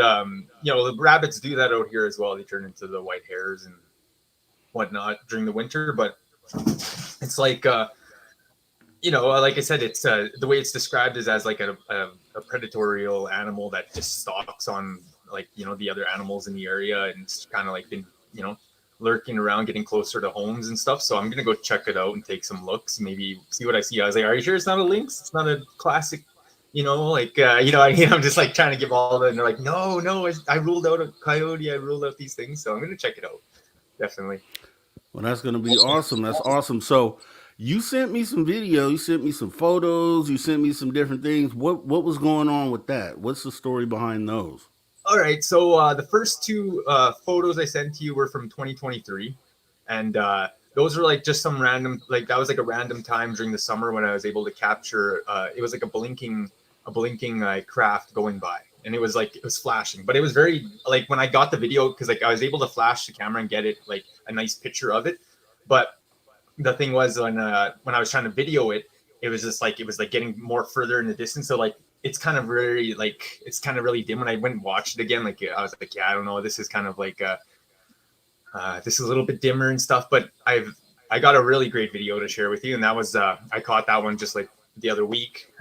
you know, the rabbits do that out here as well. They turn into the white hairs and whatnot during the winter, but it's like you know, like I said, it's the way it's described is as like a predatorial animal that just stalks on like, you know, the other animals in the area, and it's kind of like been, you know, lurking around, getting closer to homes and stuff. So I'm gonna go check it out and take some looks, maybe see what I see. I was like, are you sure it's not a lynx? It's not a classic, you know, like you know, I'm just like trying to give all the, and they're like, no, I ruled out a coyote, I ruled out these things, so I'm gonna check it out, definitely. Well, that's going to be awesome. That's awesome. So, you sent me some video, you sent me some photos, you sent me some different things. What was going on with that? What's the story behind those? All right, so the first two photos I sent to you were from 2023, and those were like just some random, like that was like a random time during the summer when I was able to capture. It was like a blinking craft going by, and it was like it was flashing, but it was very like when I got the video, because like I was able to flash the camera and get it like a nice picture of it, but the thing was when I was trying to video it, it was just like it was like getting more further in the distance. So like it's kind of really like it's kind of really dim. When I went and watched it again, like I was like, yeah, I don't know, this is kind of like this is a little bit dimmer and stuff. But I got a really great video to share with you, and that was I caught that one just like the other week,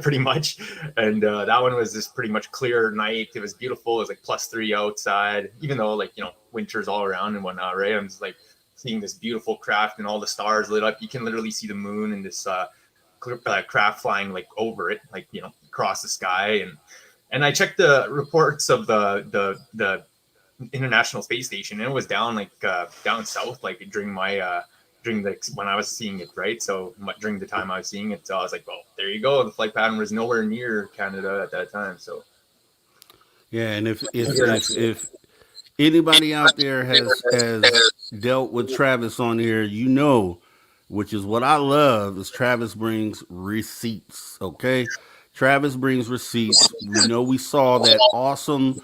pretty much. And that one was just pretty much clear night. It was beautiful. It was like +3 outside, even though like, you know, winter's all around and whatnot, right? I'm just like seeing this beautiful craft and all the stars lit up. You can literally see the moon and this craft flying like over it, like, you know, across the sky. And I checked the reports of the International Space Station, and it was down like down south, like during my during the when I was seeing it, right? So during the time I was seeing it, so I was like, well, there you go. The flight pattern was nowhere near Canada at that time. So Yeah, and if anybody out there has dealt with Travis on here, you know, which is what I love, is Travis brings receipts. Okay, Travis brings receipts. We know we saw that awesome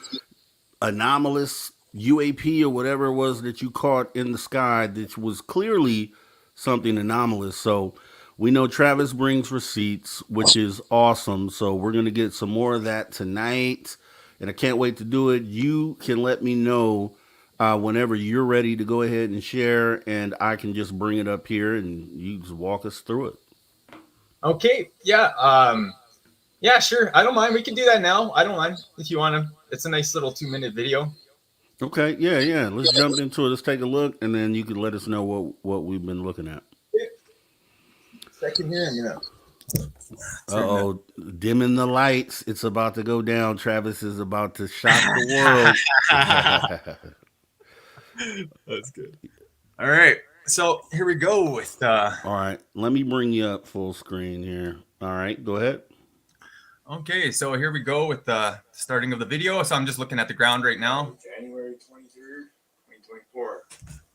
anomalous UAP or whatever it was that you caught in the sky, that was clearly something anomalous. So we know Travis brings receipts, which is awesome. So we're gonna get some more of that tonight, and I can't wait to do it. You can let me know whenever you're ready to go ahead and share, and I can just bring it up here and you just walk us through it. okay, yeah, yeah, sure. I don't mind. We can do that now. I don't mind if you want to. It's a nice little 2-minute video. Okay, yeah. Let's jump into it. Let's take a look, and then you can let us know what we've been looking at. Second here, I'm gonna. Uh-oh, dimming the lights. It's about to go down. Travis is about to shock the world. That's good. All right, so here we go with. All right, let me bring you up full screen here. All right, go ahead. Okay, so here we go with the starting of the video. So I'm just looking at the ground right now. January 23rd, 2024.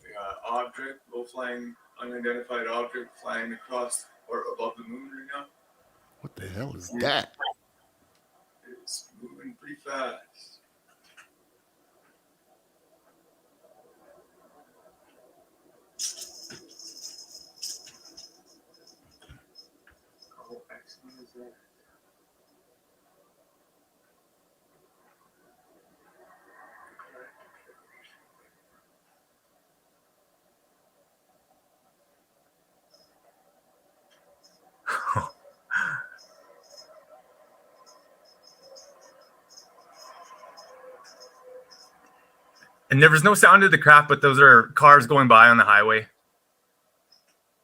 We got object, low flying, unidentified object flying across or above the moon right now. What the hell is that? It's moving pretty fast. How excellent is that? And there was no sound of the craft, but those are cars going by on the highway.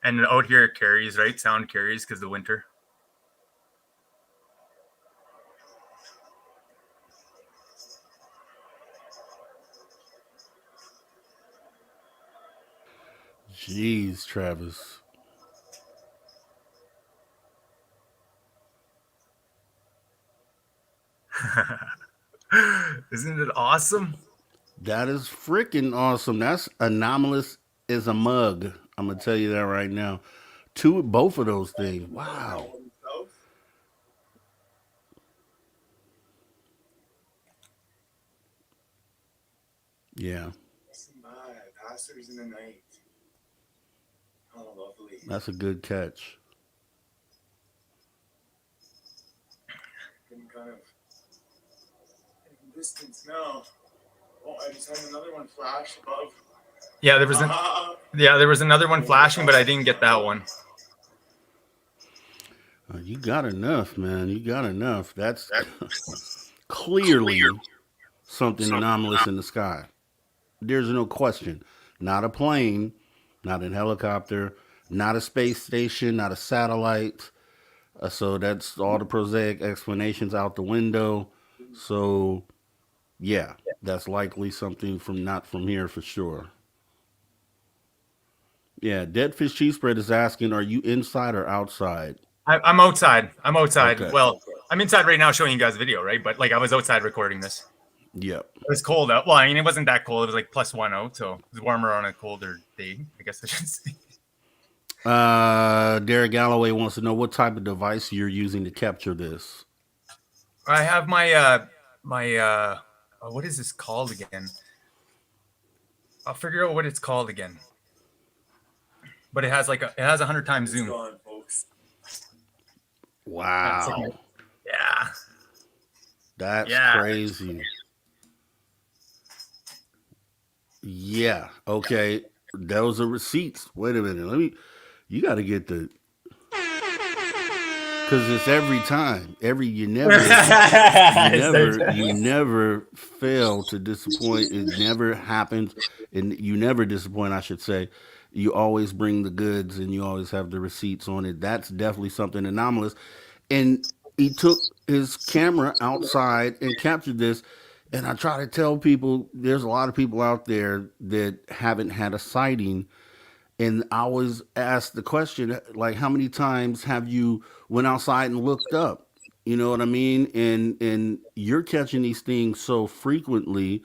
And out here it carries, right? Sound carries because the winter. Jeez, Travis. Isn't it awesome? That is freaking awesome. That's anomalous as a mug. I'm gonna tell you that right now. Both of those things. Wow. Yeah. Pastors in the night. Oh, lovely. That's a good catch. Getting kind of in distance now. Oh, I just had another one flash above. Yeah, there was another one flashing, but I didn't get that one. You got enough, man. You got enough. That's clearly something anomalous in the sky. There's no question. Not a plane, not a helicopter, not a space station, not a satellite. So that's all the prosaic explanations out the window. So, yeah, that's likely something not from here for sure. Yeah, Dead Fish Cheese Spread is asking, are you inside or outside? I'm outside. Okay. Well, I'm inside right now showing you guys a video, right? But like I was outside recording this. Yep. It was cold out. Well, I mean, it wasn't that cold. It was like +1 out, so it was warmer on a colder day, I guess I should say. Derek Galloway wants to know what type of device you're using to capture this. I have my what is this called again? I'll figure out what it's called again. But it has 100 times zoom. On, folks. Wow. Yeah. That's crazy. Yeah. Okay. Those are receipts. Wait a minute. You got to get the, because it's every time. You never fail to disappoint. It never happens, and you never disappoint, I should say. You always bring the goods, and you always have the receipts on it. That's definitely something anomalous. And he took his camera outside and captured this. And I try to tell people, there's a lot of people out there that haven't had a sighting. And I always ask the question, like, how many times have you went outside and looked up? You know what I mean? And you're catching these things so frequently,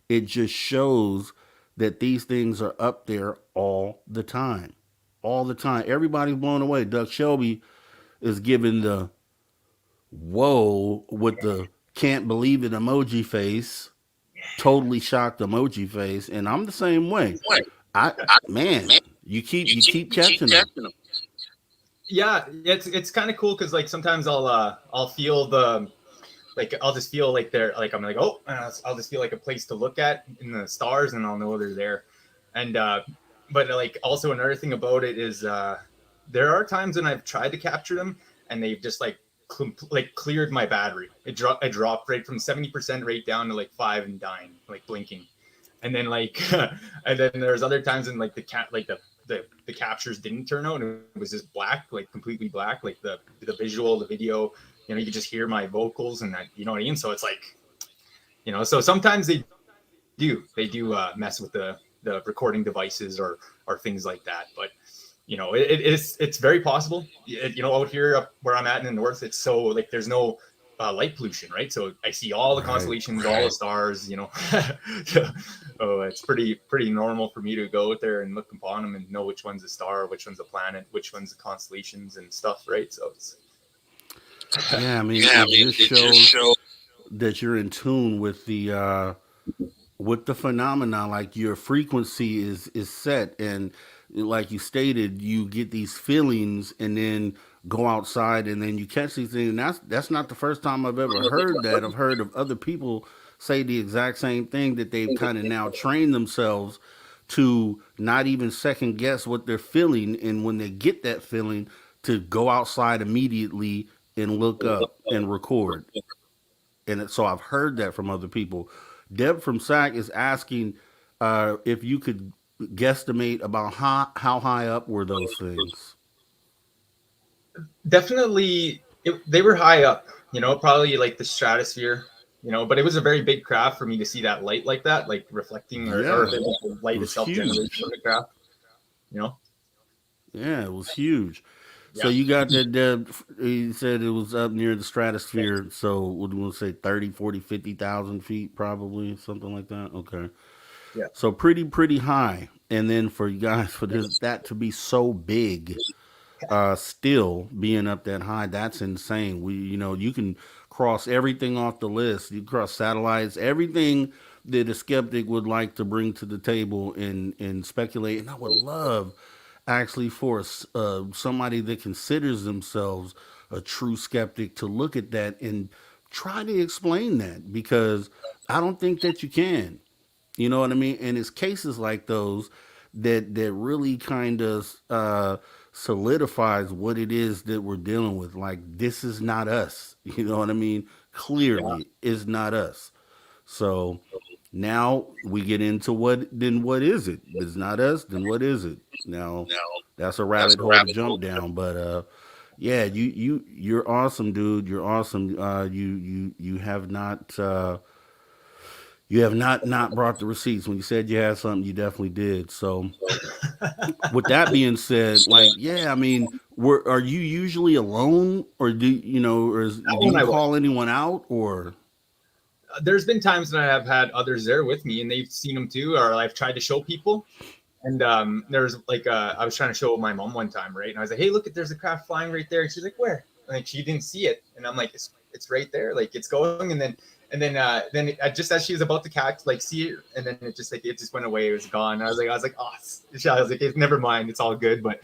it just shows that these things are up there all the time. All the time. Everybody's blown away. Doug Shelby is giving the whoa with the can't believe it emoji face, totally shocked emoji face, and I'm the same way. Man, you keep catching them. Yeah, it's kind of cool because like sometimes I'll feel I'll just feel like they're like I'm like I'll just feel like a place to look at in the stars and I'll know they're there, and but like also another thing about it is there are times when I've tried to capture them and they've just like cleared my battery. I dropped right from 70% right down to like 5 and dying, like blinking. And then like and then there's other times when like the captures didn't turn out and it was just black, like completely black, like the visual, the video, you could just hear my vocals and that, you know what I mean? So it's like, so sometimes they do mess with the recording devices or things like that. But it's very possible. Out here where I'm at in the north, it's so like there's no light pollution, right? So I see all the constellations, all the stars. Oh, it's pretty normal for me to go out there and look upon them and know which one's a star, which one's a planet, which one's the constellations and stuff, right? So it's it just shows that you're in tune with the phenomena. Like your frequency is set, and like you stated, you get these feelings and then go outside and then you catch these things. And that's not the first time I've ever heard that. I've heard of other people say the exact same thing, that they've kind of now trained themselves to not even second guess what they're feeling, and when they get that feeling, to go outside immediately and look up and record. And so I've heard that from other people. Deb from SAC is asking if you could guesstimate about how high up were those things? Definitely, they were high up. Probably like the stratosphere. But it was a very big craft for me to see that light like that, like reflecting, or if Yeah, it was the it light was itself generated huge. from the craft. You know, Yeah, it was huge. So yeah. you got that, he said it was up near the stratosphere. So what do you want to say, 30, 40, 50,000 feet, probably something like that? Okay. Yeah. So pretty high. And then for you guys, for that to be so big, still being up that high, that's insane. You can cross everything off the list. You cross satellites, everything that a skeptic would like to bring to the table and speculate. And I would love actually for somebody that considers themselves a true skeptic to look at that and try to explain that, because I don't think that you can. You know what I mean? And it's cases like those that really kind of solidifies what it is that we're dealing with. Like, this is not us. You know what I mean? Yeah. Clearly, is not us. So now we get into what is it? If it's not us, then what is it? Now that's a rabbit hole to jump down. But yeah, you're awesome, dude. You're awesome. You have not. You have not brought the receipts. When you said you had something, you definitely did. So, with that being said, like, yeah, I mean, are you usually alone, or do When you I was, call anyone out, or? there's been times when I have had others there with me, and they've seen them too, or I've tried to show people. And there's like I was trying to show my mom one time, right? And I was like, "Hey, look, there's a craft flying right there." And she's like, "Where?" Like, she didn't see it, and I'm like, "It's right there, like it's going." And then just as she was about to catch, like, see it, and then it just went away. It was gone. I was like, "Oh," I was like, "Never mind, it's all good." But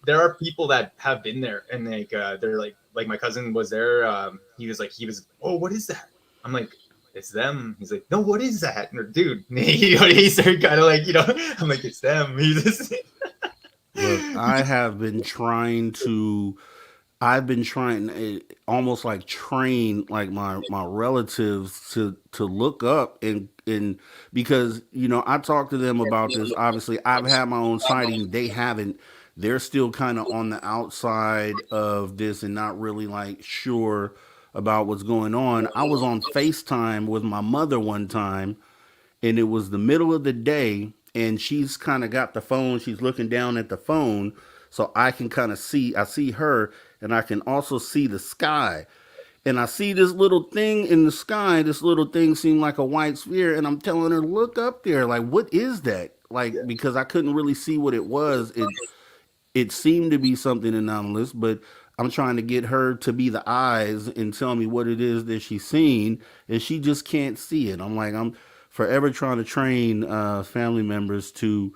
there are people that have been there, and like they're like my cousin was there. He was, "Oh, what is that?" I'm like, "It's them." He's like, "No, what is that?" And, dude, he started kind of like, I'm like, "It's them." He's just Look, I've been trying almost like train like my relatives to look up and because I talked to them about this. Obviously, I've had my own sighting. They haven't. They're still kind of on the outside of this and not really like sure about what's going on. I was on FaceTime with my mother one time, and it was the middle of the day, and she's kind of got the phone, she's looking down at the phone, so I can kind of I see her, and I can also see the sky, and I see this little thing in the sky. This little thing seemed like a white sphere, and I'm telling her, look up there, like, what is that? Like, because I couldn't really see what it was. It seemed to be something anomalous, but I'm trying to get her to be the eyes and tell me what it is that she's seen, and she just can't see it. I'm forever trying to train family members to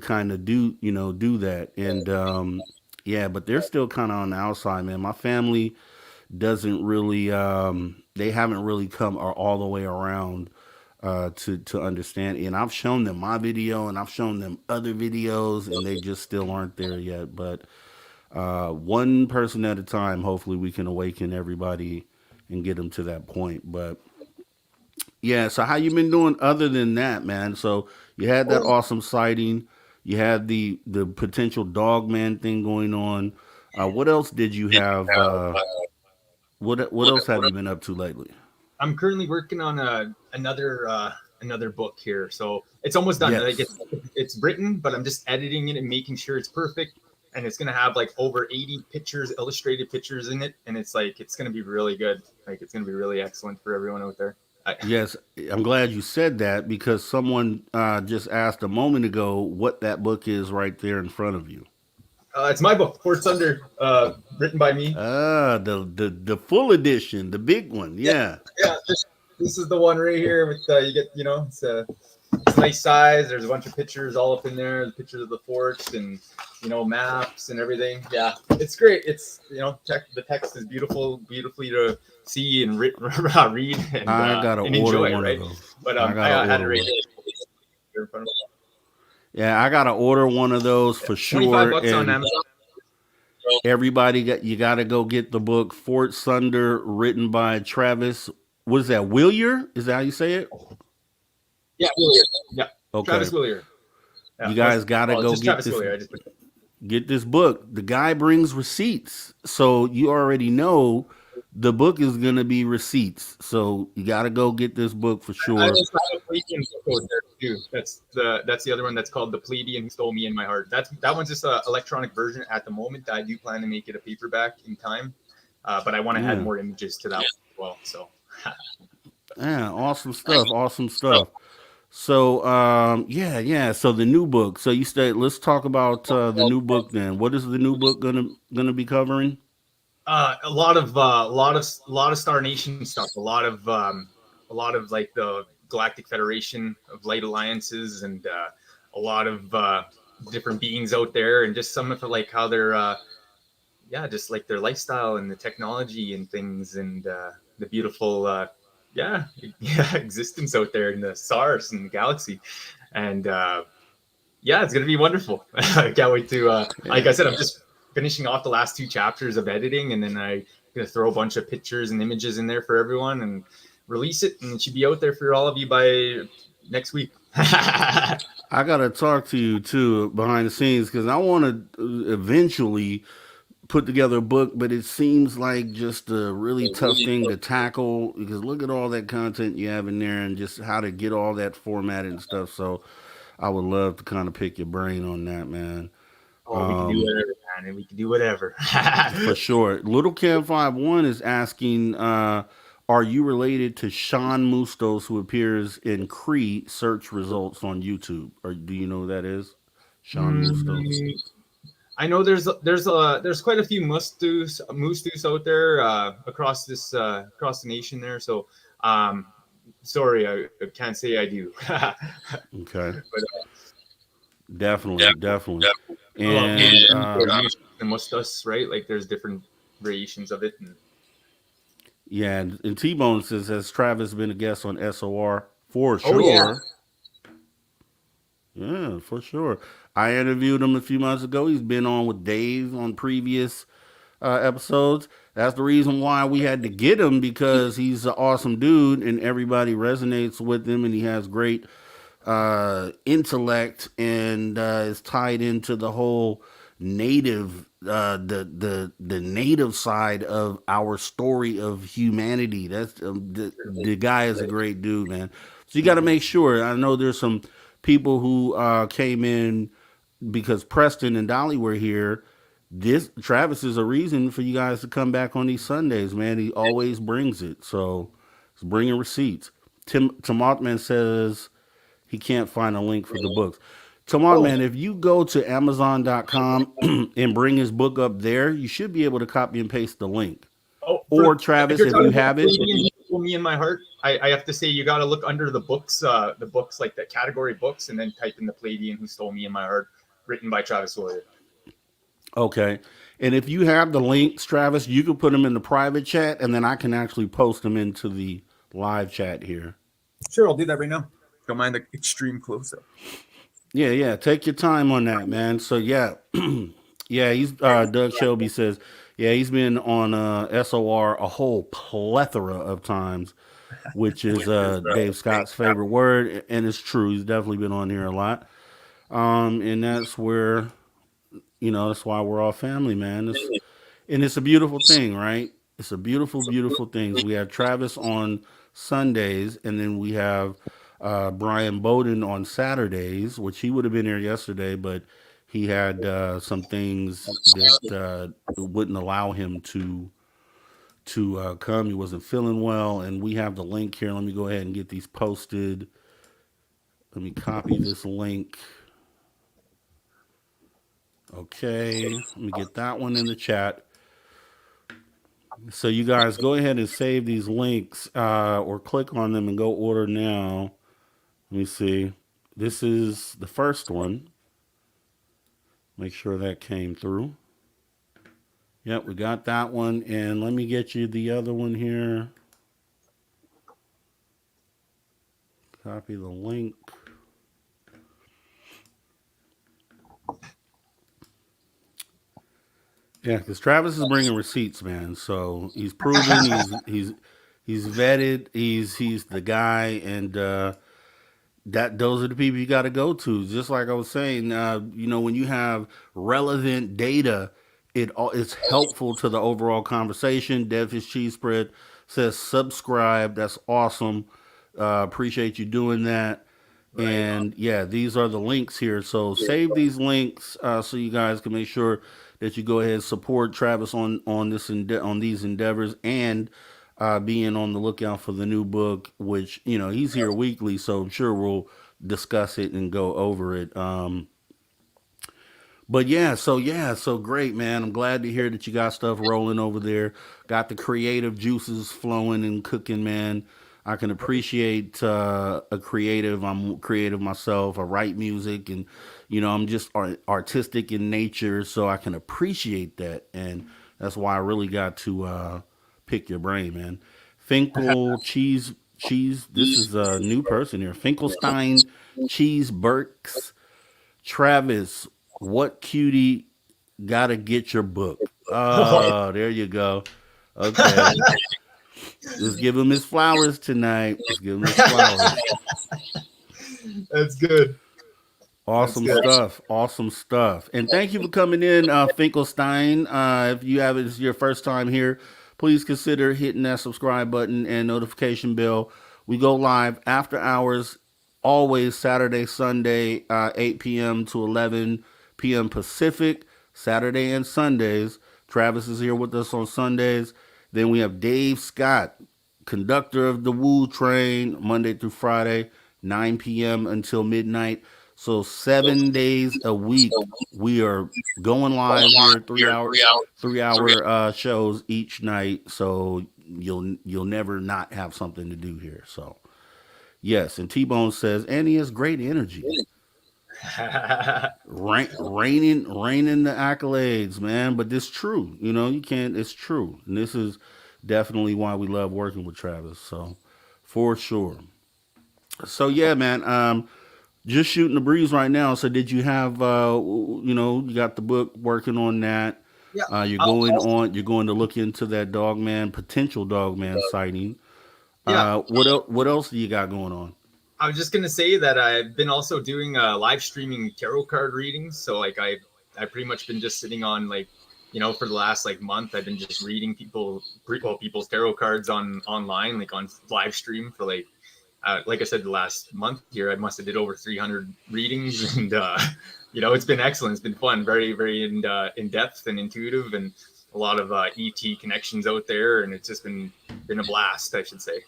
kind of do that, and yeah, but they're still kind of on the outside, man. My family doesn't really they haven't really come all the way around to understand. And I've shown them my video, and I've shown them other videos, and they just still aren't there yet. But one person at a time, hopefully we can awaken everybody and get them to that point. But yeah, so how you been doing other than that, man? So you had that awesome sighting. You had the potential dog man thing going on. What else did you have? What else have you been up to lately? I'm currently working on another book here, so it's almost done. Like, Yes. it's written, but I'm just editing it and making sure it's perfect. And it's gonna have like over 80 pictures, illustrated pictures in it, and it's gonna be really good. Like, it's gonna be really excellent for everyone out there. Yes, I'm glad you said that, because someone just asked a moment ago what that book is right there in front of you. It's my book, Fort Thunder, written by me. The full edition, the big one. Yeah. Yeah. This is the one right here with you get, it's a nice size. There's a bunch of pictures all up in there, the pictures of the forts and maps and everything. Yeah, it's great. It's the text is beautifully to see and read and, I gotta and order enjoy, one right? of those. But I I had it right one. here in front of me. Yeah, I gotta order one of those for 25 sure. bucks on And Amazon. everybody you gotta go get the book Fort Thunder, written by Travis. What is that? Willier? Is that how you say it? Yeah, Willier. Yeah, Okay. Travis Willier. You guys got to go just get Travis this. Willier. I just put Get this book. The guy brings receipts, so you already know the book is gonna be receipts. So you got to go get this book for I sure. also have a Pleiadian book out there too. That's the other one that's called The Pleiadian Who Stole Me in My Heart. That one's just an electronic version at the moment. I do plan to make it a paperback in time, but I want to add more images to that one as well. So Yeah, awesome stuff. Awesome stuff. So yeah. So the new book. So you said let's talk about the new book then. What is the new book gonna be covering? a lot of Star Nation stuff. A lot of like the Galactic Federation of Light Alliances, and a lot of different beings out there, and just some of it, like how they're just like their lifestyle and the technology and things, and the beautiful existence out there in the stars and the galaxy. And it's gonna be wonderful. I can't wait to like I said, I'm just finishing off the last 2 chapters of editing, and then I'm gonna throw a bunch of pictures and images in there for everyone and release it, and it should be out there for all of you by next week. I gotta talk to you too behind the scenes, because I want to eventually put together a book, but it seems like just a really tough thing to tackle, because look at all that content you have in there and just how to get all that formatted and stuff. So I would love to kind of pick your brain on that, man. We can do whatever, man, and we can do whatever. For sure. Little Cam 51 is asking, are you related to Sean Mustos, who appears in Cree search results on YouTube? Or do you know who that is? Sean Mustos. I know there's quite a few Mustus out there across the nation there. So sorry, I can't say I do. Okay. But, definitely. And the Mustus, right? Like there's different variations of it. And T-Bone says, has Travis been a guest on SOR? For sure. Oh, yeah, for sure. I interviewed him a few months ago. He's been on with Dave on previous episodes. That's the reason why we had to get him, because he's an awesome dude and everybody resonates with him, and he has great intellect, and is tied into the whole native the native side of our story of humanity. That's the guy is a great dude, man. So you got to make sure. I know there's some people who came in because Preston and Dolly were here. This Travis is a reason for you guys to come back on these Sundays, man. He always brings it. So he's bringing receipts. Tim Altman says he can't find a link for the books. Man, if you go to Amazon.com and bring his book up there, you should be able to copy and paste the link. Or Travis, if you have it. Me in my heart, I have to say you got to look under the books like the category books, and then type in The Pleiadian Who Stole Me in My Heart, written by Travis Willier. Okay. And if you have the links, Travis, you can put them in the private chat, and then I can actually post them into the live chat here. Sure, I'll do that right now. Don't mind the extreme close-up. Yeah. Take your time on that, man. So, yeah. He's Doug Shelby says, he's been on SOR a whole plethora of times, which is Dave Scott's favorite word, and it's true. He's definitely been on here a lot. And that's where, that's why we're all family, man. And it's a beautiful thing, right? It's a beautiful, beautiful thing. We have Travis on Sundays, and then we have Brian Bowden on Saturdays, which he would have been here yesterday, but he had some things that wouldn't allow him to come. He wasn't feeling well, and we have the link here. Let me go ahead and get these posted. Let me copy this link. Okay, let me get that one in the chat. So you guys go ahead and save these links or click on them and go order now. Let me see. This is the first one. Make sure that came through. Yep, we got that one. And let me get you the other one here. Copy the link. Yeah, because Travis is bringing receipts, man. So he's proven, he's vetted, he's the guy, and those are the people you got to go to. Just like I was saying, when you have relevant data, it's helpful to the overall conversation. Devfish Cheese Spread says subscribe. That's awesome. Appreciate you doing that. Right. And yeah, these are the links here. So save these links so you guys can make sure that you go ahead and support Travis on these endeavors, and being on the lookout for the new book, which he's here weekly, so I'm sure we'll discuss it and go over it. But so great, man. I'm glad to hear that you got stuff rolling over there. Got the creative juices flowing and cooking, man. I can appreciate a creative. I'm creative myself. I write music, and I'm just artistic in nature, so I can appreciate that, and that's why I really got to pick your brain, man. Finkel cheese. This is a new person here. Finkelstein Cheese Burks. Travis, what cutie gotta get your book? Oh, there you go. Okay. Let's give him his flowers tonight. Let's give him his flowers. That's good. Awesome That's good. stuff. Awesome stuff. And thank you for coming in, Finkelstein. If you have it as your first time here, please consider hitting that subscribe button and notification bell. We go live after hours, always Saturday, Sunday, 8 p.m. to 11 p.m. Pacific, Saturday and Sundays. Travis is here with us on Sundays. Then we have Dave Scott, conductor of the Woo Train, Monday through Friday, 9 p.m. until midnight. So 7 days a week, we are going live here, 3 hour shows each night. So you'll never not have something to do here. So yes, and T-Bone says, and he has great energy. Raining the accolades, man. But it's true. You can't. It's true, and this is definitely why we love working with Travis. So for sure. So yeah, man. Just shooting the breeze right now. So did you have you got the book working on that? Yeah. You're going to look into that potential dogman sighting. Yeah. What else do you got going on? I was just gonna say that I've been also doing live streaming tarot card readings. So like I pretty much been just sitting on for the last month, I've been just reading people's tarot cards online, like on live stream for like I said, the last month here, I must have did over 300 readings, and it's been excellent. It's been fun, very, very in depth and intuitive, and a lot of ET connections out there, and it's just been a blast, I should say.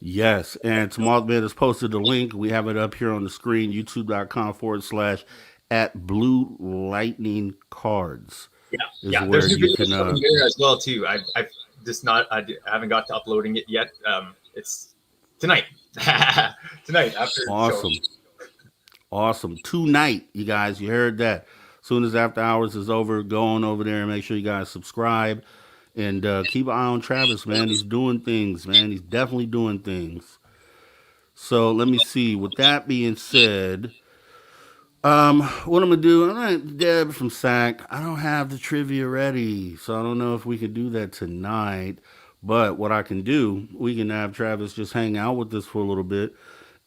Yes, and Mothman has posted the link. We have it up here on the screen, youtube.com/@Blue Lightning Cards. Yeah, there's new videos coming there as well too. I've just I haven't got to uploading it yet. It's tonight. Tonight after awesome. Awesome. Tonight, you guys, you heard that. As soon as after hours is over, go on over there and make sure you guys subscribe. And keep an eye on Travis, man. He's doing things, man. He's definitely doing things. So let me see. With that being said, what I'm gonna do? All right, Deb from SAC. I don't have the trivia ready, so I don't know if we can do that tonight. But what I can do, we can have Travis just hang out with us for a little bit,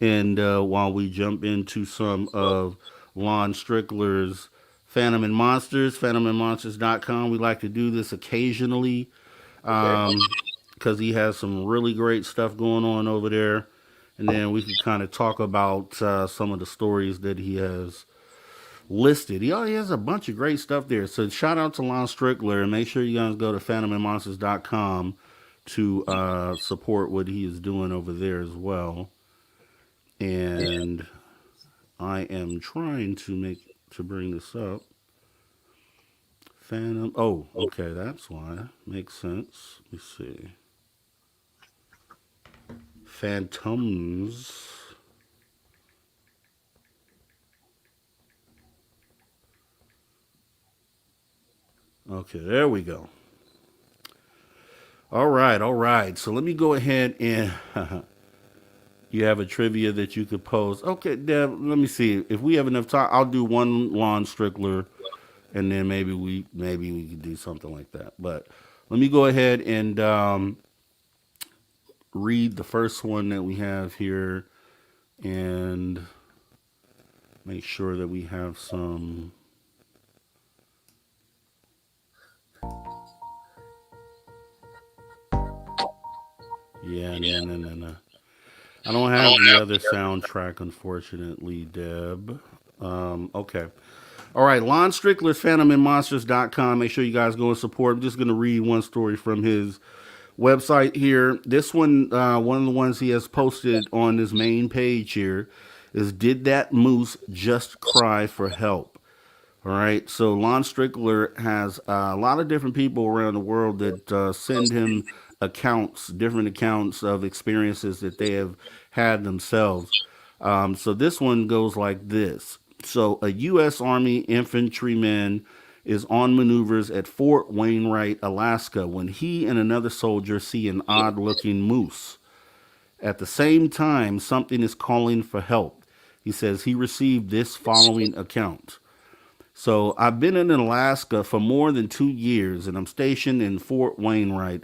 and while we jump into some of Lon Strickler's Phantom and Monsters, phantomandmonsters.com. We like to do this occasionally because he has some really great stuff going on over there. And then we can kind of talk about some of the stories that he has listed. He has a bunch of great stuff there. So shout out to Lon Strickler, and make sure you guys go to phantomandmonsters.com to support what he is doing over there as well. And I am trying to bring this up. Phantom. Oh, okay, that's why. Makes sense. Let me see. Phantoms. Okay, there we go. All right. So let me go ahead and you have a trivia that you could pose. Okay, Deb, let me see. If we have enough time, I'll do one Lon Strickler, and then maybe we could do something like that. But let me go ahead and read the first one that we have here. and make sure that we have some. Yeah, no. I don't have the other soundtrack, unfortunately, Deb. Okay. All right, Lon Strickler's PhantomandMonsters.com. Make sure you guys go and support. I'm just going to read one story from his website here. This one of the ones he has posted on his main page here is, "Did that moose just cry for help?" All right, so Lon Strickler has a lot of different people around the world that send him different accounts of experiences that they have had themselves. So this one goes like this. So a U.S. Army infantryman is on maneuvers at Fort Wainwright, Alaska, when he and another soldier see an odd-looking moose. At the same time, something is calling for help. He says he received this following account. So I've been in Alaska for more than 2 years, and I'm stationed in Fort Wainwright.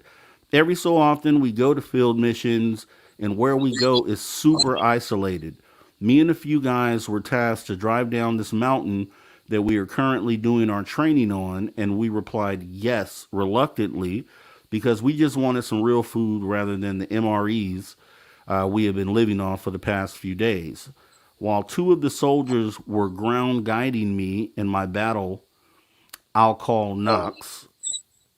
Every so often, we go to field missions, and where we go is super isolated. Me and a few guys were tasked to drive down this mountain that we are currently doing our training on, and we replied yes, reluctantly, because we just wanted some real food rather than the MREs we have been living off for the past few days. While two of the soldiers were ground guiding me in my battle, I'll call Knox,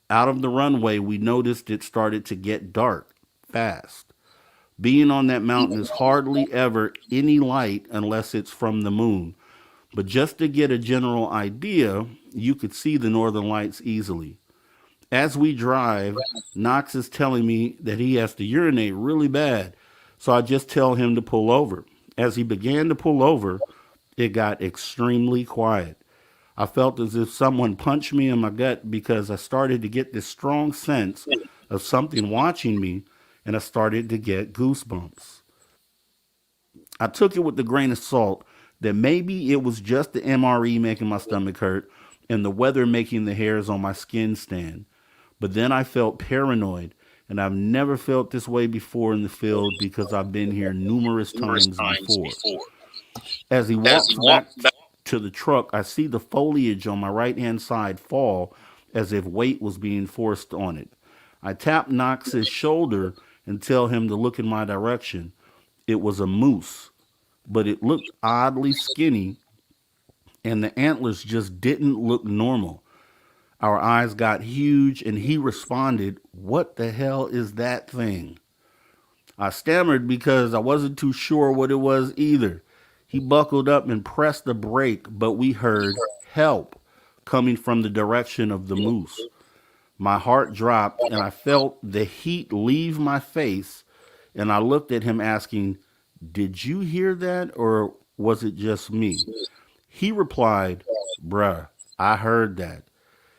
out of the runway, we noticed it started to get dark fast. Being on that mountain is hardly ever any light unless it's from the moon. But just to get a general idea, you could see the northern lights easily. As we drive, Knox is telling me that he has to urinate really bad, so I just tell him to pull over. As he began to pull over, it got extremely quiet. I felt as if someone punched me in my gut because I started to get this strong sense of something watching me, and I started to get goosebumps. I took it with a grain of salt that maybe it was just the MRE making my stomach hurt and the weather making the hairs on my skin stand. But then I felt paranoid, and I've never felt this way before in the field because I've been here numerous times before. As he walks back to the truck, I see the foliage on my right-hand side fall as if weight was being forced on it. I tap Knox's shoulder and tell him to look in my direction. It was a moose, but it looked oddly skinny, and the antlers just didn't look normal. Our eyes got huge, and he responded, "What the hell is that thing?" I stammered because I wasn't too sure what it was either. He buckled up and pressed the brake, but we heard help coming from the direction of the moose. My heart dropped, and I felt the heat leave my face, and I looked at him asking, "Did you hear that, or was it just me?" He replied, "Bruh, I heard that."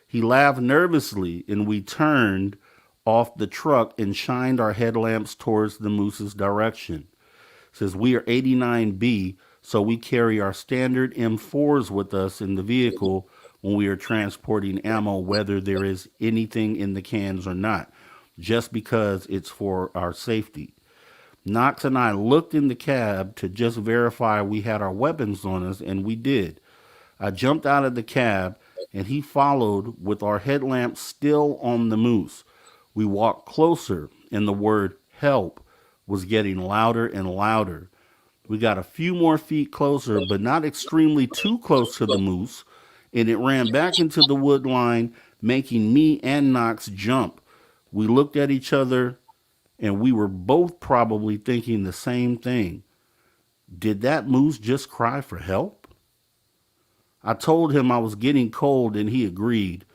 He laughed nervously, and we turned off the truck and shined our headlamps towards the moose's direction. Says we are 89B, so we carry our standard M4s with us in the vehicle when we are transporting ammo, whether there is anything in the cans or not, just because it's for our safety. Knox and I looked in the cab to just verify we had our weapons on us, and we did. I jumped out of the cab, and he followed with our headlamps still on the moose. We walked closer, and the word help was getting louder and louder. We got a few more feet closer, but not extremely too close to the moose, and it ran back into the wood line, making me and Knox jump. We looked at each other, and we were both probably thinking the same thing. Did that moose just cry for help? I told him I was getting cold, and he agreed.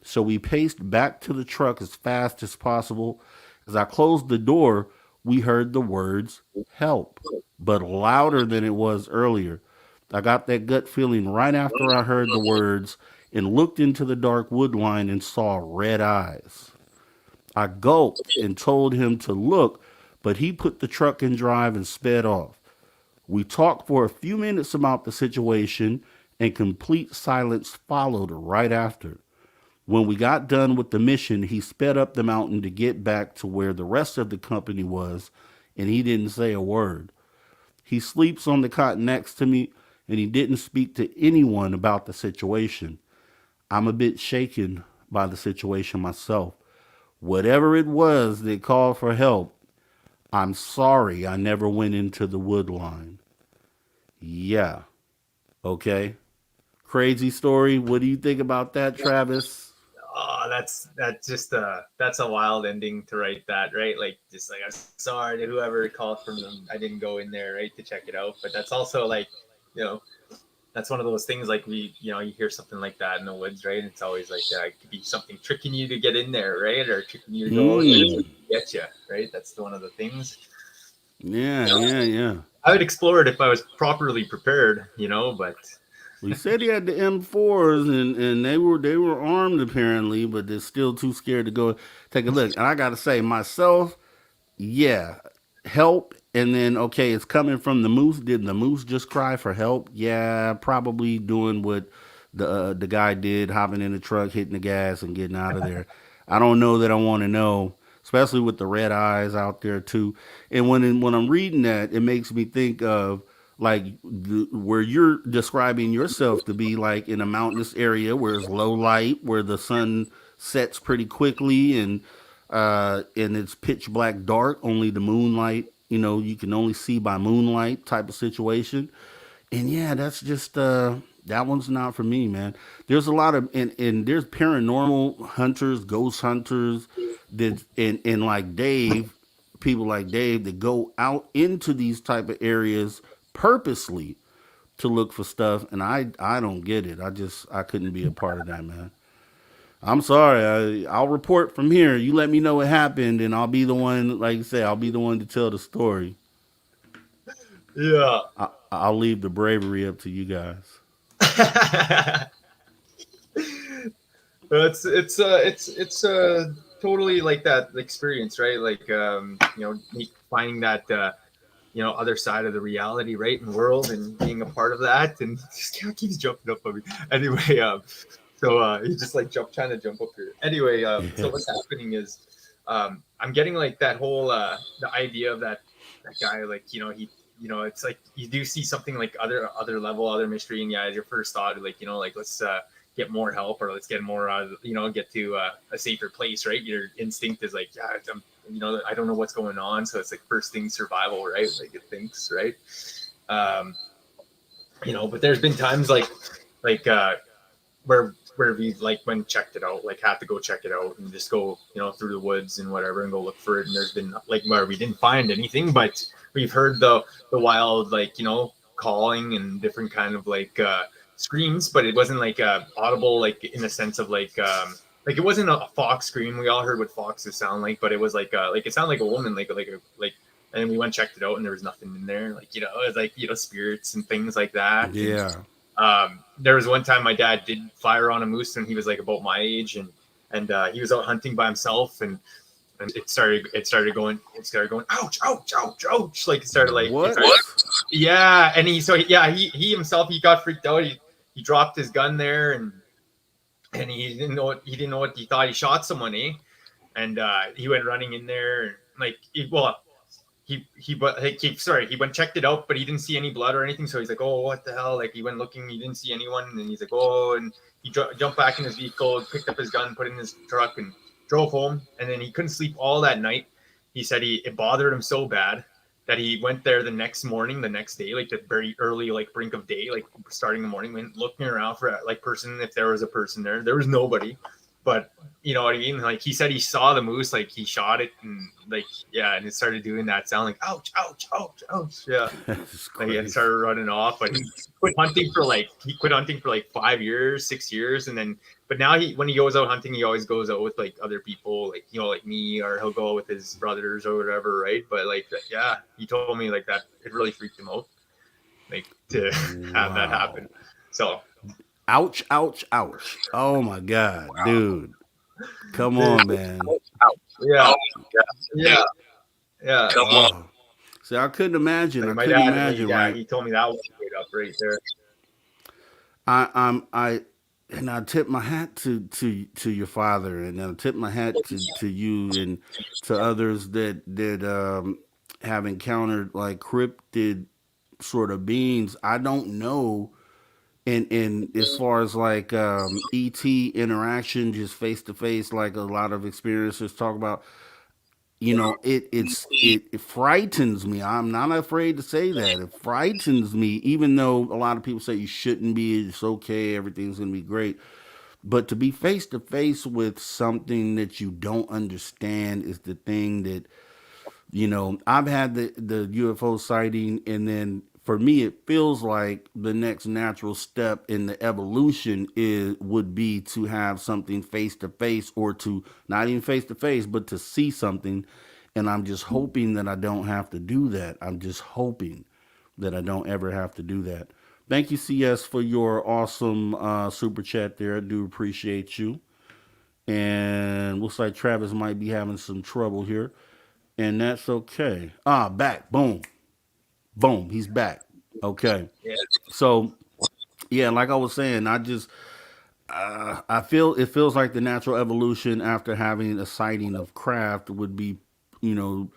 So we paced back to the truck as fast as possible. As I closed the door, we heard the words help, but louder than it was earlier. I got that gut feeling right after I heard the words and looked into the dark wood line and saw red eyes. I gulped and told him to look, but he put the truck in drive and sped off. We talked for a few minutes about the situation, and complete silence followed right after. When we got done with the mission, he sped up the mountain to get back to where the rest of the company was, and he didn't say a word. He sleeps on the cot next to me, and he didn't speak to anyone about the situation. I'm a bit shaken by the situation myself. Whatever it was that called for help, I'm sorry I never went into the wood line. Yeah. Okay. Crazy story. What do you think about that, Travis? Oh, that's just that's a wild ending to write that, right? Like just like I'm sorry to whoever called from them. I didn't go in there, right, to check it out. But that's also like, you know, that's one of those things like you hear something like that in the woods, right? And it's always like it could be something tricking you to get in there, right? Or tricking you to go out there to get you, right? That's one of the things. Yeah. I would explore it if I was properly prepared, but We said he had the M4s and they were armed apparently, but they're still too scared to go take a look. And I gotta say, myself, yeah, help. And then okay, it's coming from the moose. Did the moose just cry for help? Yeah, probably doing what the guy did, hopping in the truck, hitting the gas, and getting out of there. I don't know that I want to know, especially with the red eyes out there too. And when I'm reading that, it makes me think of like where you're describing yourself to be like in a mountainous area where it's low light, where the sun sets pretty quickly, and it's pitch black dark. Only the moonlight, you can only see by moonlight type of situation. And yeah, that's just that one's not for me, man. There's a lot of and there's paranormal hunters, ghost hunters that and like Dave, people like Dave that go out into these type of areas purposely to look for stuff, and I don't get it. I couldn't be a part of that, man. I'm sorry. I'll report from here. You let me know what happened, and I'll be the one, like you say, I'll be the one to tell the story. yeah. I'll leave the bravery up to you guys. It's totally like that experience, right? Like finding that other side of the reality, right, and world, and being a part of that, and just keeps jumping up on me. Anyway, so he's just like trying to jump up here. Anyway, so what's happening is, I'm getting like that whole the idea of that guy, like he. It's like you do see something like other level, other mystery, and yeah, your first thought, like like let's get more help, or let's get more, get to a safer place, right? Your instinct is like, yeah, I don't know what's going on, so it's like first thing survival, right? Like it thinks, right? But there's been times like where we like when checked it out, like had to go check it out and just go through the woods and whatever and go look for it. And there's been like where we didn't find anything, but we've heard the wild like calling and different kind of like screams, but it wasn't like audible, like in a sense of like it wasn't a fox scream. We all heard what foxes sound like, but it was like it sounded like a woman, like and we went checked it out and there was nothing in there, like it was like spirits and things like that. Yeah. There was one time my dad did fire on a moose when he was like about my age, and he was out hunting by himself, and it started going ouch, ouch, ouch, ouch, like it started like what? Yeah, and he himself, he got freaked out. He dropped his gun there, and he didn't know what he thought. He shot someone, and he went running in there, like he went checked it out, but he didn't see any blood or anything. So he's like, oh, what the hell? Like he went looking, he didn't see anyone, and he's like, oh, and he jumped back in his vehicle, picked up his gun, put it in his truck, and drove home. And then he couldn't sleep all that night. He said it bothered him so bad that he went there the next day, like the very early, like brink of day, like starting the morning, went looking around for like person, if there was a person there. There was nobody. But you know what I mean? Like he said he saw the moose, like he shot it, and like, yeah, and it started doing that sound like ouch, ouch, ouch, ouch. Yeah. Like it started running off. But he quit hunting for like 5 years, 6 years. And then but now when he goes out hunting, he always goes out with like other people, like like me, or he'll go with his brothers or whatever, right? But like yeah, he told me like that it really freaked him out, like to have that happen. So ouch, ouch, ouch. Oh my God, dude. Come on, man. Yeah. Yeah. Yeah. Come on. See, I couldn't imagine. Like I couldn't imagine, right? He told me that was straight up right there. I tip my hat to your father, and I tip my hat to you and to others that have encountered like cryptid sort of beings. I don't know. And as far as like ET interaction, just face to face, like a lot of experiencers talk about, it frightens me. I'm not afraid to say that. It frightens me, even though a lot of people say you shouldn't be. It's okay. Everything's gonna be great. But to be face to face with something that you don't understand is the thing that, I've had the UFO sighting, and then for me, it feels like the next natural step in the evolution would be to have something face to face, or to not even face to face, but to see something. And I'm just hoping that I don't have to do that. I'm just hoping that I don't ever have to do that. Thank you, CS, for your awesome super chat there. I do appreciate you. And looks like Travis might be having some trouble here, and that's okay. Back. Boom. Boom. He's back. Okay. Yeah. So, yeah, like I was saying, I feel it feels like the natural evolution after having a sighting of craft would be, you know,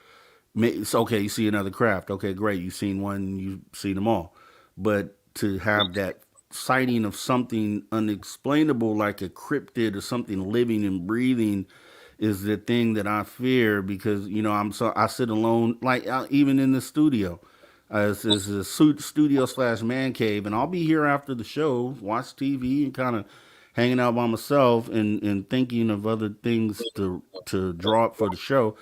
it's okay. You see another craft. Okay, great. You've seen one. You've seen them all. But to have that sighting of something unexplainable, like a cryptid or something living and breathing, is the thing that I fear, because I sit alone, like even in the studio. It's a studio slash man cave, and I'll be here after the show, watch TV, and kind of hanging out by myself, and thinking of other things to draw up for the show.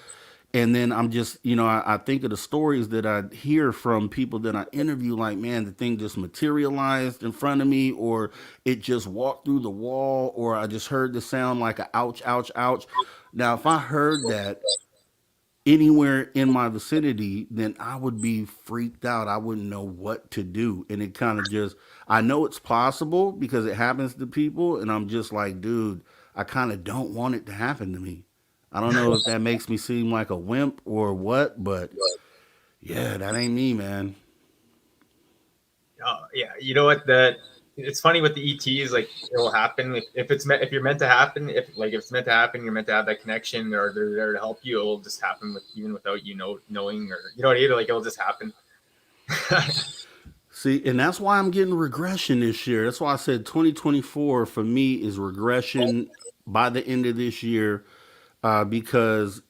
And then I'm just, I think of the stories that I hear from people that I interview, like, man, the thing just materialized in front of me, or it just walked through the wall, or I just heard the sound like a ouch, ouch, ouch. Now, if I heard that anywhere in my vicinity, then I would be freaked out. I wouldn't know what to do. And it kind of just, I know it's possible because it happens to people. And I'm just like, dude, I kind of don't want it to happen to me. I don't know if that makes me seem like a wimp or what, but yeah, that ain't me, man. Yeah, you know what? That it's funny with the ETs. Like, it'll happen if you're meant to happen. If it's meant to happen, you're meant to have that connection, or they're there to help you. It'll just happen even without knowing, or what I mean. Like, it'll just happen. See, and that's why I'm getting regression this year. That's why I said 2024 for me is regression by the end of this year, because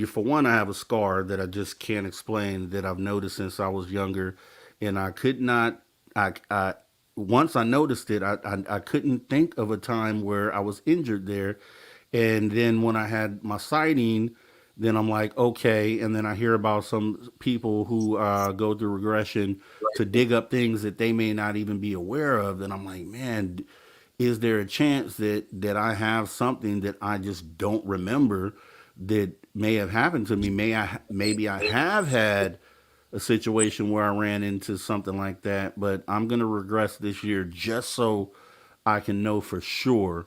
for one, I have a scar that I just can't explain, that I've noticed since I was younger, and I could not. I once I noticed it, I couldn't think of a time where I was injured there, and then when I had my sighting, then I'm like, okay. And then I hear about some people who go through regression to dig up things that they may not even be aware of. And I'm like, man, is there a chance that I have something that I just don't remember that may have happened to me? Maybe I have had a situation where I ran into something like that, but I'm gonna regress this year just so I can know for sure.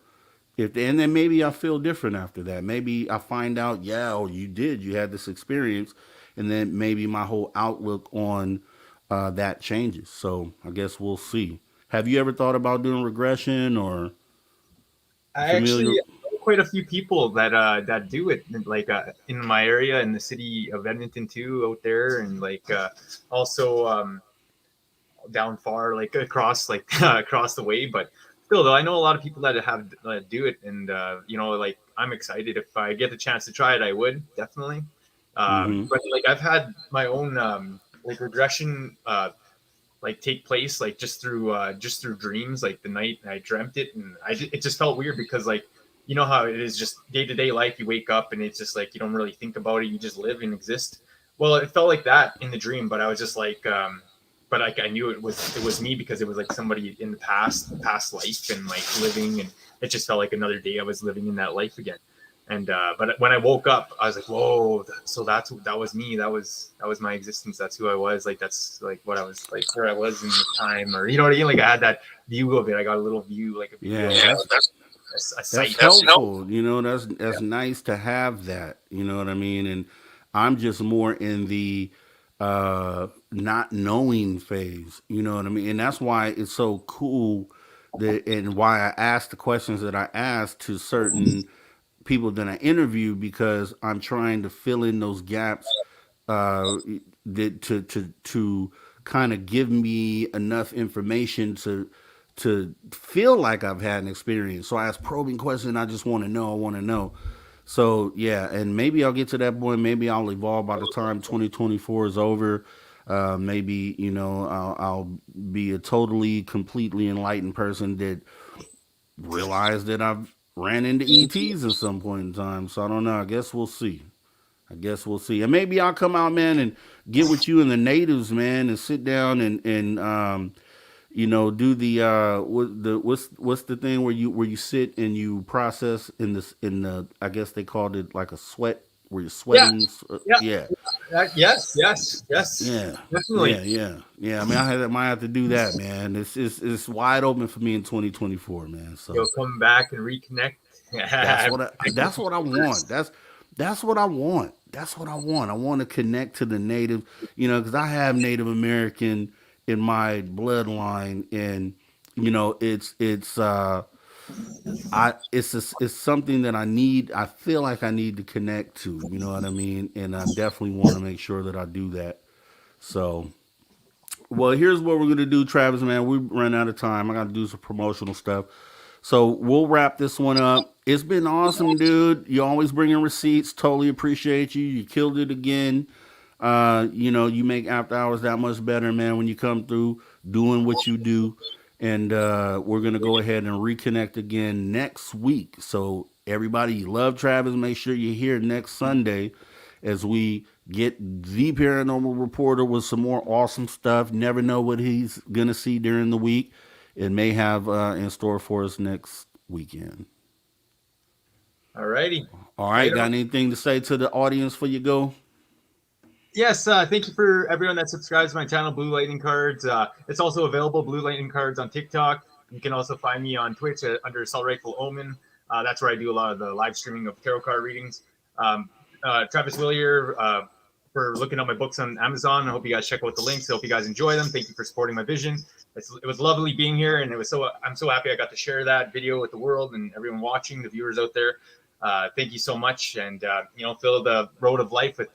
And then maybe I feel different after that. Maybe I find out, yeah, oh, you had this experience, and then maybe my whole outlook on that changes. So I guess we'll see. Have you ever thought about doing regression, or I familiar? actually know quite a few people that do it, like in my area, in the city of Edmonton too, out there, and also down far, like across across the way. But still, though, I know a lot of people that have do it, and like, I'm excited. If I get the chance to try it, I would definitely. Mm-hmm. But like, I've had my own like regression like take place, like just through dreams. Like, the night I dreamt it, and it just felt weird, because, like, you know how it is, just day-to-day life, you wake up and it's just like you don't really think about it, you just live and exist. Well, it felt like that in the dream, but I was just like, but like, I knew it was me, because it was like somebody in the past life, and like living, and it just felt like another day I was living in that life again. And but when I woke up, I was like, whoa, so that was me. That was my existence. That's who I was. Like, that's like what I was, like, where I was in the time, or you know what I mean? Like, I had that view of it. I got a little view, like a Yeah, view, a sight. that's helpful. That's nice to have that. You know what I mean? And I'm just more in the not knowing phase. You know what I mean? And that's why it's so cool and why I asked the questions that I asked to certain people that I interview, because I'm trying to fill in those gaps, that to kind of give me enough information to feel like I've had an experience. So I ask probing questions. I just want to know. I want to know. So yeah, and maybe I'll get to that point. Maybe I'll evolve by the time 2024 is over. Maybe I'll be a totally, completely enlightened person that realized that I've ran into ETs at some point in time. So I don't know. I guess we'll see. And maybe I'll come out, man, and get with you and the natives, man, and sit down and do what's the thing where you sit and you process in the I guess they called it like a sweat where you're Yeah. sweating. Yeah. Yeah. Yes. Yeah. Definitely. I mean, might have to do that, man. It's wide open for me in 2024, man. So You'll come back and reconnect. that's what I want. That's what I want. I want to connect to the native, because I have Native American in my bloodline, and it's something that I need. I feel like I need to connect to. You know what I mean? And I definitely want to make sure that I do that. So, well, here's what we're gonna do, Travis. Man, we ran out of time. I got to do some promotional stuff. So we'll wrap this one up. It's been awesome, dude. You always bring in receipts. Totally appreciate you. You killed it again. You make after hours that much better, man, when you come through doing what you do. And we're going to go ahead and reconnect again next week. So everybody, you love Travis. Make sure you're here next Sunday as we get the paranormal reporter with some more awesome stuff. Never know what he's going to see during the week. It may have in store for us next weekend. All righty. All right. Got anything to say to the audience before you go? Yes, thank you for everyone that subscribes to my channel, Blue Lightning Cards. It's also available, Blue Lightning Cards, on TikTok. You can also find me on Twitch under Sol Rifle Omen. That's where I do a lot of the live streaming of tarot card readings. Travis Willier, for looking up my books on Amazon. I hope you guys check out the links. I hope you guys enjoy them. Thank you for supporting my vision. It was lovely being here, and I'm so happy I got to share that video with the world and everyone watching, the viewers out there. Thank you so much, and fill the road of life with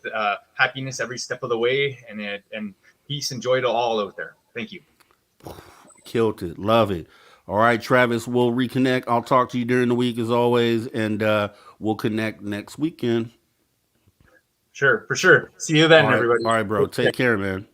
happiness every step of the way, and peace and joy to all out there. Thank you. Killed it. Love it. All right, Travis, we'll reconnect. I'll talk to you during the week as always, and we'll connect next weekend. Sure, for sure. See you then, everybody. All right, bro. Take care, man.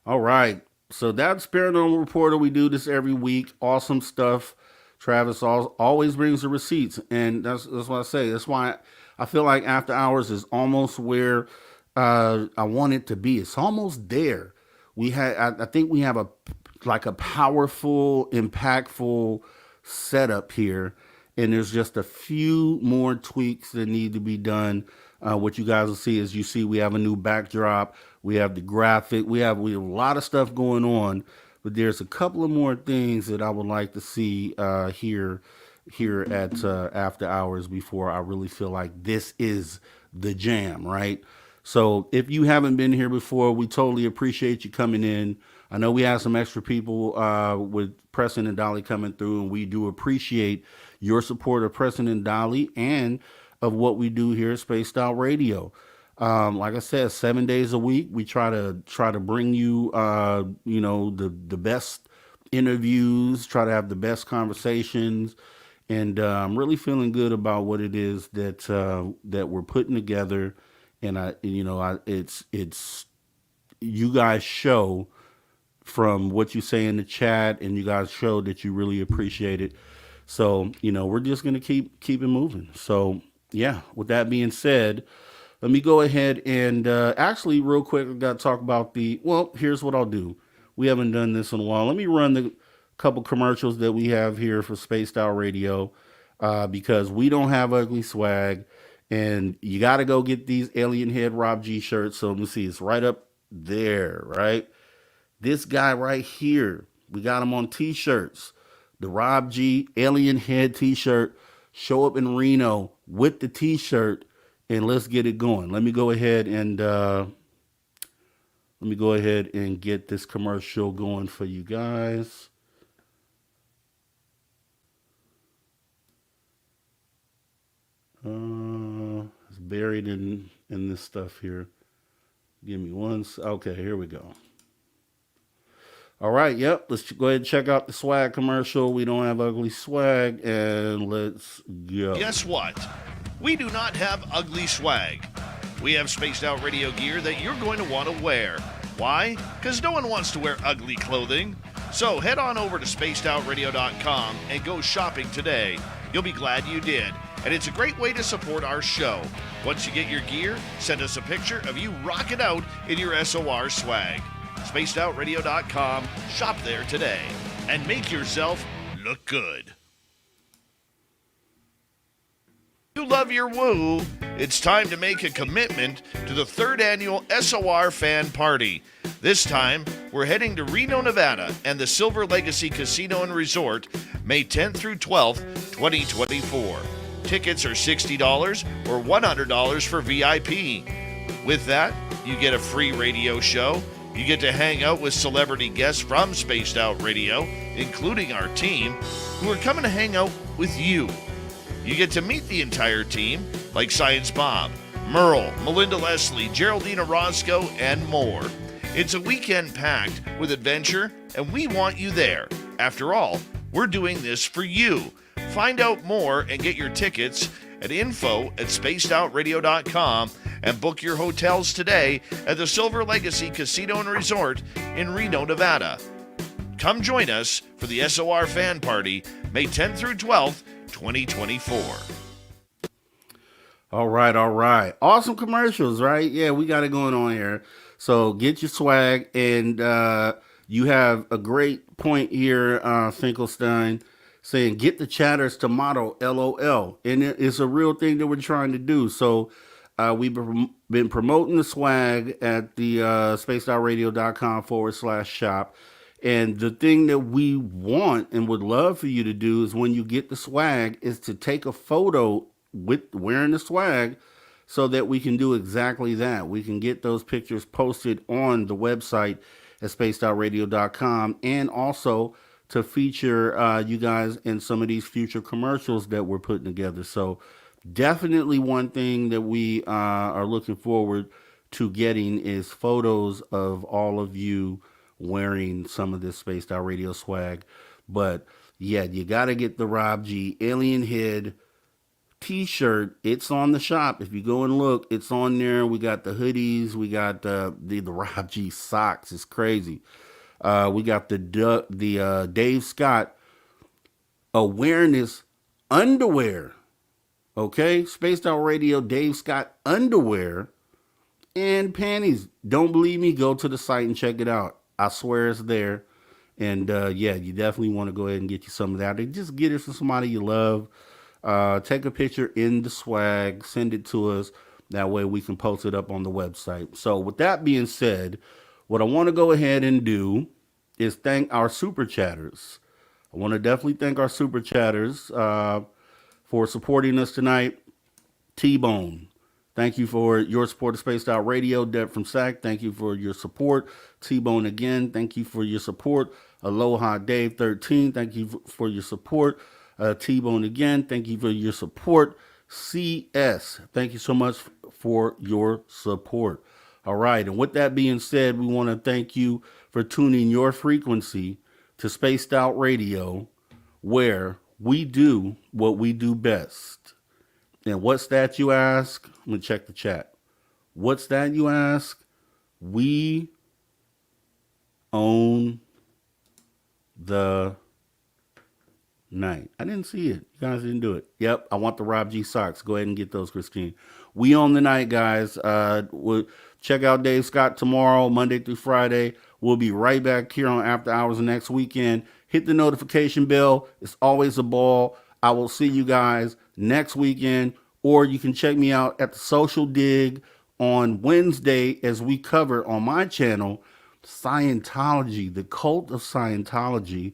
All right. So that's Paranormal Reporter. We do this every week. Awesome stuff. Travis always brings the receipts, and that's what I say. That's why I feel like After Hours is almost where I want it to be. It's almost there. I think we have a powerful, impactful setup here, and there's just a few more tweaks that need to be done. What you guys will see is we have a new backdrop. We have the graphic. We have a lot of stuff going on. But there's a couple of more things that I would like to see here at After Hours before I really feel like this is the jam, right? So if you haven't been here before, we totally appreciate you coming in. I know we have some extra people with Preston and Dolly coming through, and we do appreciate your support of Preston and Dolly and of what we do here at Spaced Out Radio. Like I said, 7 days a week, we try to bring you, the best interviews, try to have the best conversations. And, I'm really feeling good about what it is that we're putting together. And it's you guys show from what you say in the chat, and you guys show that you really appreciate it. So, we're just going to keep it moving. So yeah, with that being said, let me go ahead and actually real quick, I got to talk about here's what I'll do. We haven't done this in a while. Let me run the couple commercials that we have here for Spaced Out Radio because we don't have ugly swag, and you got to go get these Alien Head Rob G shirts. So let me see, it's right up there, right? This guy right here, we got him on t-shirts. The Rob G Alien Head t-shirt. Show up in Reno with the t-shirt, and let's get it going. Let me go ahead and get this commercial going for you guys. It's buried in this stuff here. Give me one. Okay, here we go. All right, yep. Let's go ahead and check out the swag commercial. We don't have ugly swag, and let's go. Guess what? We do not have ugly swag. We have spaced out radio gear that you're going to want to wear. Why? Because no one wants to wear ugly clothing. So head on over to spacedoutradio.com and go shopping today. You'll be glad you did. And it's a great way to support our show. Once you get your gear, send us a picture of you rocking out in your SOR swag. spacedoutradio.com. Shop there today and make yourself look good. If you love your woo, it's time to make a commitment to the 3rd annual SOR Fan Party. This time, we're heading to Reno, Nevada and the Silver Legacy Casino and Resort, May 10th through 12th, 2024. Tickets are $60 or $100 for VIP. With that, you get a free radio show. You get to hang out with celebrity guests from Spaced Out Radio, including our team, who are coming to hang out with you. You get to meet the entire team, like Science Bob, Merle, Melinda Leslie, Geraldina Roscoe, and more. It's a weekend packed with adventure, and we want you there. After all, we're doing this for you. Find out more and get your tickets at info@spacedoutradio.com and book your hotels today at the Silver Legacy Casino and Resort in Reno, Nevada. Come join us for the SOR Fan Party, May 10th through 12th, 2024. All right. Awesome commercials, right? Yeah, we got it going on here. So get your swag, and you have a great point here, Finkelstein, saying get the chatters to motto LOL. And it's a real thing that we're trying to do. So we've been promoting the swag at the spacedoutradio.com/shop. And the thing that we want and would love for you to do is when you get the swag is to take a photo with wearing the swag so that we can do exactly that. We can get those pictures posted on the website at spacedoutradio.com and also to feature you guys in some of these future commercials that we're putting together. So definitely one thing that we are looking forward to getting is photos of all of you wearing some of this Spaced Out Radio swag. But yeah, you got to get the Rob G Alien Head t-shirt. It's on the shop. If you go and look, it's on there. We got the hoodies. We got the Rob G socks. It's crazy. We got the Dave Scott awareness underwear. Okay, Spaced Out Radio Dave Scott underwear and panties. Don't believe me? Go to the site and check it out. I swear it's there. And yeah, you definitely want to go ahead and get you some of that. Just get it from somebody you love. Take a picture in the swag, send it to us. That way we can post it up on the website. So with that being said, what I want to go ahead and do is thank our super chatters. I want to definitely thank our super chatters for supporting us tonight. T-Bone, thank you for your support of Spaced Out Radio. Deb from SAC, thank you for your support. T-Bone again, thank you for your support. Aloha Dave 13, thank you for your support. T-Bone again, thank you for your support. CS, thank you so much for your support. All right, and with that being said, we want to thank you for tuning your frequency to Spaced Out Radio, where we do what we do best. And what's that, you ask? I'm going to check the chat. What's that, you ask? We own the night. I didn't see it. You guys didn't do it. Yep, I want the Rob G socks. Go ahead and get those, Christine. We own the night, guys. We'll check out Dave Scott tomorrow, Monday through Friday. We'll be right back here on After Hours next weekend. Hit the notification bell. It's always a ball. I will see you guys next weekend, or you can check me out at the Social Dig on Wednesday as we cover on my channel Scientology, the cult of Scientology,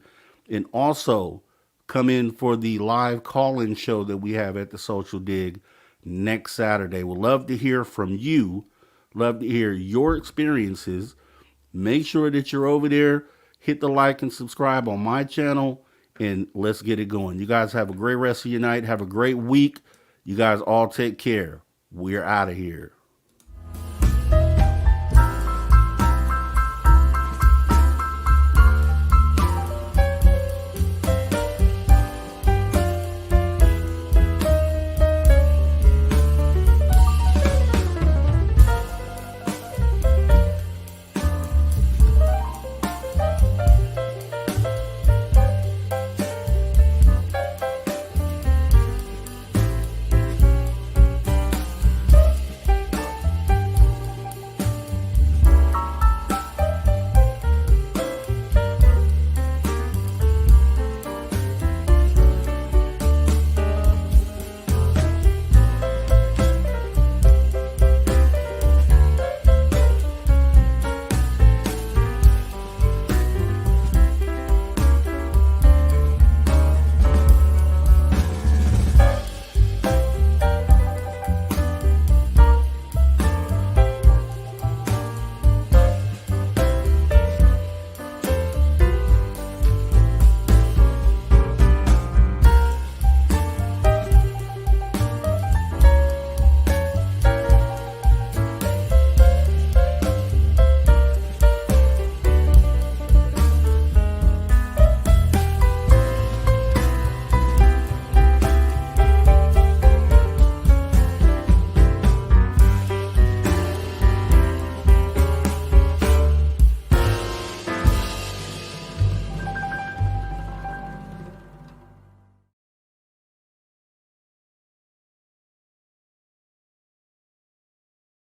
and also come in for the live call-in show that we have at the Social Dig next Saturday. We'd love to hear from you. Love to hear your experiences. Make sure that you're over there. Hit the like and subscribe on my channel, and let's get it going. You guys have a great rest of your night. Have a great week. You guys all take care. We're out of here.